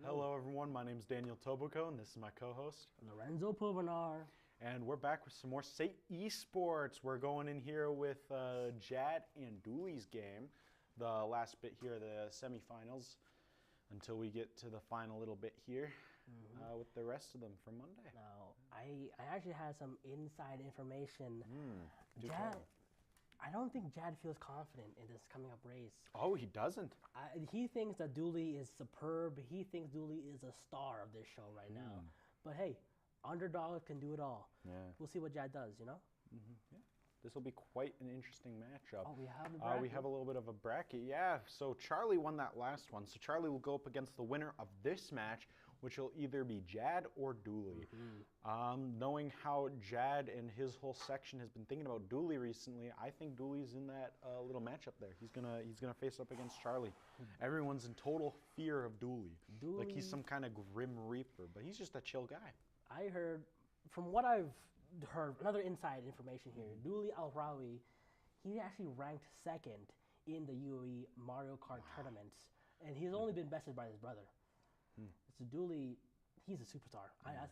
Hello everyone, my name is Daniel Tobuko and this is my co-host Lorenzo Povenar. And we're back with some more St. Esports. We're going in here with Jad and Dooley's game, the last bit here, the semifinals, until we get to the final little bit here with the rest of them for Monday. Now, I actually had some inside information. Do Jad, tell. I don't think Jad feels confident in this coming up race. Oh, he doesn't? He thinks that Dooley is superb. He thinks Dooley is a star of this show right now. But hey, underdog can do it all. Yeah. We'll see what Jad does, you know? Yeah. This will be quite an interesting matchup. Oh, we have the bracket? We have a little bit of a bracket, yeah. So Charlie won that last one. So Charlie will go up against the winner of this match, which will either be Jad or Dooley. Knowing how Jad and his whole section has been thinking about Dooley recently, I think Dooley's in that little matchup there. He's gonna face up against Charlie. Everyone's in total fear of Dooley. Like he's some kind of grim reaper, but he's just a chill guy. I heard, from what I've heard, another inside information here, Dooley Al-Rawi, he actually ranked second in the UAE Mario Kart tournaments, and he's only been bested by his brother. So Dooley, he's a superstar.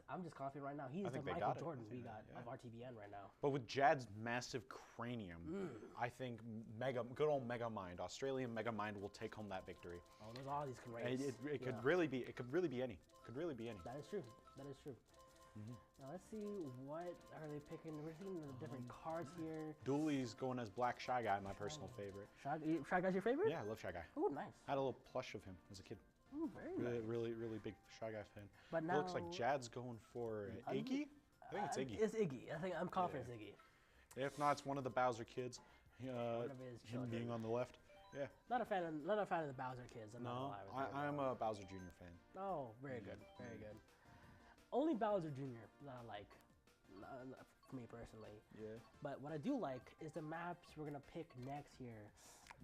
I'm just confident right now. He's the Michael Jordan we got of RTBN right now. But with Jad's massive cranium, I think good old Mega Mind, Australian Mega Mind will take home that victory. Oh, those are these can race. It could really be. It could really be any. That is true. That is true. Now let's see, what are they picking? We're seeing the different cards here. Dooley's going as Black Shy Guy, my personal favorite. Shy Guy's your favorite? Yeah, I love Shy Guy. Oh, nice. I had a little plush of him as a kid. Oh, very nice. Really big Shy Guy fan. But now, it looks like Jad's going for Iggy. I think it's Iggy. It's Iggy. I think I'm confident it's Iggy. If not, it's one of the Bowser kids. One of his Him children. being on the left. Yeah. Not a fan of the Bowser kids. I'm No, not gonna lie. I'm a Bowser Jr. fan. Oh, very good, very good. Only Bowser Jr. that I like, for me personally. Yeah. But what I do like is the maps we're gonna pick next year.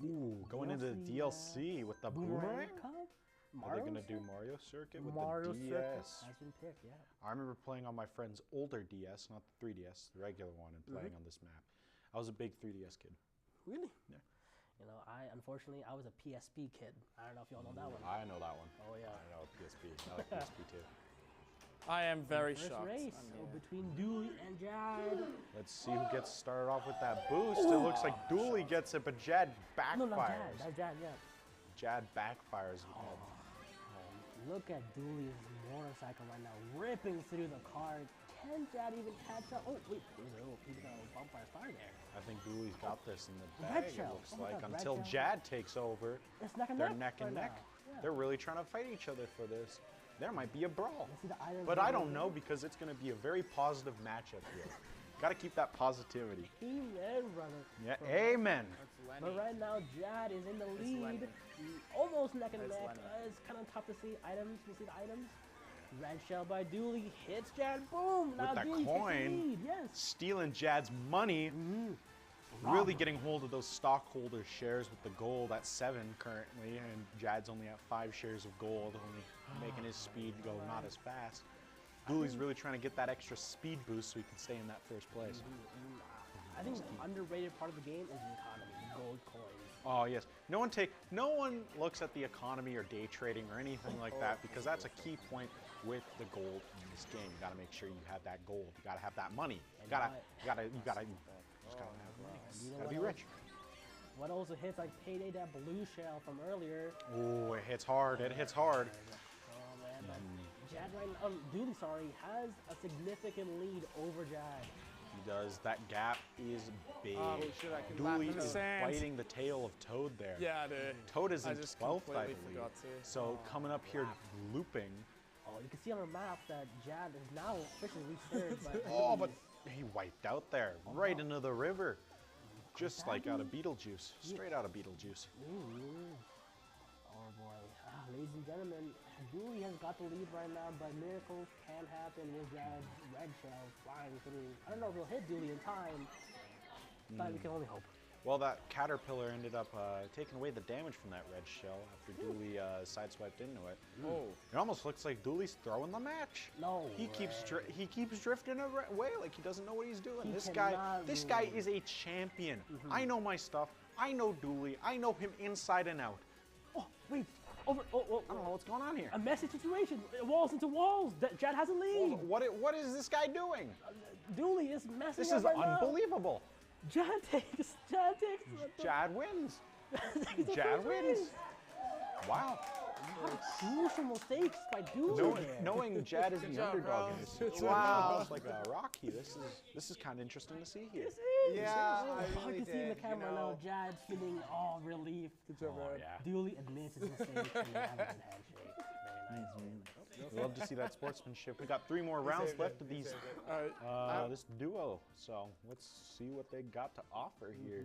Ooh, going into the DLC with the boomerang? Cup? Are they gonna Mario do Mario Circuit with Mario the Circuit DS? has been picked, yeah. I remember playing on my friend's older DS, not the 3DS, the regular one, and playing on this map. I was a big 3DS kid. Really? Yeah. You know, unfortunately I was a PSP kid. I don't know if y'all know that one. I know that one. Oh yeah. I know PSP. I like PSP too. I am very First shocked. race between Dooley and Jad. Let's see who gets started off with that boost. It looks like Dooley gets it, but Jad backfires. No, not Jad. That's Jad, yeah. Jad backfires. Look at Dooley's motorcycle right now, ripping through the car. Can Jad even catch up? Oh, wait, there's a little piece of bump by star there. I think Dooley's got this in the Red bag, it shell. looks Oh my like, God, red until shell. Jad takes over. It's neck and They're neck neck and right neck. now. Yeah. They're really trying to fight each other for this. There might be a brawl. Let's see the items But that I we don't get. know because it's going to be a very positive matchup here. Got to keep that positivity. Amen, brother. Yeah, But- amen. But right now, Jad is in the It's lead. Lenny. Almost neck and It's neck. Lenny. It's kind of tough to see items. You see the items? Red shell by Dooley hits Jad. Boom! Now With that Dooley takes the coin, lead. Yes. stealing Jad's money, really getting hold of those stockholder shares with the gold at 7 currently, and Jad's only at 5 shares of gold, only making his speed go not as fast. Dooley's really trying to get that extra speed boost so he can stay in that first place. I think the underrated part of the game is the economy, gold coins. Oh yes, no one looks at the economy or day trading or anything like that because that's a key point with the gold in this game. You got to make sure you have that gold. You got to have that money. You gotta have money. You know Gotta be what rich. What also hits like Payday, that blue shell from earlier. Oh, it hits hard. It hits hard. Oh man, but Jad right now, Dooley, sorry, has a significant lead over Jad. He does. That gap is big. Oh, shit, I can Dooley lap in the is sand. biting the tail of Toad there. Yeah, dude. Toad is I in just 12th, I completely believe. forgot to. So coming up here looping. Oh, you can see on our map that Jad is now officially reached third. Oh, but he wiped out there, right into the river. Just like out of Beetlejuice. Straight out of Beetlejuice. Oh boy. Ladies and gentlemen, Dooley has got the lead right now, but miracles can happen with Jad's red shell flying through. I don't know if he'll hit Dooley in time, but we can only hope. Well, that caterpillar ended up taking away the damage from that red shell after Dooley sideswiped into it. Oh. It almost looks like Dooley's throwing the match. No. He keeps drifting away like he doesn't know what he's doing. He This cannot guy move. is a champion. I know my stuff. I know Dooley. I know him inside and out. Oh, wait. Over. Oh. I don't know what's going on here. A messy situation. Walls into walls. Jad has a lead. What is this guy doing? Dooley is messing This up is right now. unbelievable. Jad takes. Jad wins. the Jad first wins. race. Wow. Crucial mistakes by Dooley. Knowing Jad is the job, underdog bro. in this, Good it's job. almost like a Rocky. This is kind of interesting to see here. Yeah, I I really can see in the did, camera you now, know. Jad's feeling all relief. Good job, bro. Yeah. Dooley admits his mistake and they have a good handshake. Very nice, very nice. We love to see that sportsmanship. We got 3 more rounds left of these this duo. So let's see what they got to offer here.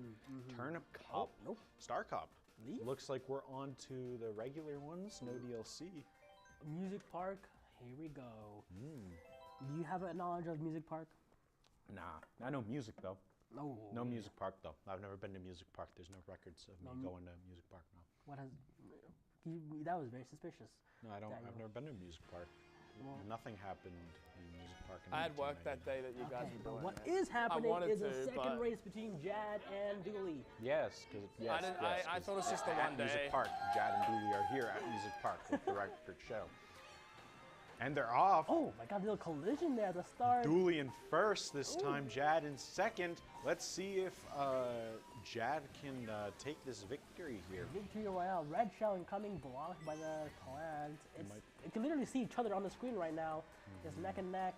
Turnip Cup, Nope. Star Cup. Leaf? Looks like we're on to the regular ones. No DLC. Music Park, here we go. Do you have a knowledge of Music Park? Nah, I know music though. No. No Music Park though. I've never been to Music Park. There's no records of me No. going to Music Park now. What has? That was very suspicious. No, I don't. That I've you- never been to Music Park. Well- Nothing happened in Music Park. In I had work 1990. that day that you guys Okay, were but doing what it. is happening wanted is a to, second but- race between Jad and Dooley. Yes, because yes, didn't- yes, I 'cause thought it was just the at one Music day. Park. Jad and Dooley are here at Music Park with the record show, and they're off. Oh my God, little collision there at the start. Dooley in first this time. Jad in second. Let's see if Jad can take this victory here. Victory Royale, red shell incoming, blocked by the plant. You can literally see each other on the screen right now. It's neck and neck.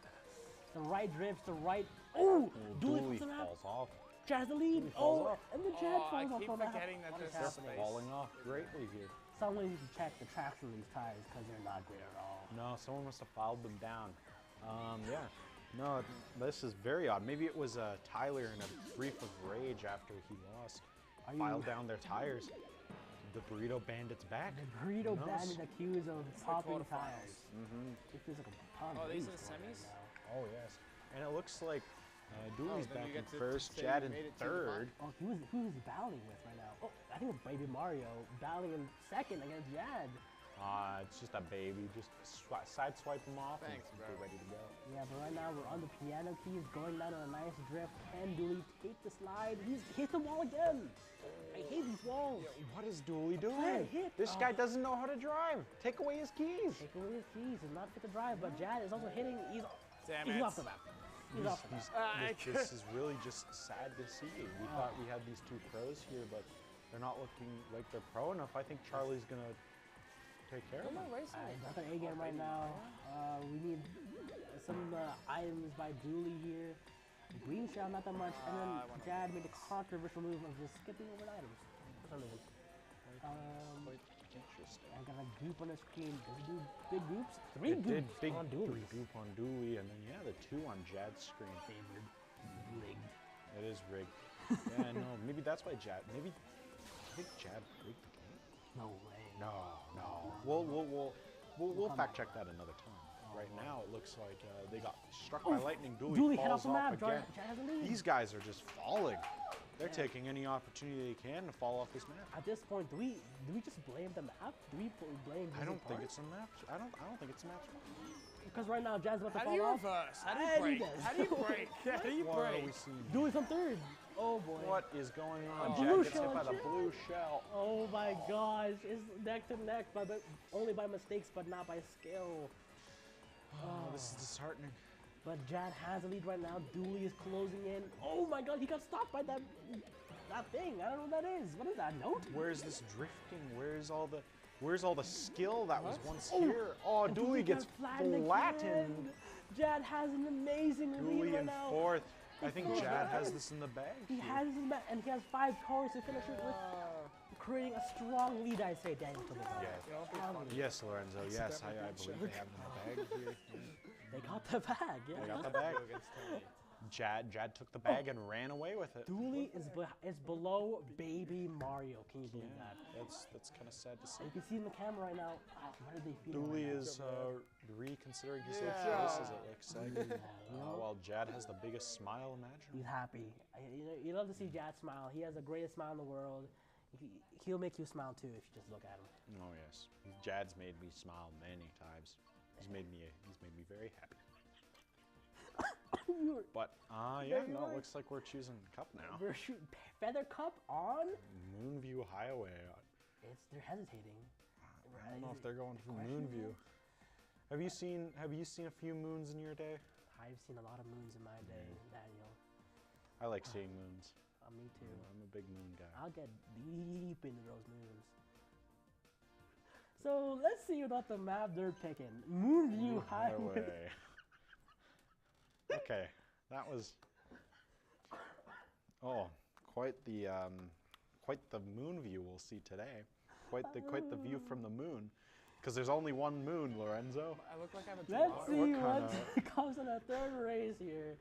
The right drifts, the right. Oh, Dooley Dooley puts him out. falls off. Jad has the lead. Dooley falls off. And the Jad I falls off. keep on that. forgetting that What is this is happening? Falling off greatly here. Someone needs to check the traction on these tires because they're not great at all. No, someone must have filed them down. Yeah. No, this is very odd. Maybe it was Tyler in a brief of rage after he lost. Filed down their tires. The Burrito Bandit's back. The Burrito Bandit accused of popping tires. It feels like a ton Oh, of these race are the going semis? right Oh, yes. And it looks like Dooley's then back you in get to first, say Jad you in made it to the third. now. Oh, who is he battling with right now? Oh, I think it's Baby Mario battling in second against Jad. It's just a baby. Just sideswipe him off Thanks, and bro. be ready to go. Yeah, but right now we're on the piano keys, going down on a nice drift. Can Dooley take the slide? He's hit the wall again. I hate these walls. What is Dooley doing? Can't hit. This guy doesn't know how to drive. Take away his keys. Take away his keys and not fit the drive, but Jad is also hitting. He's off the map. He's off the map. This is really just sad to see. We thought we had these two pros here, but they're not looking like they're pro enough. I think Charlie's gonna take care of them. Got an A game right now. We need some items by Dooley here. Green shell, not that much. And then Jad made the controversial move of just skipping over items. For some reason. Interesting. I got a goop on the screen. Does it do big goops? Three goops on Dooley. Goop on Dooley, and then the 2 on Jad's screen. Rigged. It is rigged. Yeah, no, maybe that's why Jad. Maybe I think Jad rigged the game. No way. No. We'll fact check that another time. Right now, it looks like they got struck by lightning. Dooley head falls off the map. again. Jad has a lead. These guys are just falling. They're taking any opportunity they can to fall off this map. At this point, do we just blame the map? Do we blame? I don't think it's a map. I don't think it's a map. Because right now, Jad's about to How fall do you off. reverse? How do you break? How do you break? How do you What are break? we seeing? Dooley's on third. Oh boy. What is going on? Blue Jad gets shell hit by the Jad. blue shell. Oh my gosh, it's neck to neck, but only by mistakes, but not by skill. Oh, this is disheartening. But Jad has a lead right now. Dooley is closing in. Oh my god, he got stopped by that thing. I don't know what that is. What is that note? Where's this drifting? Where's all the skill that was once Oh, here? Oh, and Dooley gets flattened flattened. again. Jad has an amazing lead Dooley right in now. fourth. I think Jad has this in the bag. He here. has his back, and he has 5 cars to finish it with, creating a strong lead, I say, Daniel. Yes, Lorenzo. Yes, I believe they have it in the bag here. They got the bag, yeah. They got the bag. Jad took the bag and ran away with it. Dooley is below Baby Mario. Can you believe that? That's kind of sad to see. You can see in the camera right now. What are they feeling? Dooley right now? is reconsidering his life choices, it looks like. While Jad has the biggest smile imaginable. He's happy. You love to see Jad smile. He has the greatest smile in the world. He'll make you smile too if you just look at him. Oh yes, Jad's made me smile many times. He's made me very happy. But it looks like we're choosing Cup now. We're shooting Feather Cup on. Moonview Highway. They're hesitating. I don't know if they're going for Moonview. Have you seen a few moons in your day? I've seen a lot of moons in my day, Daniel. I like seeing moons. Me too. I'm a big moon guy. I'll get deep into those moons. So let's see what the map they're picking. Moonview Highway. Okay, that was quite the moon view we'll see today. Quite the view from the moon, because there's only one moon, Lorenzo. I look like I have a Let's see what comes in the third race here.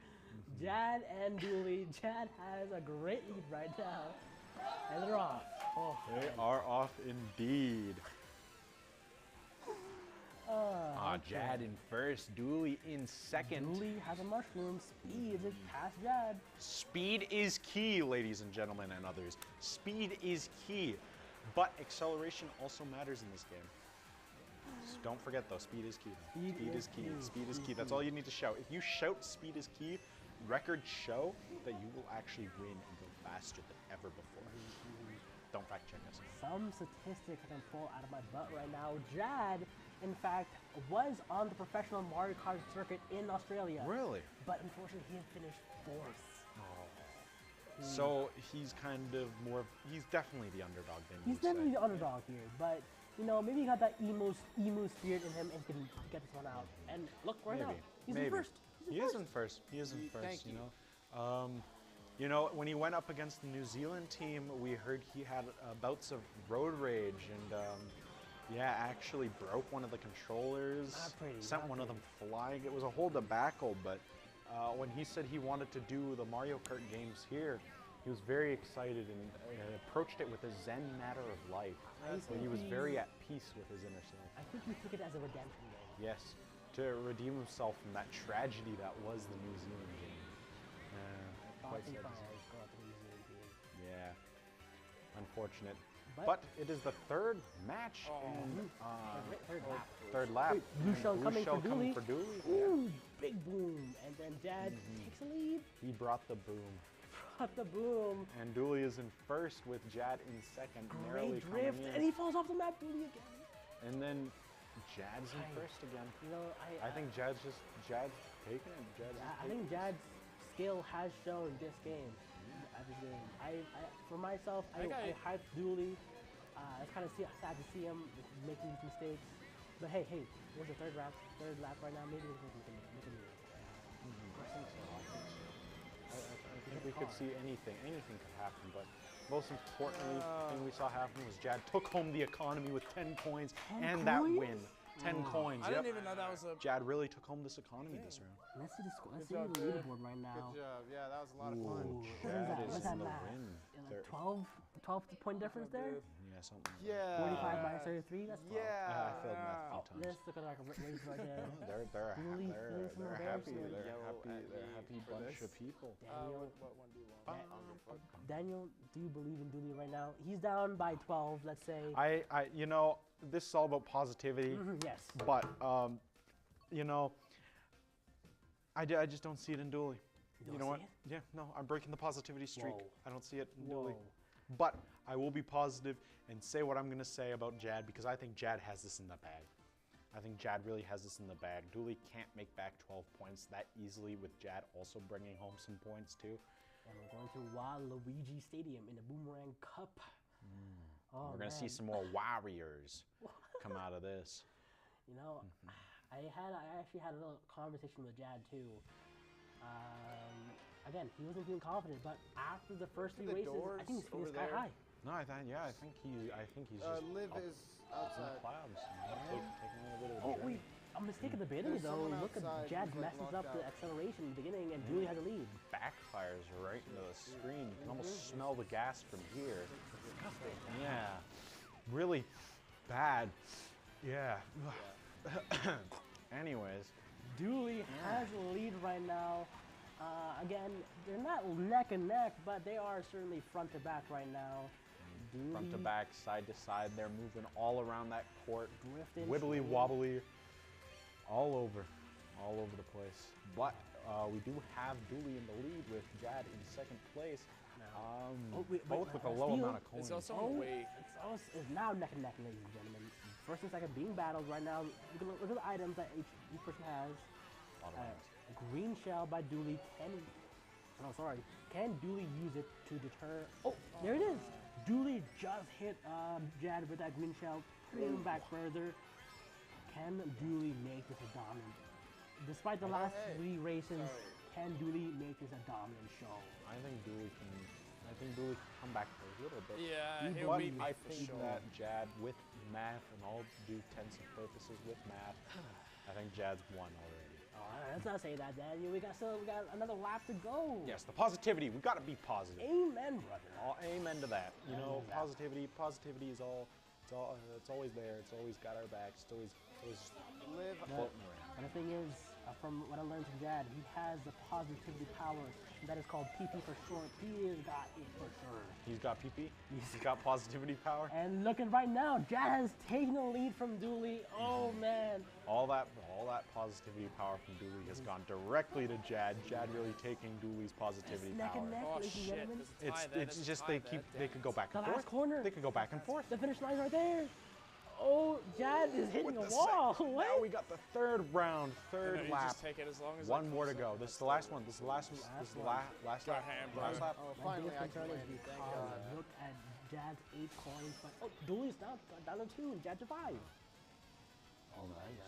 Jad and Dooley. Jad has a great lead right now, and they're off. Oh, they are off indeed. Jad in first, Dooley in second. Dooley has a mushroom. Speed is past Jad. Speed is key, ladies and gentlemen and others. Speed is key. But acceleration also matters in this game. So don't forget though, speed is key. Speed is key. Speed is key. That's all you need to shout. If you shout speed is key, records show that you will actually win and go faster than ever before. Don't fact check us. Some statistics I can pull out of my butt right now. Jad, in fact, was on the professional Mario Kart circuit in Australia. Really? But unfortunately, he had finished 4th. So he's he's definitely the underdog then. He's definitely the underdog here, but maybe he got that emo spirit in him and can get this one out. And look right now, he's in first. He is in first. He is in first. When he went up against the New Zealand team, we heard he had bouts of road rage and actually broke one of the controllers. Sent one of them flying. It was a whole debacle, but when he said he wanted to do the Mario Kart games here, he was very excited and approached it with a zen matter of life. Where he was very at peace with his inner self. I think he took it as a redemption game. Yes, to redeem himself from that tragedy that was the New Zealand game. Quite sad to see. Yeah, unfortunate. But it is the third match in third lap. Wait, Blue Shell coming for Dooley. Ooh, Yeah. big boom. And then Jad takes a lead. He brought the boom. Brought the boom. And Dooley is in first with Jad in second. Great drift. And he falls off the map, Dooley again. And then Jad's in first again. You know, I think Jad's taking it. I think Jad's skill has shown this game. For myself, I hyped Dooley. It's kind of sad to see him making these mistakes. But hey, there's a third lap right now. Maybe we can make a move. I think we could see anything. Anything could happen. But most importantly, thing we saw happen was Jad took home the economy with 10 coins and that win. 10 coins. I didn't even know that was a. Jad really took home this economy this round. Let's see the leaderboard right now. Good job. Yeah, that was a lot of fun. Jad is in the math? win. 12 point difference there? Yeah, something. Yeah. 45 minus 33, that's 12. Yeah. I failed math a few times. Let's look at like a race right there. They're Dooley happy. feeling some They're happy. embarrassment. They're happy bunch of people. What one do you want? Daniel, do you believe in Dooley right now? He's down by 12, let's say. You know, this is all about positivity. Yes. But, you know, I just don't see it in Dooley. You know what? Yeah, no, I'm breaking the positivity streak. I don't see it in Dooley. But I will be positive and say what I'm going to say about Jad because I think Jad has this in the bag. I think Jad really has this in the bag. Dooley can't make back 12 points that easily with Jad also bringing home some points too. And we're going to Waluigi Stadium in the Boomerang Cup. Oh, we're going to see some more Warriors come out of this. You know, I actually had a little conversation with Jad too. Again, he wasn't feeling confident, but after the first three races, I think he's feeling sky high. No, I think he's just Liv is outside. Clouds. Taking a little bit of wait, I'm mistaken the bidding though. Look at Jad messes up the acceleration in the beginning, and Dooley has a lead. Backfires right into the screen. You can almost smell the gas from here. Disgusting. Yeah, really bad. Yeah. Anyways, Dooley has a lead right now. Again, they're not neck and neck, but they are certainly front to back right now. Dooley, front to back, side to side, they're moving all around that court, drifting, wibbly wobbly, all over the place. But we do have Dooley in the lead with Jad in second place. Both with a low amount of coins. It's now neck and neck, ladies and gentlemen. First and second being battled right now. Look at the items that each person has. Green shell by Dooley. Can Dooley use it to deter? Oh, there it is. Dooley just hit Jad with that green shell, putting him back further. Can Dooley make this a dominant? Despite the last three races, can Dooley make this a dominant show? I think Dooley can come back for a little bit. Yeah, but I think that Jad with math and all due intents and purposes with math, I think Jad's won already. Let's not say that, Daniel. We got another lap to go. Yes, the positivity. We got to be positive. Amen, brother. Amen to that. You know, positivity is all. It's always there. It's always got our backs. It's always floating around. And the thing is, from what I learned from Jad, he has the positivity power. That is called PP for short. He has got it for sure. He's got PP? He's got positivity power? And looking right now, Jad has taken the lead from Dooley. Oh, man. All that positivity power from Dooley has gone directly to Jad. Jad really taking Dooley's positivity power. Neck and neck, ladies and gentlemen. It's just they could go back and forth. The last corner. They could go back and forth. The finish line's right there. Oh, Jad is hitting the wall. Now we got the third round, third lap. Just take it as long as one more to go. This is the last one. This is the last lap. Last lap. Oh, finally, I can win. Thank God. Look at Jad's 8 coins. But, Dooley's down to 2. Jad to 5. Oh, nice.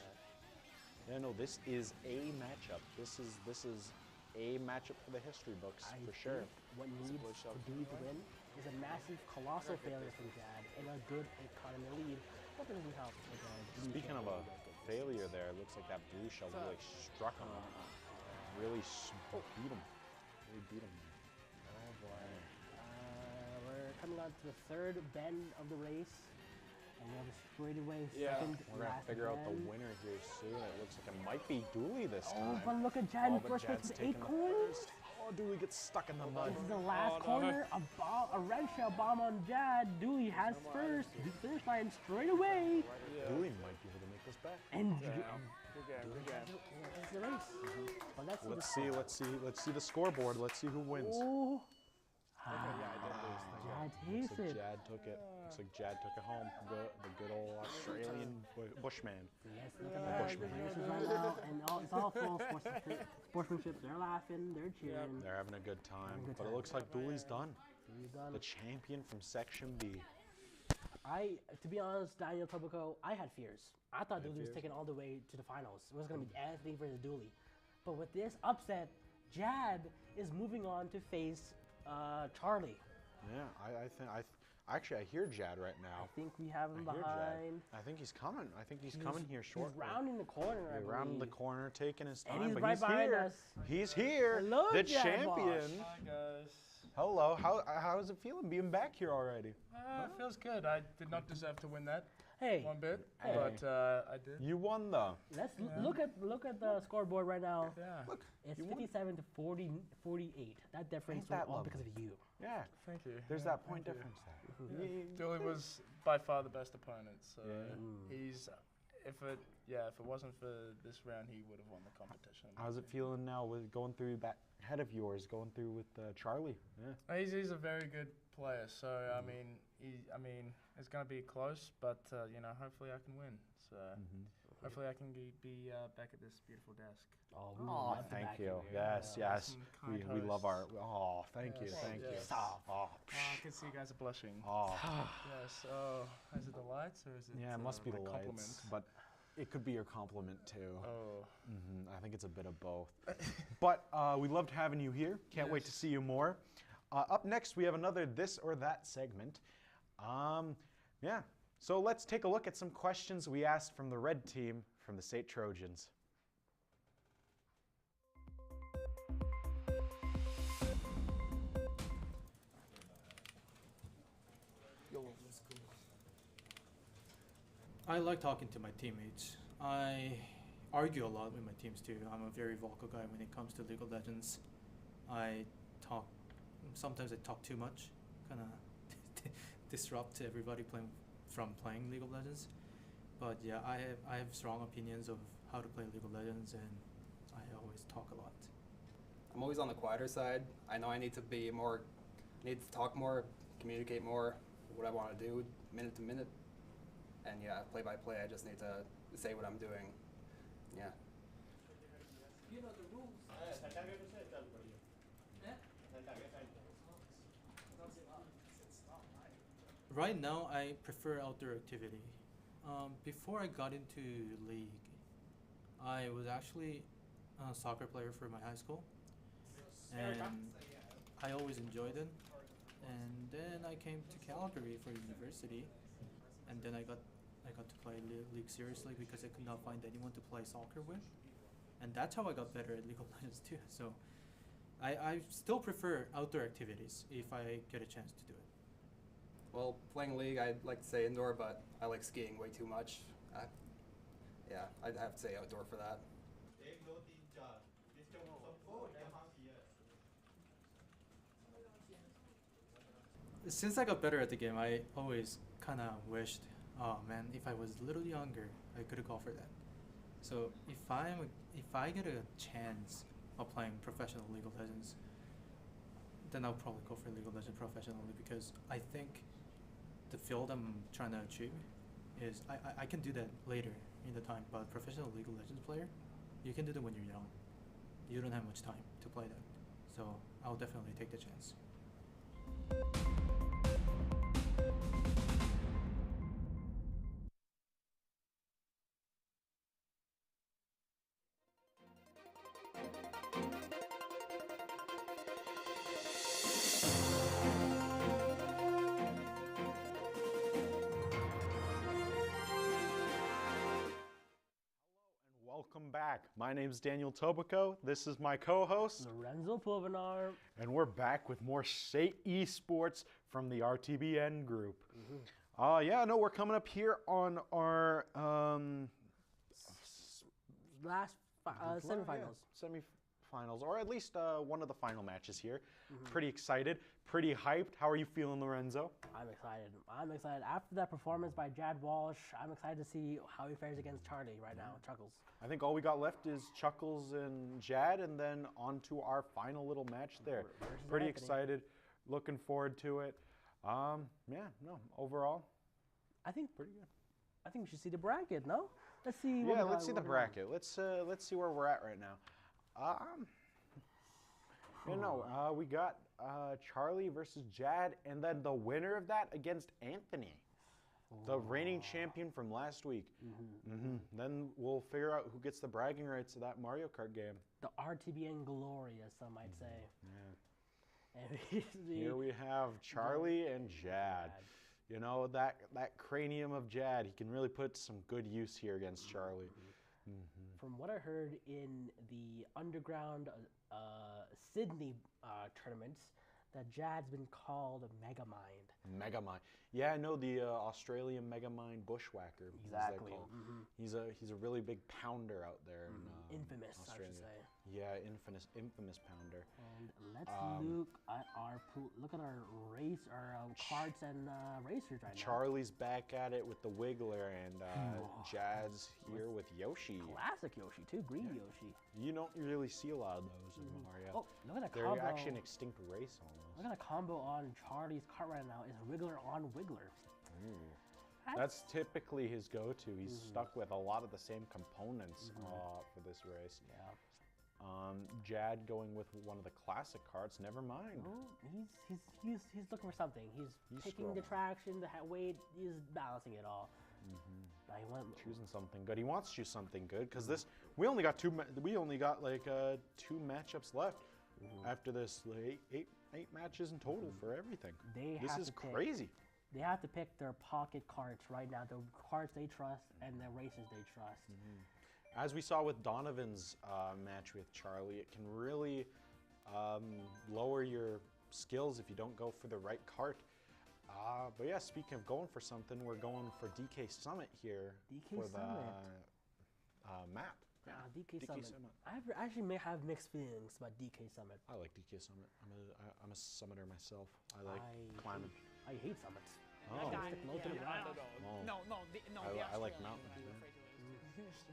Yeah, no, this is a matchup. This is a matchup for the history books, for sure. What needs for Dooley to win is a massive, colossal failure from Jad and a good economy lead. That doesn't help. Speaking of a failure there, it looks like that blue shell really struck him. really beat him. Really beat him. Oh boy. We're coming on to the third bend of the race. And we have a straightaway second We're going to last figure out the bend. winner here soon. It looks like it might be Dooley this time. Oh, but look at Jad in but first place Jad's with taking 8 the coins. first. Oh, Dooley gets stuck in the mud. This is the last corner. A red shell bomb on Jad. Dooley has first. The finish line straight away. Dooley might be able to make this back. And Good game. that's the race. But Let's see the scoreboard. Let's see who wins. Oh. Jad takes it. Jad took it. Looks like Jad took it home. The good old Australian bushman. Yes, look at that. The race is right now, and it's all full sportsmanship. They're laughing, they're cheering. They're having a good time. But it looks like Dooley's done. The champion from Section B. To be honest, Daniel Tobico, I had fears. I thought Dooley was taking all the way to the finals. It was going to be Anthony versus Dooley. But with this upset, Jad is moving on to face Charlie. Yeah, actually I hear Jad right now. I think we have him behind. I think he's coming. I think he's coming here shortly. He's rounding the corner, I believe. Rounding the corner, taking his time. And he's but right he's behind here. us. He's here. Hello, the Jad champion. Bosch. Hi guys. Hello. How's it feeling being back here already? It feels good. I did not deserve to win that. Hey. One bit, Hey. but I did. You won though. Let's look at the scoreboard right now. Yeah. Look, it's 57 to 48. That difference Ain't that was all lovely? because of you. Yeah. Thank you. There's Yeah, that point thank you. difference there. Dooley was by far the best opponent. So Yeah. he's if it wasn't for this round, he would have won the competition. How's it feeling now with going through that head of yours, going through with Charlie? Yeah. He's a very good player. So I mean, it's gonna be close, but hopefully I can win. So hopefully I can be back at this beautiful desk. Oh, thank you. Yes. Some kind We love hosts. our. Oh, thank you. Yes, Thank you. yes. Oh, I can see you guys are blushing. Oh. Yes. Oh, is it the lights or is it? Yeah, it must be my the lights, compliments? but it could be your compliment too. Oh. I think it's a bit of both. But we loved having you here. Can't wait to see you more. Up next, we have another This or That segment. Yeah. So let's take a look at some questions we asked from the red team from the State Trojans. I like talking to my teammates. I argue a lot with my teams too. I'm a very vocal guy when it comes to League of Legends. Sometimes I talk too much, kind of disrupt everybody playing League of Legends. But yeah, I have strong opinions of how to play League of Legends, and I always talk a lot. I'm always on the quieter side. I know I need to talk more, communicate more, what I want to do minute to minute. And yeah, play by play, I just need to say what I'm doing. Yeah. You know the rules. Right now, I prefer outdoor activity. Before I got into League, I was actually a soccer player for my high school, and I always enjoyed it. And then I came to Calgary for university, and then I got to play League seriously because I could not find anyone to play soccer with, and that's how I got better at League of Legends too. So I still prefer outdoor activities if I get a chance to do it. Well, playing League, I'd like to say indoor, but I like skiing way too much. Yeah, I'd have to say outdoor for that. Since I got better at the game, I always kind of wished, oh man, if I was a little younger, I could have gone for that. So if I get a chance of playing professional League of Legends, then I'll probably go for League of Legends professionally, because I think the field I'm trying to achieve is I can do that later in the time, but professional League of Legends player, you can do that when you're young. You don't have much time to play that. So I'll definitely take the chance. back. My name's Daniel Tobacco. This is my co-host, Lorenzo Pulvinar. And we're back with more State Esports from the RTBN group. We're coming up here on our semifinals. Semifinals, or at least one of the final matches here. Pretty excited, pretty hyped. How are you feeling, Lorenzo? I'm excited. After that performance by Jad Walsh, I'm excited to see how he fares against Charlie right now, Chuckles. I think all we got left is Chuckles and Jad, and then on to our final little match there. Pretty excited, looking forward to it. Overall, I think pretty good. I think we should see the bracket, no? Let's see. Let's see the bracket. Let's see where we're at right now. We got Charlie versus Jad, and then the winner of that against Anthony, the reigning champion from last week. Then we'll figure out who gets the bragging rights to that Mario Kart game. The RTBN glory, as some might say. And here we have Charlie and Jad. You know, that cranium of Jad, he can really put some good use here against Charlie. From what I heard in the underground Sydney tournaments, that Jad's been called Megamind. Megamind. Yeah, I know the Australian Megamind bushwhacker. Exactly. He's a really big pounder out there. Infamous, Australia. I should say. Yeah, infamous pounder. And let's look at our carts and racers right now. Charlie's back at it with the Wiggler, and Jad's here with Yoshi. Classic Yoshi too, green Yoshi. You don't really see a lot of those in Mario. Oh, look at that They're combo. actually an extinct race almost. Look at the combo on Charlie's cart right now. Is Wiggler on Wiggler. That's typically his go-to. He's stuck with a lot of the same components for this race. Yeah. Jad going with one of the classic carts. Never mind. Oh, he's looking for something. He's picking the traction, the weight. He's balancing it all. Now he went choosing something good. He wants to choose something good because we only got two matchups left after this. Eight matches in total for everything. This is crazy. They have to pick their pocket carts right now, the carts they trust and the races they trust. As we saw with Donovan's match with Charlie, it can really lower your skills if you don't go for the right cart. But yeah, speaking of going for something, we're going for DK Summit here for the map. Yeah, DK Summit. I actually may have mixed feelings about DK Summit. I like DK Summit. I'm a summiter myself. I like climbing. I hate summits. Oh. No. I like mountains.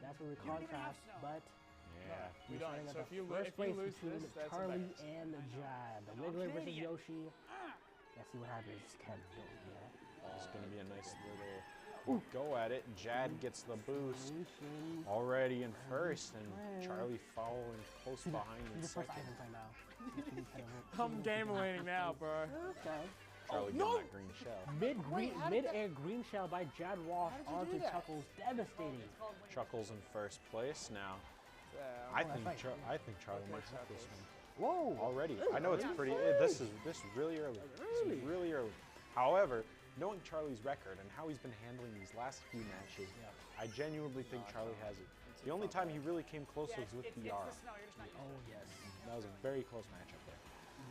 That's where we contrast, but yeah, we don't. So if you lose this, that's Charlie and Jad, the Wiggler versus Yoshi. Let's see what happens. It's gonna be a nice little go at it. Jad gets the boost already in first, and Charlie following close behind in second. I'm game-winning now, bro. Okay. Charlie getting that green shell. Mid-air green shell by Jad Walsh onto Chuckles, devastating. Chuckles in first place now. I think Charlie might have this one. Whoa! Already, I know it's pretty. This is really early. This is really early. However, knowing Charlie's record and how he's been handling these last few matches, I genuinely think Charlie has it. The only time he really came close was with Yara. Oh yes, that was a very close matchup there.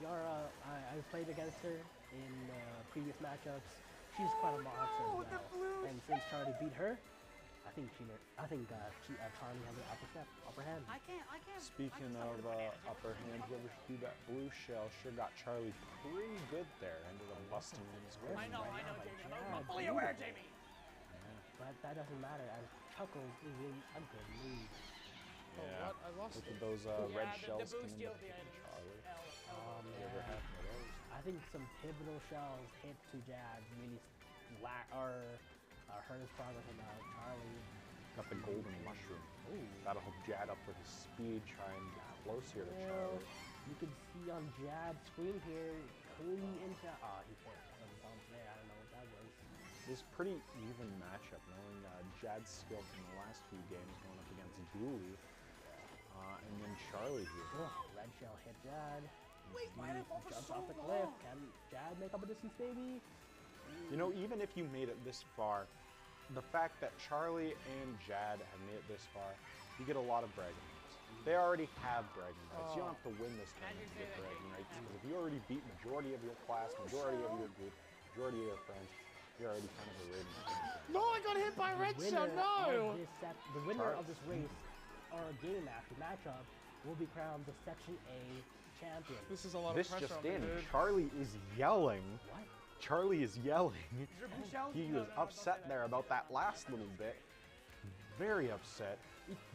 Yara, I played against her in previous matchups. She's quite a monster as well. And since Charlie beat her, I think Charlie has an upper hand. I can't. Speaking of upper hand, whoever threw that blue shell sure got Charlie pretty good there. Ended up busting in his way. I know, Jamie. I'm fully aware, Jamie. But that doesn't matter, as Chuckles is in a good lead. Yeah. I lost Look at those red shells coming into Charlie. Whatever happened to those? I think some pivotal shells hit to Jad really hurt his progress in Charlie. Got the golden mushroom. Ooh. That'll hook Jad up with his speed, trying to get close here to Charlie. You can see on Jad's screen here, clean into. He hit some bump there. I don't know what that was. This is pretty even matchup, knowing Jad's skill from the last few games going up against Dooley. And then Charlie here. Red shell hit Jad. Wait, why did I fall for jumps so off the long? cliff. Can Jad make up a distance, baby? You know, even if you made it this far, the fact that Charlie and Jad have made it this far, you get a lot of bragging rights. They already have bragging rights. You don't have to win this tournament to get bragging rights, because if you already beat majority of your class, majority of your group, majority of your friends, you're already kind of a rating. No, I got hit by Red Shell, no! The winner of this race, or game after matchup, will be crowned the Section A champion. This is a lot This of pressure just on me, in, dude. Charlie is yelling. What? Charlie is yelling. Shell? He was upset there about that last little bit. Very upset.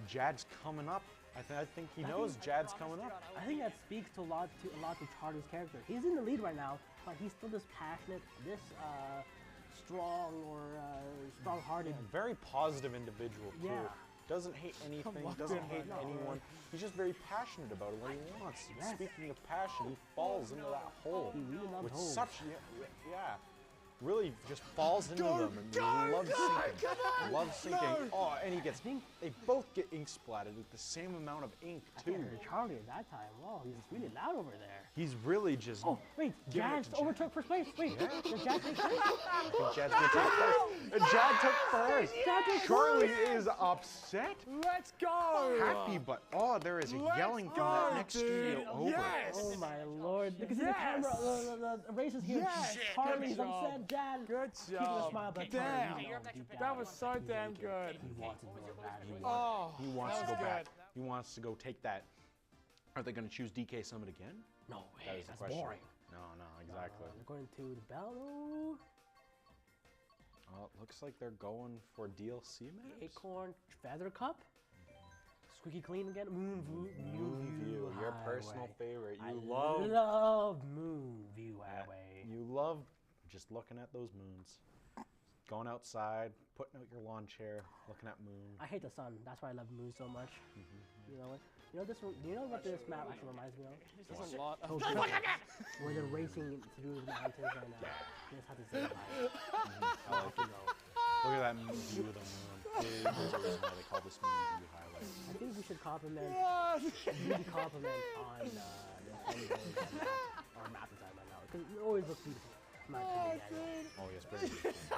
Jad's coming up. I think he knows Jad's coming up. I think that speaks to a lot to Charlie's character. He's in the lead right now, but he's still this passionate, this strong or strong-hearted. Very positive individual too. Yeah. Doesn't hate anything, doesn't hate anyone. He's just very passionate about it, what he wants. Speaking of passion, he falls into that hole with such, really just falls into them and loves sinking. Loves sinking. Oh, and he gets, they both get ink splattered with the same amount of ink too. Charlie at that time, wow, he's really loud over there. He's really just. Oh, wait, Jad overtook first place. Wait, did Jad take first? I think Jad's gonna take first. Jad took first. Charlie is upset. Let's go! Happy, but there is a yelling from that next studio over. Yes! Oh my lord. You can see the camera, the race is here. Yes! Charlie's upset, Jad. Good Keep job. a smile, but Damn. Charlie, deep down, That was so damn good. He wants it more badly. Oh, He wants to that go was back. good. He wants to go take that. Are they going to choose DK Summit again? No way. That is the That's question. boring. No, exactly. According to the bell, It looks like they're going for DLC maps. Acorn Feather Cup. Squeaky clean again. Moonview, your personal favorite. I You love Moonview Highway. You love just looking at those moons. Going outside, putting out your lawn chair, looking at moon. I hate the sun. That's why I love moon so much. You know what? You know what this map actually reminds me of? There's a lot of where they're racing through the mountains right now. They just have to say hi. I like it. Look at that view of the moon. There's a reason why they call this moon view highway. I think we should compliment on Nintendo our map design right now, because it always looks beautiful. Oh yes, very beautiful.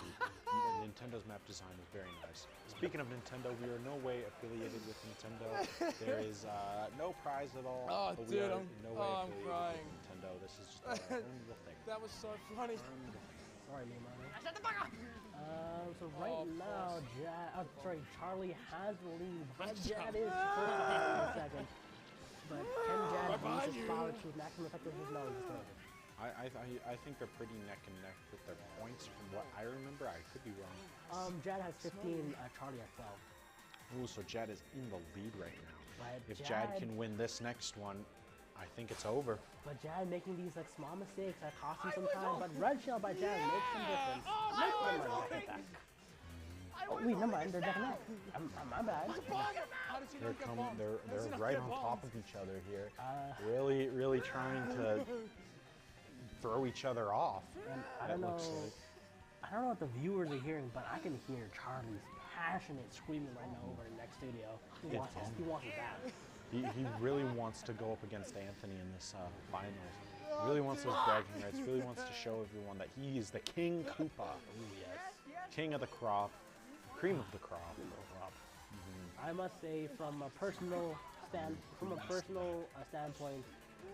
Nintendo's map design is very nice. Speaking of Nintendo, we are no way affiliated with Nintendo. There is no prize at all. Oh, but dude, we are I'm no way affiliated crying. with Nintendo. This is just our own little thing. That was so funny. Sorry, Neymar. So right now, Charlie has the lead, but Jad is first in a second. But can Jad use his power to maximum effectiveness? No, he's still I think they're pretty neck and neck with their points. From what I remember, I could be wrong. Jad has 15, Charlie has 12. Ooh, so Jad is in the lead right now. But If Jad can win this next one, I think it's over. But Jad making these like small mistakes that cost him some time. But Red Shell by Jad makes some difference. Makes them back. Oh, wait, never mind. They're decking out. My bad. They're right on top of each other here. Really trying to throw each other off. And I don't know what the viewers are hearing, but I can hear Charlie's passionate screaming right now over in the next studio. He wants it bad. He really wants to go up against Anthony in this finals. Really wants those bragging rights. Really wants to show everyone that he is the King Koopa. King of the crop. Cream of the crop. I must say, from a personal standpoint,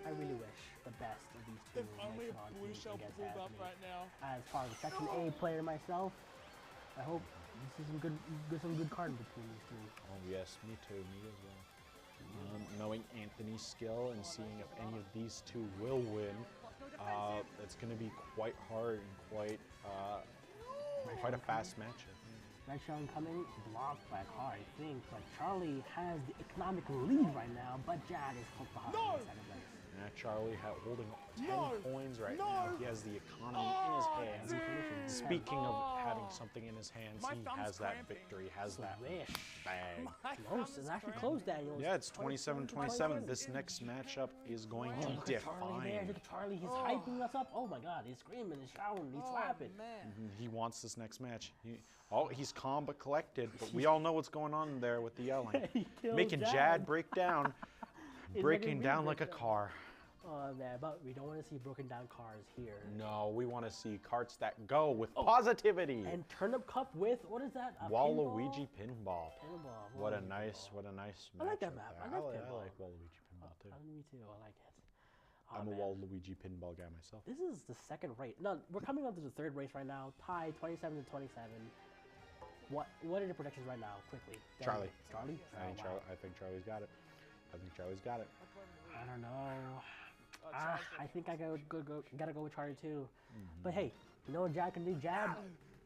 I really wish the best of these two make it on team against Anthony. As part of the Section A player myself, I hope this is some good card between these two. Oh yes, me too, me as well. Knowing Anthony's skill and seeing if any of these two will win, it's going to be quite hard and quite a fast matchup. Red Shell coming, blocked by Kart, I think, but Charlie has the economic lead right now, but Jad is hooked behind in second place. Yeah, Charlie holding 10 coins right now. He has the economy in his hands. Speaking of having something in his hands, he has that victory, has that bag. Close, it's actually close, Daniel. Yeah, it's 27-27. This next matchup is going to define. Charlie, he's hyping us up. Oh my God, he's screaming, he's shouting, he's slapping. He wants this next match. He's calm but collected, but we all know what's going on there with the yelling. Making Jad break down. Breaking down like a car. Oh man, but we don't want to see broken down cars here. No, we want to see carts that go with positivity. And Turnip Cup with, what is that? A Waluigi pinball. Pinball. What a nice I like that map. matchup I there. like pinball. I like Waluigi pinball too. Me too. I like it. Oh, I'm a man. Waluigi pinball guy myself. This is the second race. No, we're coming up to the third race right now. Tied 27 to 27. What are the predictions right now? Quickly. Charlie. Charlie? I think Charlie's got it. I think Charlie's got it. I don't know. I think I gotta go with Charlie too. But hey, you know what Jad can do? Jad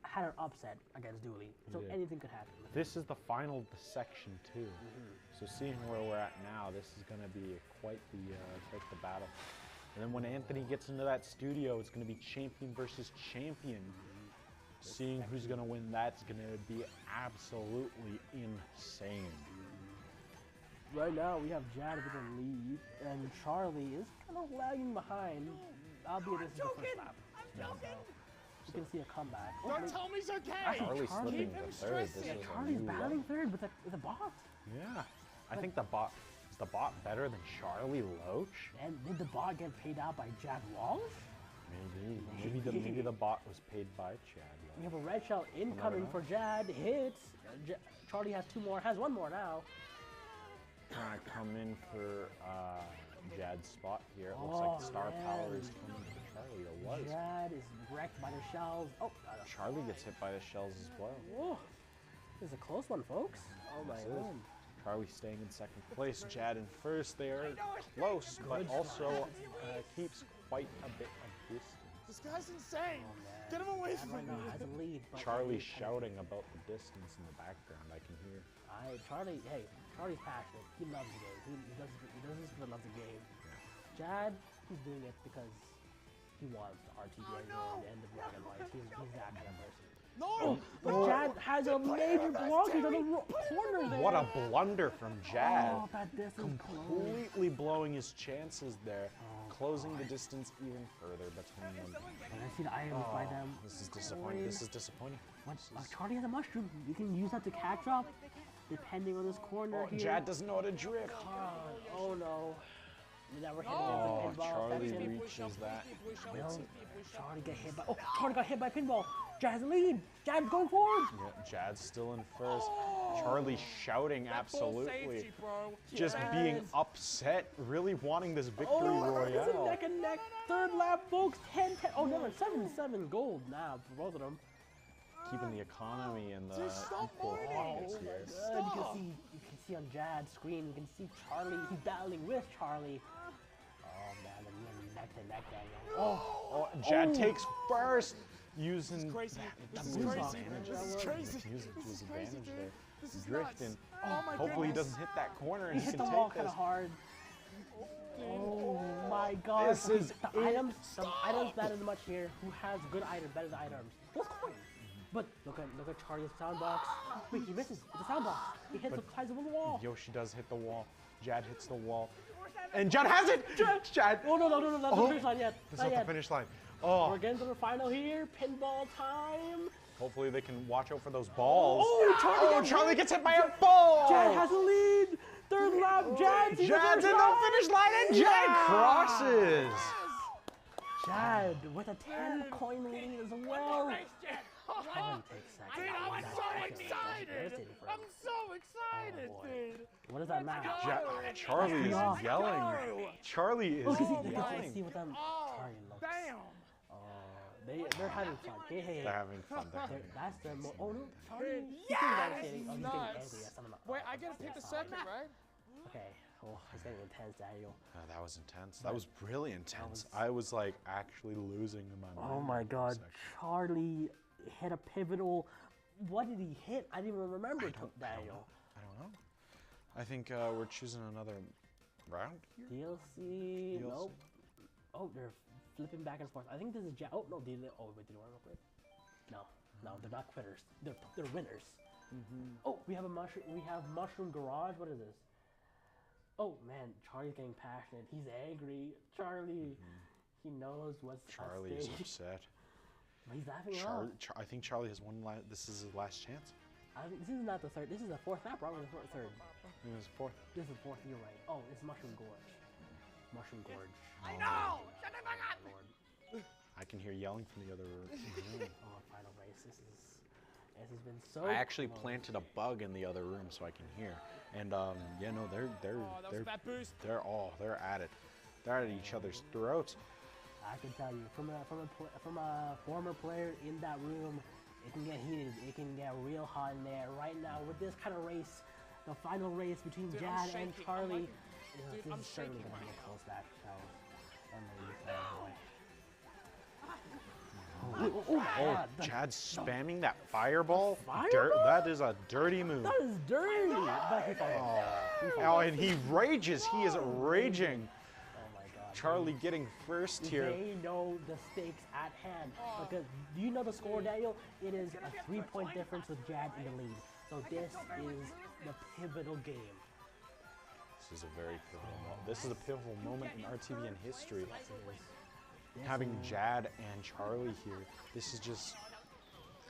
had an upset against Dooley, so anything could happen. This is the final section too. So seeing where we're at now, this is going to be quite the battle. And then when Anthony gets into that studio, it's going to be champion versus champion. Seeing who's going to win, that's going to be absolutely insane. Right now, we have Jad with the lead, and Charlie is kind of lagging behind. Albeit this is the first lap. You can see a comeback. Don't tell me he's okay. Charlie's slipping to third. This is Charlie's battling third with the bot. Yeah. I think the bot is the bot better than Charlie Loach? And did the bot get paid out by Jad Walsh? Maybe the bot was paid by Chad. We have a red shell incoming for Jad. Hits. Charlie has one more now. Trying to come in for Jad's spot here. It looks like Star Power is coming for Charlie, or was. Jad is wrecked by the shells. Oh, Charlie gets hit by the shells as well. Whoa. This is a close one, folks. Oh my god. Charlie staying in second place, Jad in first there. Close, but also keeps quite a bit of distance. This guy's insane. Get him away from me. Has a lead. Charlie's shouting about the distance in the background. I can hear. Charlie's passionate. He loves the game. He does this for the love of the game. Jad, he's doing it because he wants the RTBN and the end of Dragon Light. He's that kind of person. No! But Jad has a major block. He's on the corner there. What a blunder from Jad. Oh, that distance completely blowing his chances there. Closing the distance even further between them. And I see the items by them. This is disappointing. This is disappointing. Charlie has a mushroom. You can use that to catch up, depending on this corner here. Jad doesn't know how to drift. Oh no. Never hit Charlie reaches that. Charlie get hit by. Oh, Charlie got hit by pinball. Jad has a lead. Jad's going forward. Yeah, Jad's still in first. Charlie shouting absolutely. Just being upset, really wanting this victory royale. It's a neck and neck. Third lap, folks. 10-10. Oh no, 7-7 gold now for both of them. Keeping the economy and the equal pockets here. You can see on Jad's screen. You can see Charlie. He's battling with Charlie. Oh man, they're neck to neck, Daniel. Jad takes first. Using this is crazy. This is crazy. Using to his advantage there. This is drifting. Oh my Hopefully he goodness. doesn't hit that corner and He he hit can the wall take kind this. of hard. Oh my god. This is the items matter much here. Who has good items, better items. But look at Charlie's sound box. Wait, he misses the sound box. He hits the sides of the wall. Yoshi does hit the wall. Jad hits the wall. And Jad has it! Jad! Oh no, that's the finish line yet. That's not the finish line. Oh. We're getting to the final here. Pinball time. Hopefully they can watch out for those balls. Oh, Charlie gets hit by a ball! Jad has a lead. Third lap, Jad's in the finish line and Jad crosses. Jad with a 10 coin lead as well. Dude, I'm so excited! I'm so excited, dude! What is that match? Charlie is yelling. Charlie is yelling. Let's see what them. Charlie looks. Damn! They're having fun. Hey. They're having fun. That's the oh no, Charlie. Yes! He's getting Nuts! Wait, I gotta take the second, right? Okay. Oh, it's getting intense, Daniel. That was intense. That was really intense. I was like actually losing my mind. Oh my god, Charlie hit a pivotal. What did he hit? I didn't even remember, Daniel. I don't know. I think we're choosing another round here. DLC. Nope. Oh, they're flipping back and forth. I think this is oh no, did they want to quit? No, they're not quitters. They're winners. Oh, we have a mushroom. We have Mushroom Garage. What is this? Oh man, Charlie's getting passionate. He's angry. Charlie, he knows what's Charlie is upset. But he's laughing it off. I think Charlie has one. This is his last chance. This is not the third. This is the fourth lap, right? Or the third? It was fourth. This is the fourth. You're right. Oh, it's Mushroom Gorge. Mushroom Gorge. I know! I can hear yelling from the other room. Oh, final race. This has been so. I actually close. planted a bug in the other room so I can hear. And yeah, no, they're at it. They're at each other's throats. I can tell you, from a former player in that room, it can get heated. It can get real hot in there. Right now, with this kind of race, the final race between Jad and Charlie, this is certainly going to be a close match. Oh, Jad's spamming that fireball. Fireball? That is a dirty move. That is dirty. But he falls. Oh, and he rages. He is raging. Oh my God. Charlie getting first here. They know the stakes at hand. Because do you know the score, Daniel? It is a 3-point difference with Jad in the lead. So this is the pivotal game. This is a very pivotal moment. This is a pivotal moment in RTBN history. Having Jad and Charlie here, this is just.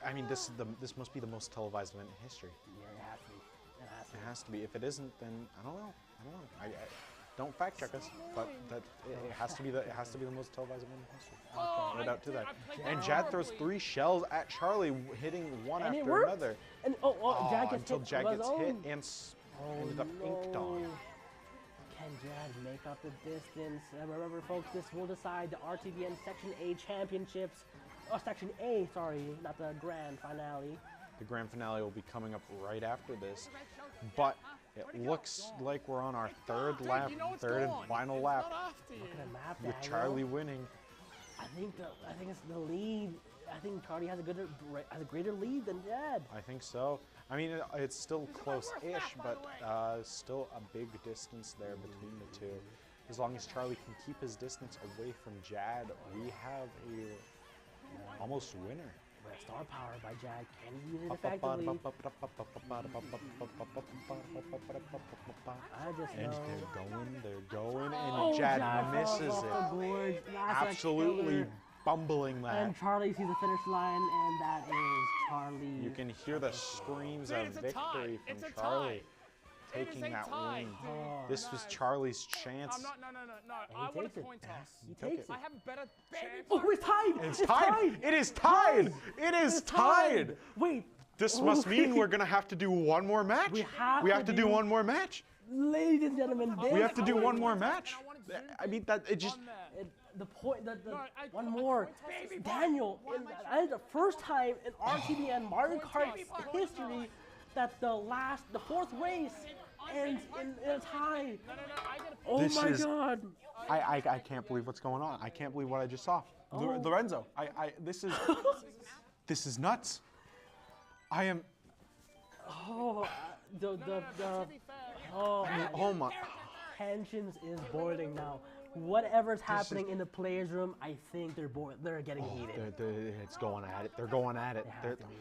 I mean, this must be the most televised event in history. Yeah, it has to be. It has to be. If it isn't, then I don't know. I don't fact check us, but it has to be the most televised event in history. No doubt to that. And Jad throws 3 shells at Charlie, hitting one And it after worked. another. And Jad gets until hit. Jad gets hit and Oh, ended up inked on. Can Jad make up the distance? And remember, folks, this will decide the RTBN Section A championships. Oh, Section A, sorry, not the grand finale. The grand finale will be coming up right after this, but it looks like we're on our third and final lap. Look at the map, With Daniel. Charlie winning. I think it's the lead. I think Charlie has a greater lead than Jad. I think so. I mean, it's still close-ish, but still a big distance there between the two. As long as Charlie can keep his distance away from Jad, we have a almost winner. Star power by Jad. Can he use it effectively? I just And know. they're going, and Jad misses it. Absolutely bumbling that. And Charlie sees the finish line, and that is Charlie. You can hear the screams of victory from Charlie taking that win. This was Charlie's chance. No. I want a coin toss. He takes it. I have a better chance. Oh, it's tied! It's tied! It is tied! It is tied! Wait. This must mean we're gonna have to do one more match. We have to do one more match. Ladies and gentlemen, We have to do one more match. I mean, that it just. One more. Daniel, that is the first time in RTBN Mario Kart history that the fourth race ends in a tie. Oh my God. I can't believe what's going on. I can't believe what I just saw. Lorenzo, this is nuts. I am. Oh, Oh my. Tensions is boiling now. Whatever's happening in the players' room, I think they're getting heated. It's going at it. They're going at it. They have to be.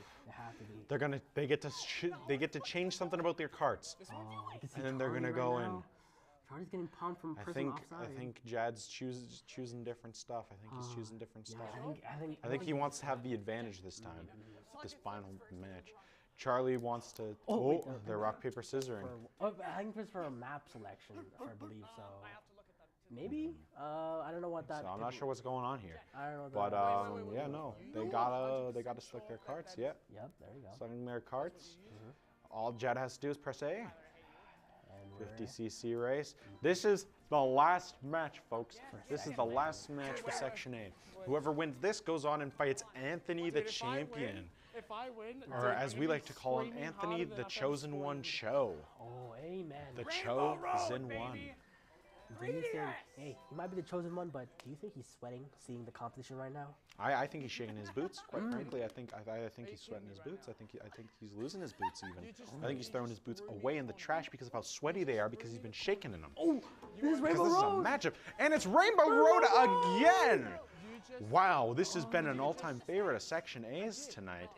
They get to change something about their carts, and then they're gonna go in. Charlie's getting pumped from I think Jad's choosing different stuff. I think he's choosing different stuff. I think he wants to have the advantage this time, this final match. Charlie wants to. They're rock paper scissoring. I think it's for a map selection, I believe so. Maybe I don't know what that. So I'm not sure what's going on here. I don't know. But yeah, no, they gotta select their carts. Yeah. Yep, there you go. Selecting their carts. All Jad has to do is press A. 50cc race. This is the last match, folks. This is the last match for Section A. Whoever wins this goes on and fights Anthony the Champion. If I win, Or as we like to call him, Anthony the Chosen One Cho. Oh, amen. The Chosen One. Do you think, hey, he might be the chosen one, but do you think he's sweating seeing the competition right now? I think he's shaking his boots. Quite frankly, I think he's sweating his boots. I think he's losing his boots even. I think he's throwing his boots away in the trash because of how sweaty they are because he's been shaking in them. Oh, this is Rainbow Road. This is a matchup, and it's Rainbow Road again. Wow, this has been an all-time favorite of Section A's tonight.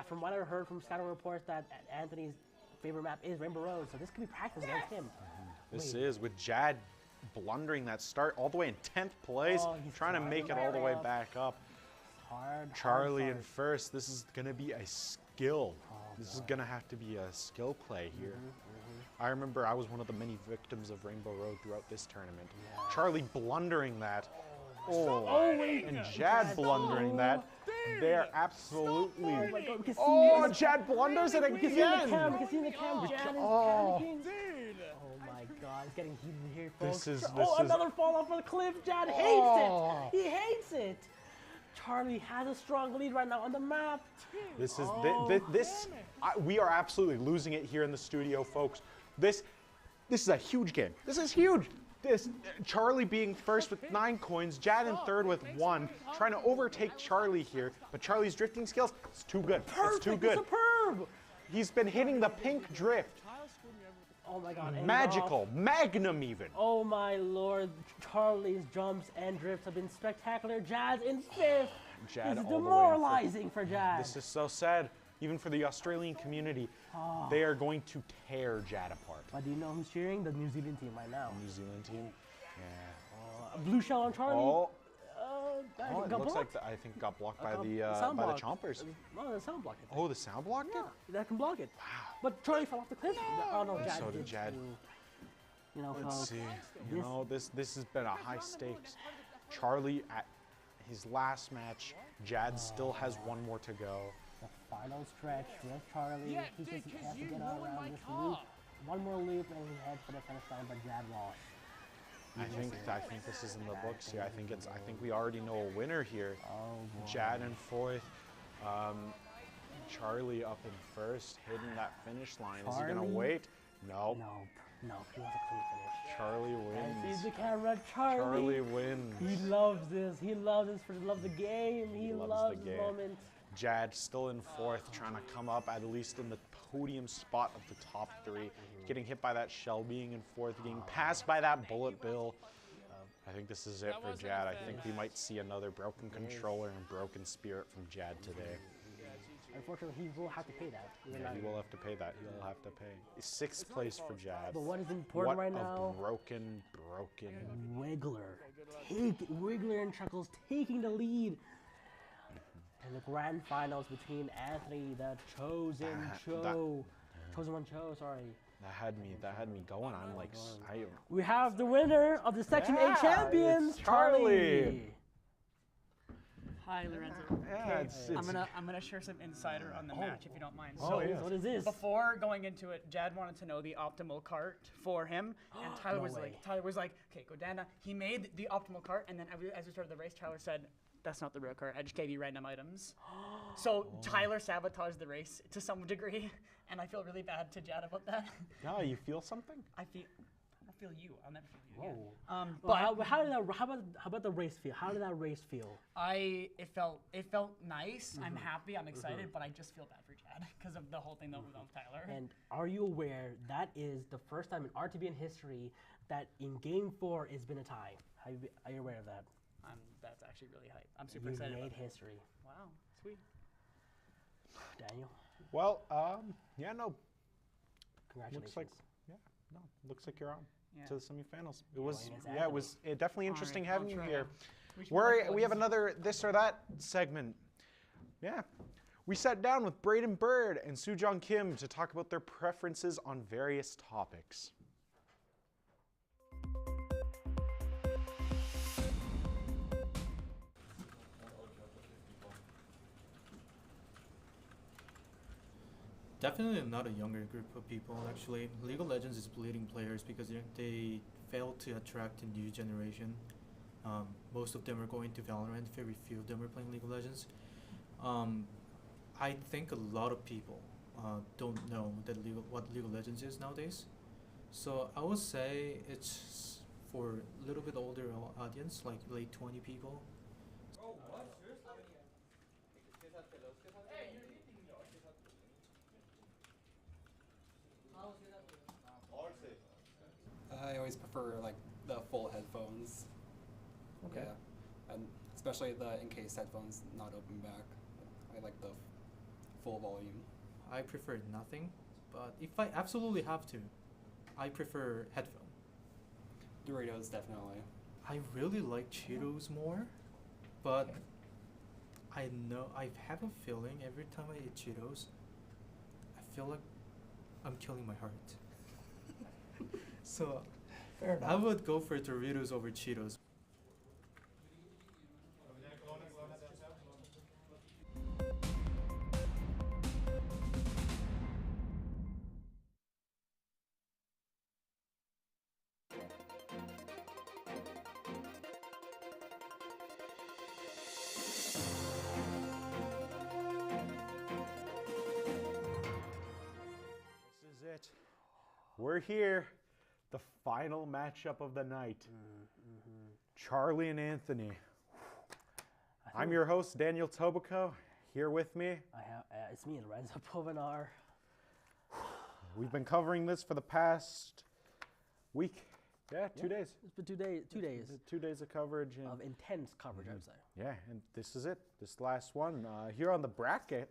From what I heard from scouting reports, that Anthony's favorite map is Rainbow Road, so this could be practice against him. This is with Jad blundering that start all the way in 10th place, trying to make it all the way back up. Charlie in first. This is going to be a skill. This is going to have to be a skill play here. I remember I was one of the many victims of Rainbow Road throughout this tournament. Charlie blundering that. And Jad blundering that. They're absolutely. Oh, Jad blunders it again. We can see in the cam. Jad is panicking. Oh my God, it's getting heated here, folks. Another fall off a cliff. Jad hates it. He hates it. Charlie has a strong lead right now on the map. We are absolutely losing it here in the studio, folks. This is a huge game. This is huge. Charlie being first with 9 coins, Jad in third with 1, trying to overtake Charlie here, but Charlie's drifting skills, it's too good. Perfect, it's too good. Superb. He's been hitting the pink drift. Oh my God. Magical, magnum even. Oh my Lord, Charlie's jumps and drifts have been spectacular. Jad's in 5th. Jad this is all the way demoralizing for Jad. This is so sad. Even for the Australian community, they are going to tear Jad apart. But do you know who's cheering? The New Zealand team right now. New Zealand team? Yeah. A blue shell on Charlie. It looks like I think got blocked by the chompers. No, the sound block. Oh, the sound blocked it? That can block it. Wow. But Charlie fell off the cliff. Oh no, Jad. So did Jad. You know, let's see. You know, this has been a high stakes. Charlie at his last match. Jad still has 1 more to go. The final stretch with Charlie. He has to get around this loop. 1 more loop and he heads for the finish line, but Jad lost. I think this is in the books here. I think we already know a winner here. Jad in 4th. Charlie up in 1st, hitting that finish line. Is he gonna wait? No. No, he wants a clean finish. Charlie wins. And sees the camera. Charlie wins. He loves this. He loves this for the love of the game. He loves the moment. Jad still in 4th, trying to come up at least in the podium spot of the top 3. Getting hit by that shell, being in 4th, getting passed by that bullet bill. I think this is it for Jad. I think we might see another broken controller and broken spirit from Jad today. Unfortunately, he will have to pay that. Yeah, he will have to pay that. He'll have to pay. 6th place for Jad. But what is important right now? Broken. Wiggler. Wiggler and Chuckles taking the lead. And the grand finals between Anthony, the Chosen One Cho, sorry. That had me going. I'm like, we have the winner of the Section 8 champions, Charlie. Hi, Lorenzo. Yeah, I'm gonna share some insider on the match if you don't mind. What is this? Before going into it, Jad wanted to know the optimal cart for him, and Tyler was like, okay, go down. He made the optimal cart, and then as we started the race, Tyler said, that's not the real cart. I just gave you random items. So Tyler sabotaged the race to some degree, and I feel really bad to Jad about that. Yeah, you feel something? I feel you. I'll never feel you again. But how about the race feel? How did that race feel? It felt nice. I'm happy. I'm excited, but I just feel bad for Jad because of the whole thing that went on with Tyler. And are you aware that is the first time in RTBN history that in Game 4 it's been a tie? Are you aware of that? That's actually really hype. I'm super excited. You made history. Wow, sweet. Daniel. Well, yeah, no. Congratulations. Looks like you're on to the semifinals. It was definitely interesting having you here. We have another this or that segment. Yeah. We sat down with Braden Bird and Soo-Jong Kim to talk about their preferences on various topics. Definitely not a younger group of people, actually. League of Legends is bleeding players because they fail to attract a new generation. Most of them are going to Valorant, very few of them are playing League of Legends. I think a lot of people don't know what League of Legends is nowadays. So I would say it's for a little bit older audience, like late 20 people. I always prefer like the full headphones. Okay. Yeah. And especially the in-case headphones, not open back. I like the full volume. I prefer nothing, but if I absolutely have to, I prefer headphone. Doritos, definitely. I really like Cheetos more, but I have a feeling every time I eat Cheetos, I feel like I'm killing my heart. So I would go for Doritos over Cheetos. This is it. We're here. The final matchup of the night. Charlie and Anthony. I'm your host, Daniel Tobacco. Here with me. It's me and Lorenzo Povinar. We've been covering this for the past week. Yeah, 2 days. It's been 2 days. 2 days. 2 days of coverage. And Of intense coverage, I would say. yeah, and this is it. This last one. Here on the bracket,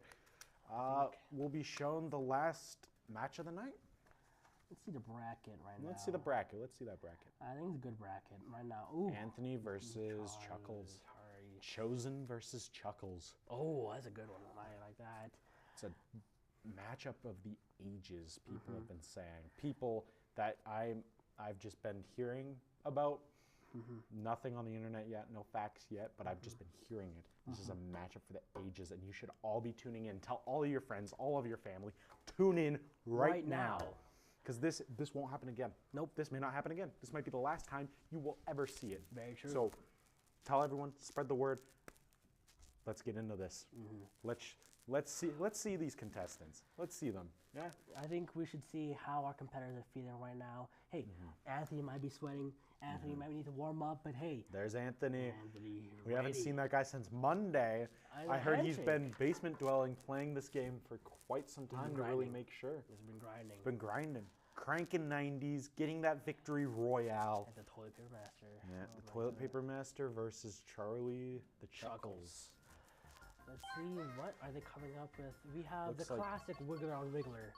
we'll be shown the last match of the night. Let's see the bracket right now. Let's see the bracket. Let's see that bracket. I think it's a good bracket right now. Ooh. Anthony versus Chuckles. Chosen versus Chuckles. Oh, that's a good one. I like that. It's a matchup of the ages, people have been saying. People that I've just been hearing about. Nothing on the internet yet, no facts yet, but I've just been hearing it. This is a matchup for the ages, and you should all be tuning in. Tell all of your friends, all of your family, tune in right now. Because this won't happen again. Nope. This may not happen again. This might be the last time you will ever see it. Very true. So tell everyone, spread the word. Let's get into this. Let's see these contestants. Let's see them. Yeah. I think we should see how our competitors are feeling right now. Hey, Anthony might be sweating. Anthony might need to warm up, but hey. There's Anthony. We ready. haven't seen that guy since Monday. I heard he's been basement dwelling, playing this game for quite some time to really make sure. He's been grinding. Been grinding. Cranking 90s, getting that victory royale. And the toilet paper master. Yeah, the toilet paper master versus Charlie the Chuckles. Let's see, what are they coming up with? We have Looks the like- classic Wiggler on Wiggler.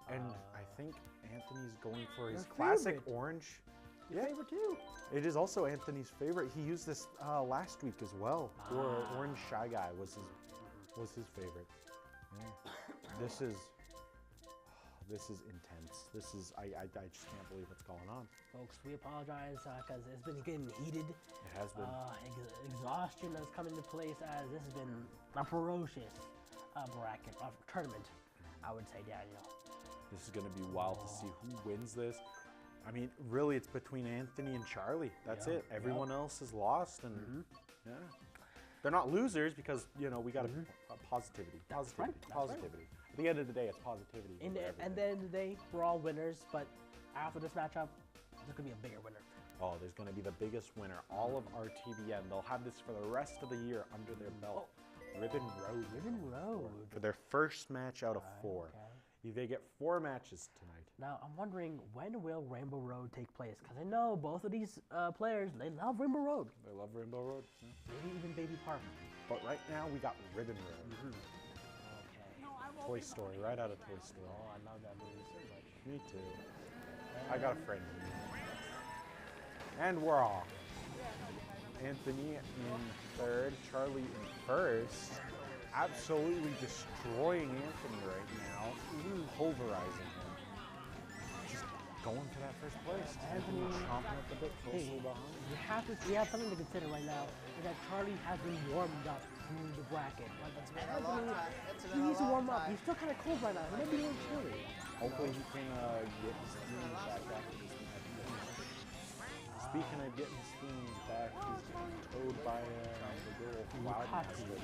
And I think Anthony's going for his Your classic favorite. orange. Your favorite too. It is also Anthony's favorite. He used this last week as well. Or Orange Shy Guy was his favorite. Yeah. This is intense. This is I just can't believe what's going on. Folks, we apologize because it's been getting heated. It has been. Exhaustion has come into place as this has been a ferocious bracket of tournament, I would say, Daniel. This is going to be wild to see who wins this. I mean, really, it's between Anthony and Charlie. That's it. Everyone else is lost, and yeah, they're not losers because we got positivity. Positivity. Positivity. At the end of the day, it's positivity. And at the end of the day, we're all winners, but after this matchup, there's going to be a bigger winner. Oh, there's going to be the biggest winner. All of RTBN. They'll have this for the rest of the year under their belt. Ribbon Road. Ribbon Road. For their first match out of 4. Okay. They get 4 matches tonight. Now, I'm wondering, when will Rainbow Road take place? Because I know both of these players, they love Rainbow Road. They love Rainbow Road. Yeah. Maybe even Baby Park. But right now, we got Ribbon Road. Okay. Toy Story, right out of Toy Story. Oh, I love that movie so much. Me too. I got a friend in me. And we're off. Anthony in third, Charlie in first. Absolutely destroying Anthony right now. Pulverizing him. Just going for that first place. Anthony chomping at the bit, closely behind. We have something to consider right now, is that Charlie has been warmed up through the bracket. Anthony, he needs to warm up. He's still kind of cold right now. He might be a little chilly. Hopefully he can get his feelings back after this match. Speaking of getting his feelings back, he's getting towed by the girl Cloudmaster.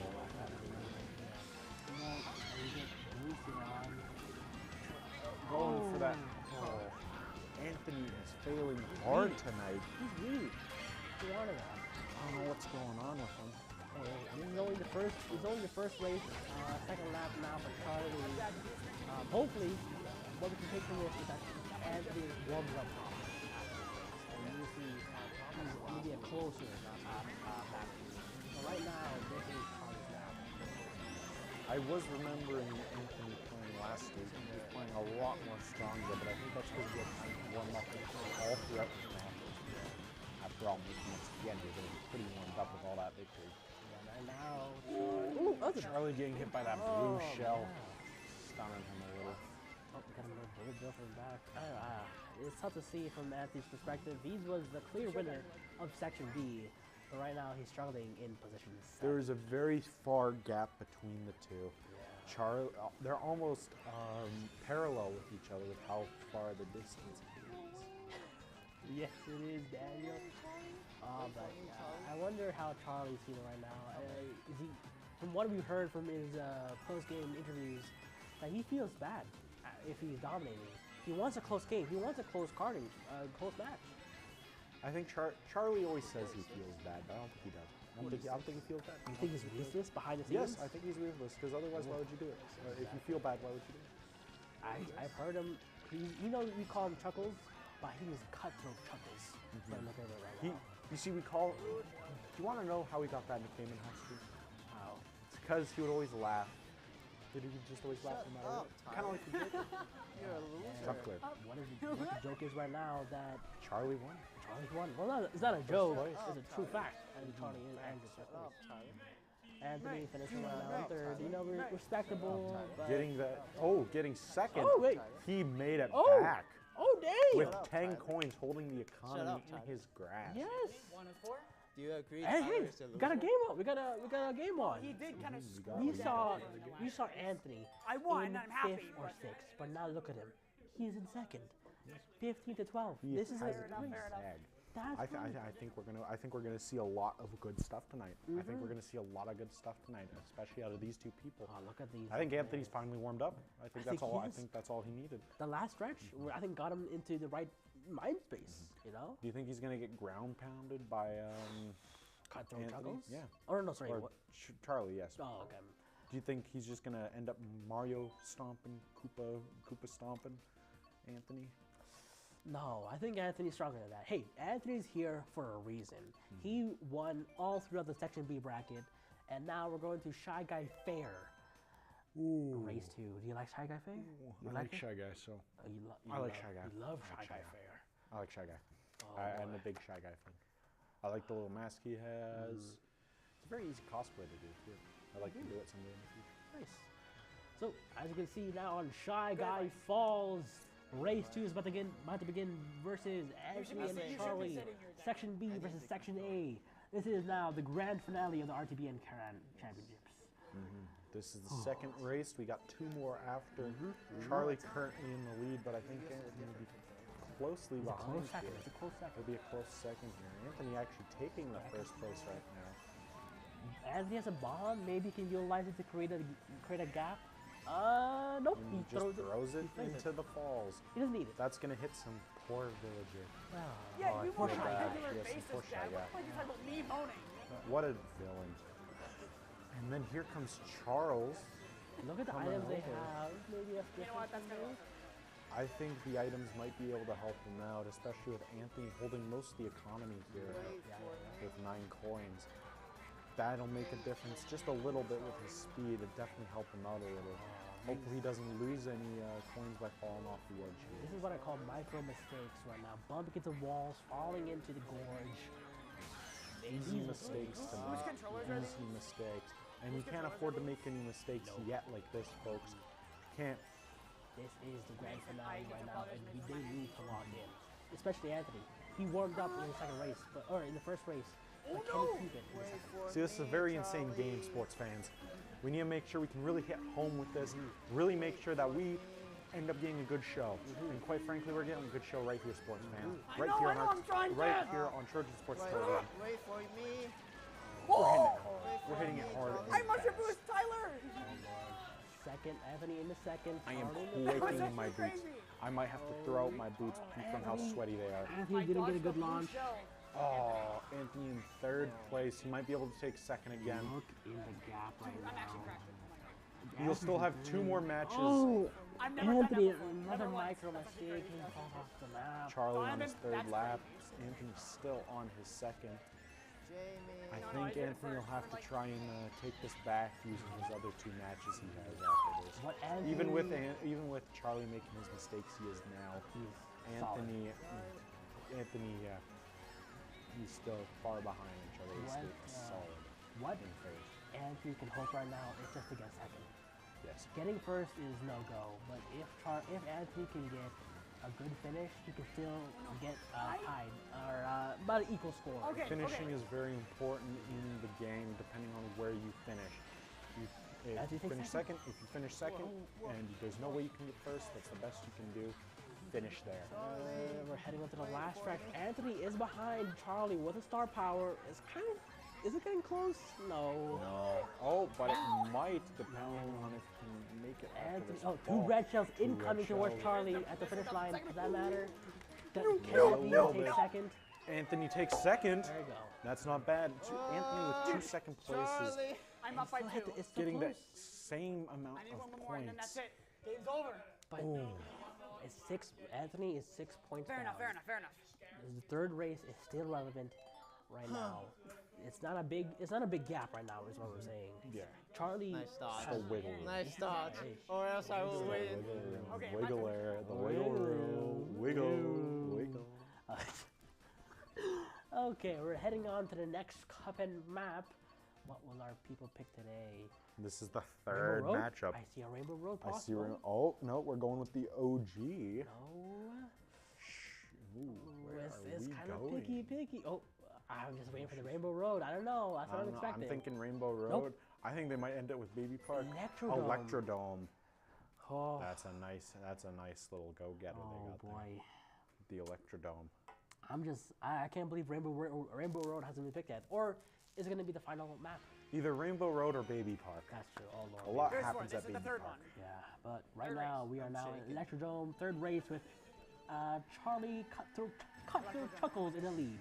Going for that. Anthony is failing hard tonight. He's weak. What's going on with that? I don't know what's going on with him. This is only the first. It's only the first race. Second lap now for Charlie. Hopefully, what we can take from this is that Anthony warms up. And you see, he's get closer. So right now, this is Charlie's now. I was remembering Anthony playing last week. He was playing a lot more stronger, but I think that's because he had time to warm up all throughout the match. After all, making it to the end, you're going to be pretty warmed up with all that victory. Yeah, right now, Charlie getting hit by that blue shell. Stunning him a little. Oh, we got a little bullet bill from the back. it's tough to see from Anthony's perspective. He was the clear winner of Section B, but right now he's struggling in position 7. There is a very far gap between the two. They're almost parallel with each other with how far the distance is. Yes, it is, Daniel. But I wonder how Charlie's feeling right now. Is he, from what we heard from his post-game interviews, that he feels bad if he's dominating. He wants a close game. He wants a close close match. I think Charlie always says he feels bad, but I don't think he does. I don't think he feels bad. You think he's ruthless behind the scenes? Yes, I think he's ruthless, because otherwise why would you do it? If you feel bad, why would you do it? I've heard him, you know we call him Chuckles, but he was cutthroat Chuckles. You see, we call, do you want to know how he got that nickname in high school? How? It's because he would always laugh. Did he just always laugh no matter what? Kind of like the Joker. You're a loser. Chuckler. What the joke is right now that Charlie won. Charlie won. Well, no, it's not a joke. It's a true fact. And Charlie is Anthony finishing right now in third. You know, respectable. Getting second. Oh, wait. He made it back. Oh, dang. With 10 coins holding the economy in his grasp. Yes. 1 and 4. Do you agree? Hey, we got a game on. We got a game on. He did kind of We saw Anthony. I won, in and I'm happy. 5th or 6th, but now look at him. He's in 2nd. 15 to 12. This is fair enough. I think we're gonna see a lot of good stuff tonight. I think we're gonna see a lot of good stuff tonight, especially out of these two people. Oh, look at these. I think Anthony's finally warmed up. I think that's all he needed. The last stretch, I think, got him into the right mind space. You know. Do you think he's gonna get ground pounded by Cutthroat Chuckles? Yeah. Or no, sorry. Or Charlie, yes. Oh, okay. Do you think he's just gonna end up Mario stomping, Koopa stomping Anthony? No, I think Anthony's stronger than that. Hey, Anthony's here for a reason. He won all throughout the Section B bracket, and now we're going to Shy Guy Fair. Ooh. Race 2. Do you like Shy Guy Fair? I like Shy Guy, so. I like Shy Guy. You love Shy Guy Fair. I like Shy Guy. Oh, I'm a big Shy Guy fan. I like the little mask he has. It's a very easy cosplay to do, too. I like to do it someday in the future. Nice. So, as you can see now on Shy Guy Falls, Race 2 is about to begin versus Anthony and Charlie. Section B versus Section A. This is now the grand finale of the RTBN Kart Championships. This is the second race. We got 2 more after. Charlie currently in the lead, but I think Anthony will be closely behind. It's a close second. It'll be a close second here. Anthony actually taking the first place right now. Anthony has a bomb. Maybe he can utilize it to create a gap. Nope. He just throws it into the falls. He doesn't need it. That's gonna hit some poor villager. Yeah, you want feel on a bad. regular Yes, basis, poor Shy Dad. Guy. What are you talking about me moaning? What a villain. And then here comes Charles. Look at the coming items they over. have. Maybe a You know what? That's gonna work. I think the items might be able to help him out, especially with Anthony holding most of the economy here with 9 coins. That'll make a difference just a little bit with his speed. It'll definitely help him out a little. Hopefully he doesn't lose any coins by falling off the edge here. This is what I call micro mistakes right now. Bumping into walls, falling into the gorge. Easy mistakes to make. Easy mistakes. And you can't afford to make any mistakes yet like this, folks. Can't. This is the grand finale right now, and they need to lock in. Especially Anthony. He warmed up in the second race, or in the first race. But can he keep it in the second? See, this is a very insane game, sports fans. We need to make sure we can really hit home with this, really make sure that we end up getting a good show. And quite frankly, we're getting a good show right here, sports fans. Right here on Trojan Sports Television. Wait for me. We're hitting it hard. I must have boost Tyler. Second, Anthony in the second. I am Charlie quaking in my boots. I might have to throw out my boots from how sweaty they are. Anthony didn't get a good launch. Oh, Anthony in 3rd place. He might be able to take 2nd again. Look in the gap right now. You'll still have 2 more matches. Oh, Anthony, another micro mistake. He falls off the map. Charlie on his 3rd lap. Anthony's still on his 2nd. I think Anthony will have to try and take this back using his other 2 matches he has after this. Even with Charlie making his mistakes, he is now. Anthony, he's still far behind Charlie. He's still solid. What Anthony can hope right now is just to get 2nd. Yes. Getting 1st is no go, but if Anthony can get a good finish, he can still get tied or about an equal score. Finishing is very important in the game, depending on where you finish. If you finish second, and there's no way you can get first, that's the best you can do. Finish there. We're heading on to the last stretch. Anthony is behind Charlie with a star power. Is it getting close? No. Oh, but it might, depending on if you can make it. Anthony, two red shells incoming towards Charlie at the finish line. Does that matter? No. Take second. Anthony takes second. There you go. That's not bad. Anthony with 2 second places. I'm up by 2. It's getting close. the same amount I need of one more and then points. that's it. Game's over. But it's 6. Anthony is 6 points Fair down. enough, fair enough, fair enough. The third race is still relevant right now. It's not a big gap right now, is what we're saying. Yeah. Charlie Nice dodge. Still wiggle room. Nice dodge. Or else I will win. Okay, Wiggle air, the wiggle room. Wiggle. Okay, we're heading on to the next cup and map. What will our people pick today? This is the third Rainbow Road? matchup. I see a Rainbow Road I see. possible. Oh no, we're going with the OG. No. It's kind of going? picky. Oh, I'm just waiting for the Rainbow Road. I don't know. That's what I'm expecting. I'm thinking Rainbow Road. Nope. I think they might end it with Baby Park. Electrodome. Oh. That's a nice little go-getter they got boy. there. The Electrodome. I can't believe Rainbow Road hasn't been picked yet. Or is it going to be the final map? Either Rainbow Road or Baby Park. That's true. Oh, Lord. A lot First happens one. at This Baby is the third Park. one. Yeah, but right now we are now in Electrodome, third race with Charlie Cutthroat Chuckles in the lead.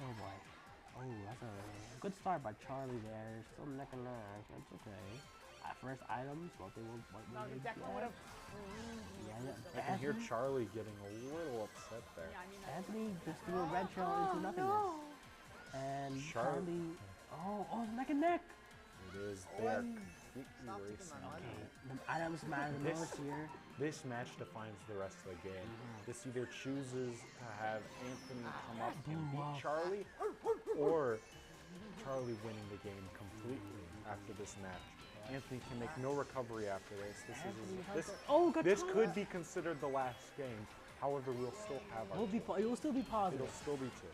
Oh boy. Oh, that's a good start by Charlie there. Still neck and neck. That's okay. First items, what they will get. I can hear Charlie getting a little upset there. Anthony just threw a red shell into nothingness. And Charlie. Oh, neck and neck. It is. They are completely racing. Okay, the items matter the most here. This match defines the rest of the game. This either chooses to have Anthony come up and beat Charlie, or Charlie winning the game completely after this match. Anthony can make no recovery after this. This could be considered the last game. However, we'll still have our. It will still be positive. It'll still be 2.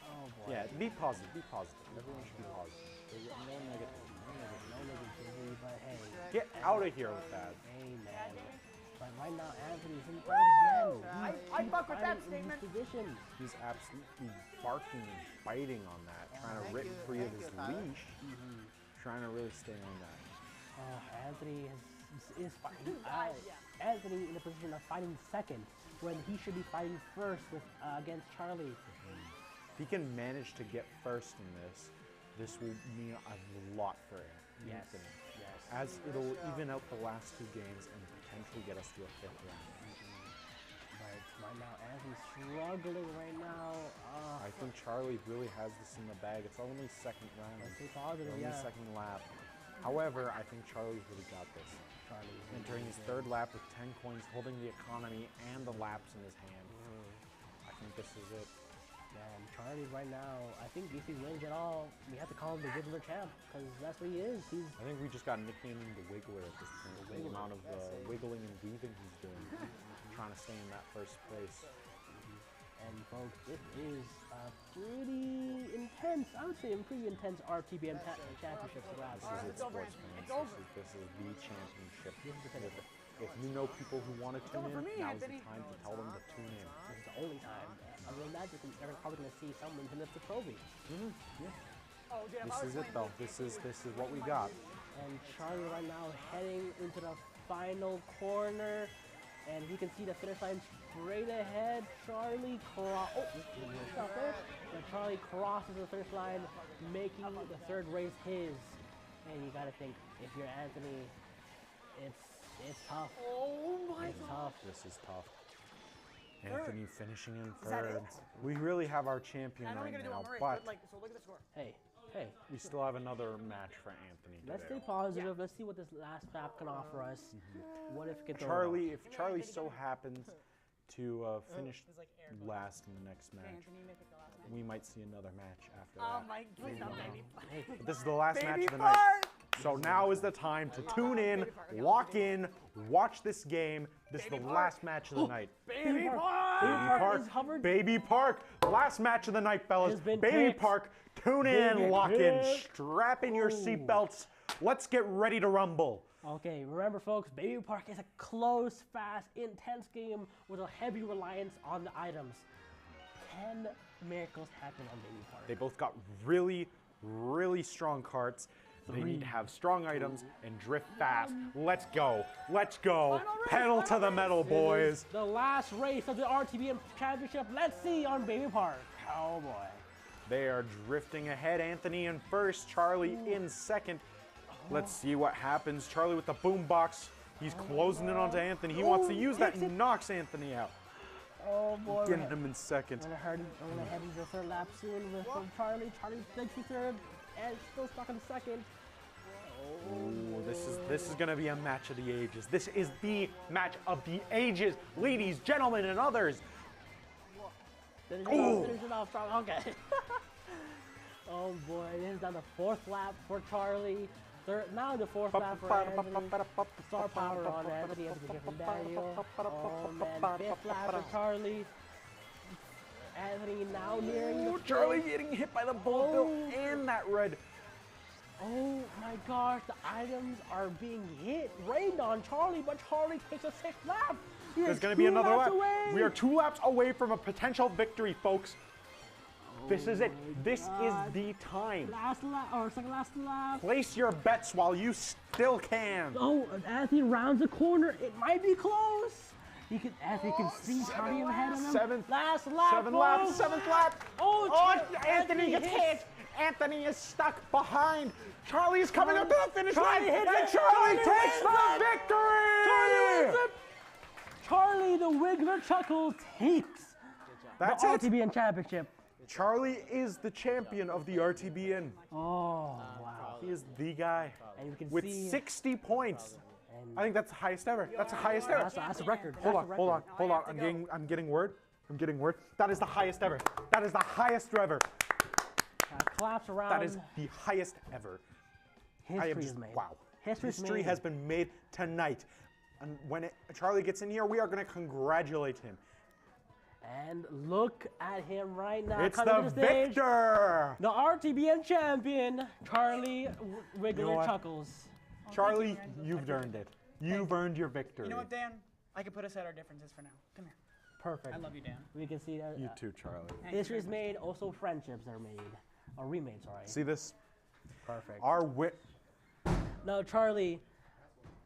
Oh boy. Yeah, be positive. Be positive. Everyone should be positive. No negativity. No negativity, but hey. Get out of here with that. Hey man. But right now, Anthony's in third again. I fuck with that statement. He's absolutely barking and biting on that, trying to rip free of his leash, trying to really stay on that. Anthony is fighting. Anthony in a position of fighting second when he should be fighting first with against Charlie. If he can manage to get first in this will mean a lot for Anthony. Yes. As it'll even out the last 2 games and potentially get us to a 5th round. But right now, Anthony's struggling right now. I think Charlie really has this in the bag. It's only second round. Let's be positive, only second lap. However, I think Charlie's really got this. Entering his third lap with 10 coins, holding the economy and the laps in his hand. I think this is it. And Charlie right now, I think if he wins at all, we have to call him the Wiggler champ, because that's what he is. I think we just got nicknamed the Wiggler at this point. The amount of wiggling and weaving he's doing, trying to stay in that first place. And folks, this is pretty intense. I would say a pretty intense RTBN championship round. This is sports fans. This is the championship. If you know people who want to tune in, now's the time to tell them to tune in. This is the only time. Other than that, you're probably going to see someone who lift the trophy. This is it, though. This is what we got. And Charlie right now heading into the final corner, and you can see the finish line straight ahead. Charlie crosses the finish line, making the third race his. And you got to think, if you're Anthony, it's tough. Oh my God. Tough. This is tough. Anthony finishing in third. We really have our champion right now, but so look at the score. Hey. We still have another match for Anthony today. Let's stay positive. Let's see what this last map can offer us. What if it gets if Charlie so happens to finish last in the next match, we might see another match after that. Oh my God, baby. But this is the last match of the night. So now is the time to tune in, lock in, Watch this game. This is the last match of the night. Baby Park! Baby Park. is hovered. Baby Park. Last match of the night, fellas. Has been Baby picked. Park. Tune Baby in, lock in, pick. strap in your seatbelts. Let's get ready to rumble. Okay, remember folks, Baby Park is a close, fast, intense game with a heavy reliance on the items. 10 miracles happen on Baby Park. They both got really, really strong carts. They need to have strong items and drift fast. Let's go. Let's go. Pedal to the metal, boys. The last race of the RTBN Championship. Let's see on Baby Park. Oh boy. They are drifting ahead. Anthony in first, Charlie in second. Let's see what happens. Charlie with the boombox. He's closing in onto Anthony. He wants to use that and knocks Anthony out. Oh boy. Getting him in second. We're gonna head into the third lap soon with Charlie. Charlie takes the third and still stuck in second. Ooh, this is gonna be a match of the ages. This is the match of the ages, ladies, gentlemen, and others. Finish it off strong. Okay. Oh boy, this is now the fourth lap for Charlie. Now the fourth lap for Anthony. Star power on Anthony as we get from Daniel. Oh man, fifth lap for Charlie. Anthony now nearing the Charlie getting hit by the bullet bill and that red. Oh my gosh, the items are being rained on Charlie, but Charlie takes a sixth lap. There's going to be another lap. We are 2 laps away from a potential victory, folks. This is it. This is the time. Last lap, or second last lap. Place your bets while you still can. Oh, Anthony rounds the corner. It might be close. Anthony can see Charlie ahead of him. Last lap. Seventh lap. Oh, Anthony gets hit. Anthony is stuck behind. Charlie is coming up to the finish line. And Charlie takes the victory. Charlie wins it. Charlie, the Wiggler Chuckle, takes the RTBN Championship. Charlie is the champion of the RTBN. Oh, wow. He is the guy. And you can with see 60 points. I think that's the highest ever. That's the highest ever. That's a record. Hold on. I'm getting word. That is the highest ever. That is the highest ever. Claps around. That is the highest ever. History is made. Wow. History has been made tonight. And when Charlie gets in here, we are going to congratulate him. And look at him right now. It's coming the to the stage. victor. The RTBN champion, Charlie Wiggler Chuckles. Charlie, you've earned it. You've earned your victory. You know what, Dan? I can put aside our differences for now. Come here. Perfect. I love you, Dan. We can see that. You too, Charlie. History is made, also friendships are made. Or remade, sorry. See this? Perfect. Now, Charlie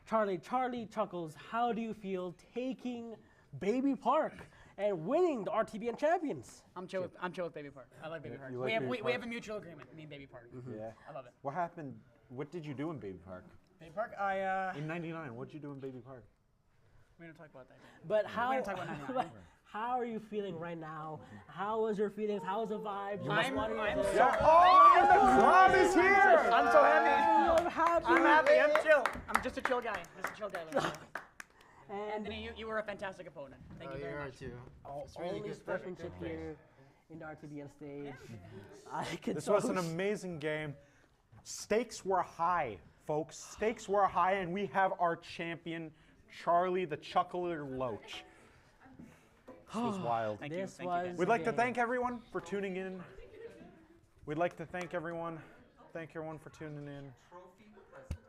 Chuckles, how do you feel taking Baby Park and winning the RTBN champions? I'm chill with Baby Park. I like Baby Park. We have a mutual agreement, me and Baby Park. Yeah. I love it. What happened? What did you do in Baby Park? Baby Park, In '99, what did you do in Baby Park? We don't talk about that. But We're gonna talk about 99. How are you feeling right now? How was your feelings? How was the vibe? I'm so so and the crowd is here! I'm so happy. I'm happy. I'm happy. I'm chill. I'm just a chill guy. Anthony, you were a fantastic opponent. Thank you very much. Only sportsmanship here in the RTBN stage. This was an amazing game. Stakes were high, folks. Stakes were high, and we have our champion, Charlie the Chuckler Loach. This was wild. We'd like to thank everyone for tuning in. We'd like to thank everyone for tuning in.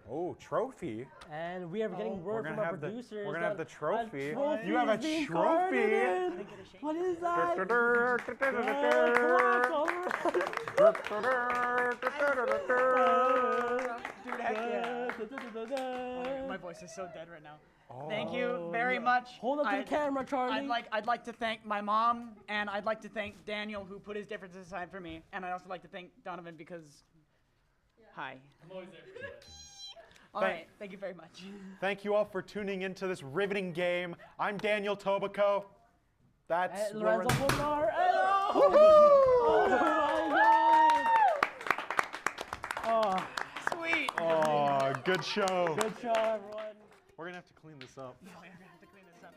Oh, trophy. And we are getting word from our producers. We're going to have the trophy. Trophy You have a being trophy. carded. What is that? Dude, heck yeah. My voice is so dead right now. Thank you very much. Hold up to the camera, Charlie. I'd like to thank my mom, and I'd like to thank Daniel, who put his differences aside for me, and I'd also like to thank Donovan because, hi. I'm always there for you. All right, thank you very much. Thank you all for tuning into this riveting game. I'm Daniel Tobacco. That's Lorenzo Pulgar. Oh my God. Sweet. Oh, good show. Good show, everyone. We're going to have to clean this up. No, we're going to have to clean this up.